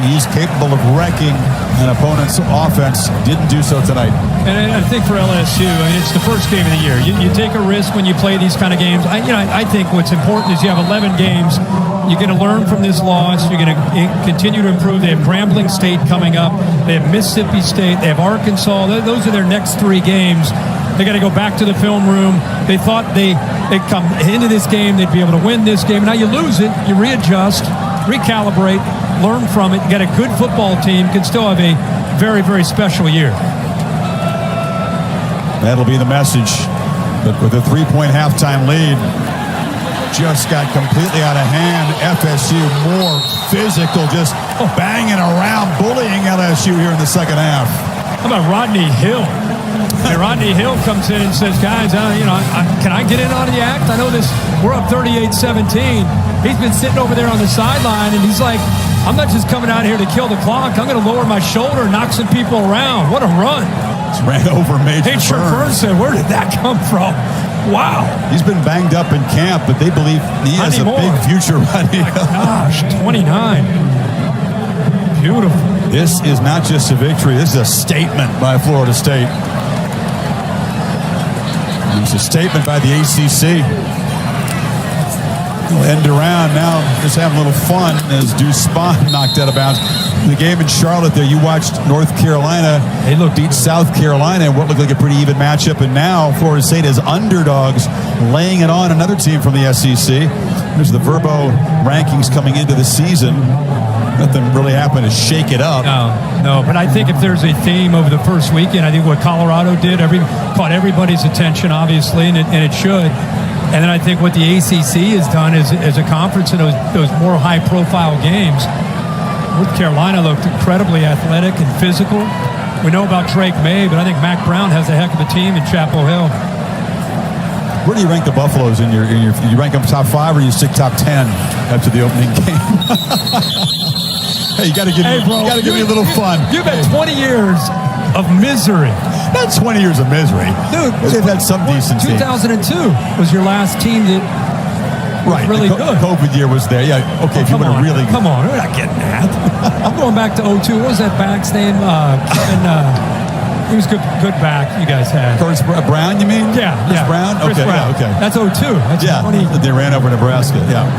he's capable of wrecking an opponent's offense. Didn't do so tonight. And I think for LSU, I mean, it's the first game of the year. You take a risk when you play these kind of games. I think what's important is you have 11 games. You're going to learn from this loss. You're going to continue to improve. They have Grambling State coming up. They have Mississippi State. They have Arkansas. Those are their next 3 games. They got to go back to the film room. They thought they'd come into this game, they'd be able to win this game. Now you lose it, you readjust, recalibrate, learn from it. You got a good football team, can still have a very, very special year. That'll be the message. But with a 3-point halftime lead, just got completely out of hand. FSU more physical, just banging around, bullying LSU here in the second half. How about Rodney Hill? And Rodney Hill comes in and says, guys, can I get in on the act? I know this, we're up 38-17. He's been sitting over there on the sideline, and he's like, I'm not just coming out here to kill the clock. I'm going to lower my shoulder and knock some people around. What a run. Just ran over Major Burns. Said, where did that come from? Wow. He's been banged up in camp, but they believe he has a big future. Rodney Hill. Gosh, 29. Beautiful. This is not just a victory. This is a statement by Florida State. It's a statement by the ACC. We'll end around now, just having a little fun as Deuce Spahn knocked out of bounds. The game in Charlotte there, you watched North Carolina. They beat South Carolina in what looked like a pretty even matchup, and now Florida State is underdogs, laying it on another team from the SEC. There's the Verbo rankings coming into the season. Nothing really happened to shake it up. No, but I think if there's a theme over the first weekend, I think what Colorado did caught everybody's attention, obviously, and it should. And then I think what the ACC has done is, as a conference in those more high-profile games, North Carolina looked incredibly athletic and physical. We know about Drake May, but I think Mac Brown has a heck of a team in Chapel Hill. Where do you rank the Buffaloes in your you rank them top 5 or you stick top 10 after the opening game? Hey, you got to give me a little fun. You've had 20 years of misery. Not 20 years of misery. Dude, they've had some decent 2002 was your last team that was really good. COVID year was there. Yeah, okay, if you want to really... Come on, we're not getting that. I'm going back to 02. What was that back's name? He was good back you guys had. Curtis Brown, you mean? Yeah. Chris Brown? Chris Brown. Yeah, okay. That's 02. That's 20. They ran over Nebraska, yeah.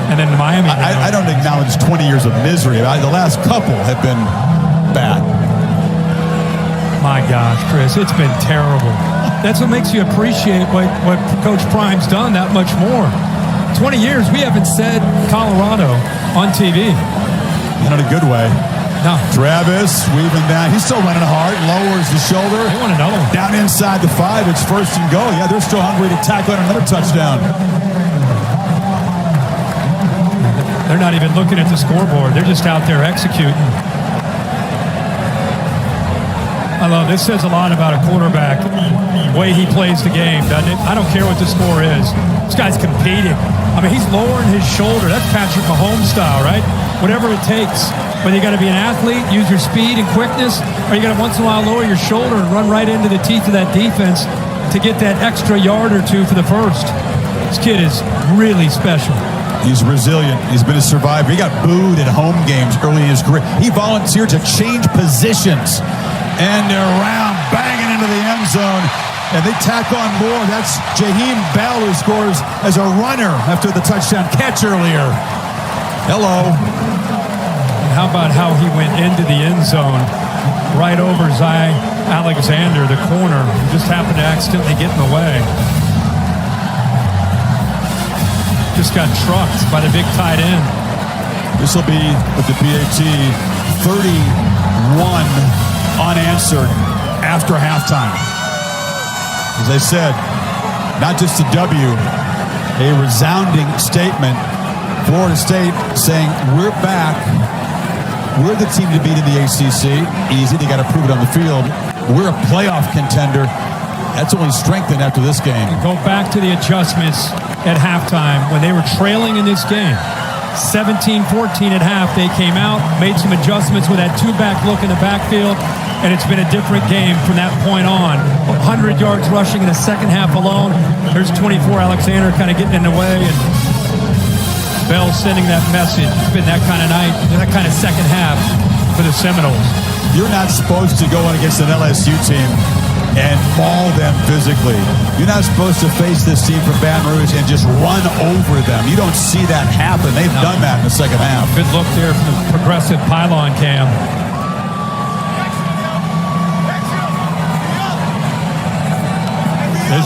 And then Miami. I don't acknowledge 20 years of misery. The last couple have been bad. My gosh, Chris, it's been terrible. That's what makes you appreciate what Coach Prime's done that much more. 20 years, we haven't said Colorado on TV. In a good way. No. Travis weaving down. He's still running hard. Lowers the shoulder. They want another one. Down inside the 5. It's first and goal. Yeah, they're still hungry to tackle another touchdown. They're not even looking at the scoreboard. They're just out there executing. I love this. Says a lot about a quarterback, the way he plays the game, doesn't it? I don't care what the score is. This guy's competing. I mean, he's lowering his shoulder. That's Patrick Mahomes style, right? Whatever it takes. Whether you got to be an athlete, use your speed and quickness, or you got to once in a while lower your shoulder and run right into the teeth of that defense to get that extra yard or two for the first. This kid is really special. He's resilient. He's been a survivor. He got booed at home games early in his career. He volunteered to change positions. And they're around, banging into the end zone. And they tack on more. That's Jaheim Bell, who scores as a runner after the touchdown catch earlier. Hello. And how about how he went into the end zone right over Zy Alexander, the corner, who just happened to accidentally get in the way. Just got trucked by the big tight end. This will be with the PAT 31 unanswered after halftime. As I said, not just a W, a resounding statement. Florida State saying, we're back. We're the team to beat in the ACC. Easy, they got to prove it on the field. We're a playoff contender. That's only strengthened after this game. Go back to the adjustments at halftime when they were trailing in this game. 17-14 at half, they came out, made some adjustments with that two-back look in the backfield, and it's been a different game from that point on. 100 yards rushing in the second half alone. There's 24 Alexander kind of getting in the way, and Bell sending that message. It's been that kind of night, that kind of second half for the Seminoles. You're not supposed to go in against an LSU team and maul them physically. You're not supposed to face this team from Baton Rouge and just run over them. You don't see that happen. They've done that in the second half. Good look there from the progressive pylon cam.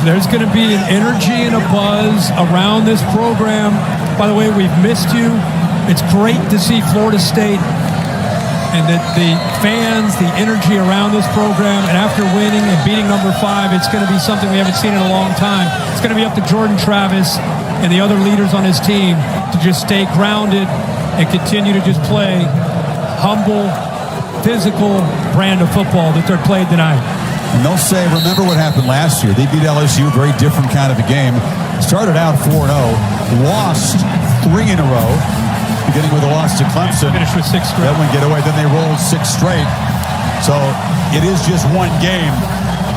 There's going to be an energy and a buzz around this program. By the way, we've missed you. It's great to see Florida State and the fans, the energy around this program. And after winning and beating number 5, it's going to be something we haven't seen in a long time. It's going to be up to Jordan Travis and the other leaders on his team to just stay grounded and continue to just play humble, physical brand of football that they're playing tonight. And they'll say, remember what happened last year. They beat LSU, a very different kind of a game. Started out 4-0, lost 3 in a row, beginning with a loss to Clemson. Finished with 6 straight. That one get away. Then they rolled 6 straight. So it is just one game,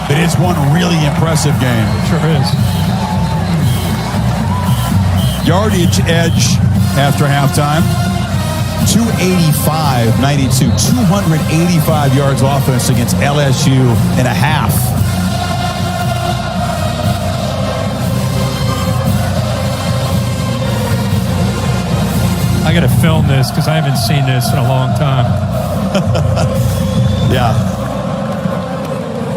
but it's one really impressive game. It sure is. Yardage edge after halftime. 285-92, 285 yards offense against LSU in a half. I got to film this because I haven't seen this in a long time. Yeah.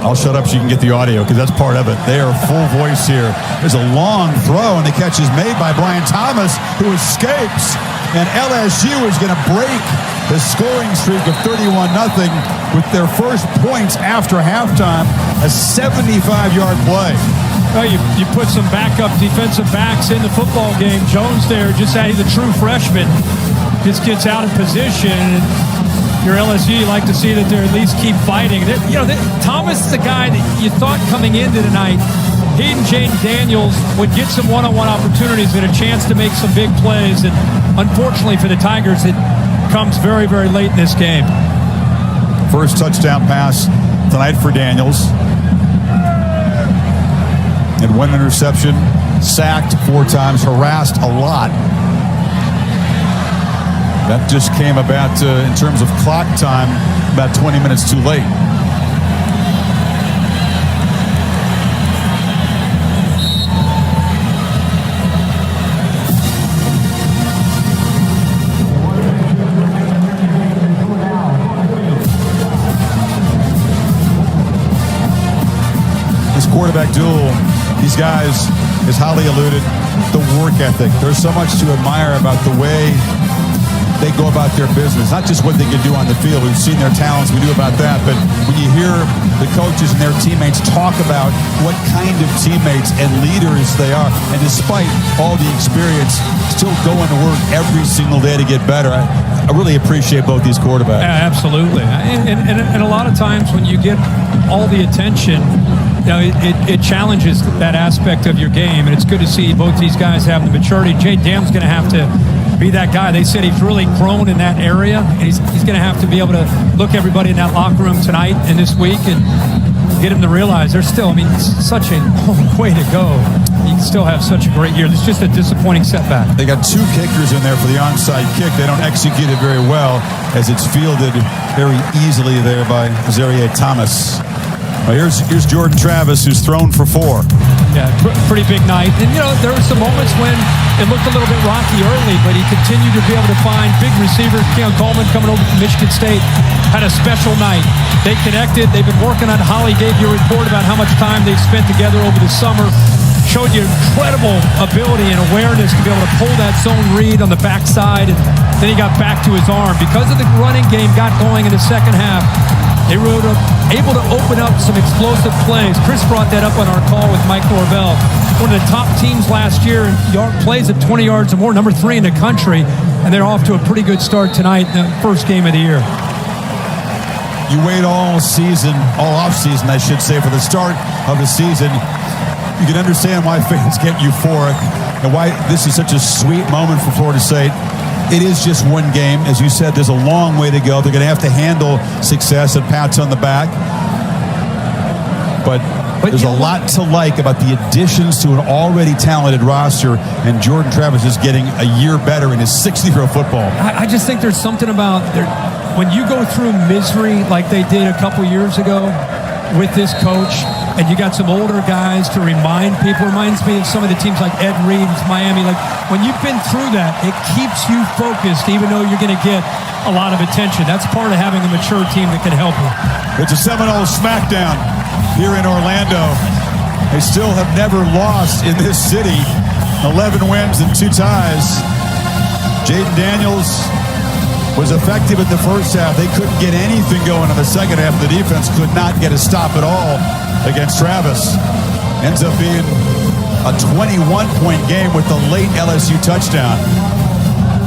I'll shut up so you can get the audio because that's part of it. They are full voice here. There's a long throw, and the catch is made by Brian Thomas, who escapes. And LSU is going to break the scoring streak of 31-0 with their first points after halftime, a 75-yard play. Well, you put some backup defensive backs in the football game. Jones there, just he's a true freshman, just gets out of position. And your LSU, you like to see that they at least keep fighting. Thomas is the guy that you thought coming into tonight, he and Jane Daniels would get some one-on-one opportunities and a chance to make some big plays. And unfortunately for the Tigers, it comes very, very late in this game. First touchdown pass tonight for Daniels. And one interception, sacked 4 times, harassed a lot. That just came about, in terms of clock time, about 20 minutes too late. Quarterback duel, these guys, as Holly alluded, the work ethic. There's so much to admire about the way they go about their business, not just what they can do on the field. We've seen their talents, we knew about that, but when you hear the coaches and their teammates talk about what kind of teammates and leaders they are, and despite all the experience, still going to work every single day to get better. I really appreciate both these quarterbacks. Yeah, absolutely. And a lot of times when you get all the attention, it challenges that aspect of your game, and it's good to see both these guys have the maturity. Jay Dam's going to have to be that guy. They said he's really grown in that area, and he's going to have to be able to look everybody in that locker room tonight and this week and get them to realize there's still, such a long way to go. You can still have such a great year. It's just a disappointing setback. They got 2 kickers in there for the onside kick. They don't execute it very well as it's fielded very easily there by Zaire Thomas. Well, here's Jordan Travis, who's thrown for 4. Yeah, pretty big night. And, there were some moments when it looked a little bit rocky early, but he continued to be able to find big receivers. Keon Coleman coming over from Michigan State had a special night. They connected. They've been working on Holly gave you a report about how much time they've spent together over the summer. Showed you incredible ability and awareness to be able to pull that zone read on the backside, and then he got back to his arm. Because of the running game got going in the second half, they were able to open up some explosive plays. Chris brought that up on our call with Mike Norvell. One of the top teams last year in plays at 20 yards or more, number 3 in the country, and they're off to a pretty good start tonight in the first game of the year. You wait all off season, I should say, for the start of the season. You can understand why fans get euphoric and why this is such a sweet moment for Florida State. It is just one game. As you said, there's a long way to go. They're going to have to handle success and pats on the back. But there's a lot to like about the additions to an already talented roster, and Jordan Travis is getting a year better in his 6th year of football. I just think there's something about when you go through misery like they did a couple years ago with this coach, and you got some older guys to remind people. Reminds me of some of the teams like Ed Reed's Miami. Like, when you've been through that, it keeps you focused, even though you're going to get a lot of attention. That's part of having a mature team that can help you. It's a Seminoles smackdown here in Orlando. They still have never lost in this city. 11 wins and 2 ties. Jaden Daniels was effective in the first half. They couldn't get anything going in the second half. The defense could not get a stop at all against Travis. Ends up being a 21-point game with the late LSU touchdown.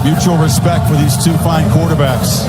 Mutual respect for these 2 fine quarterbacks.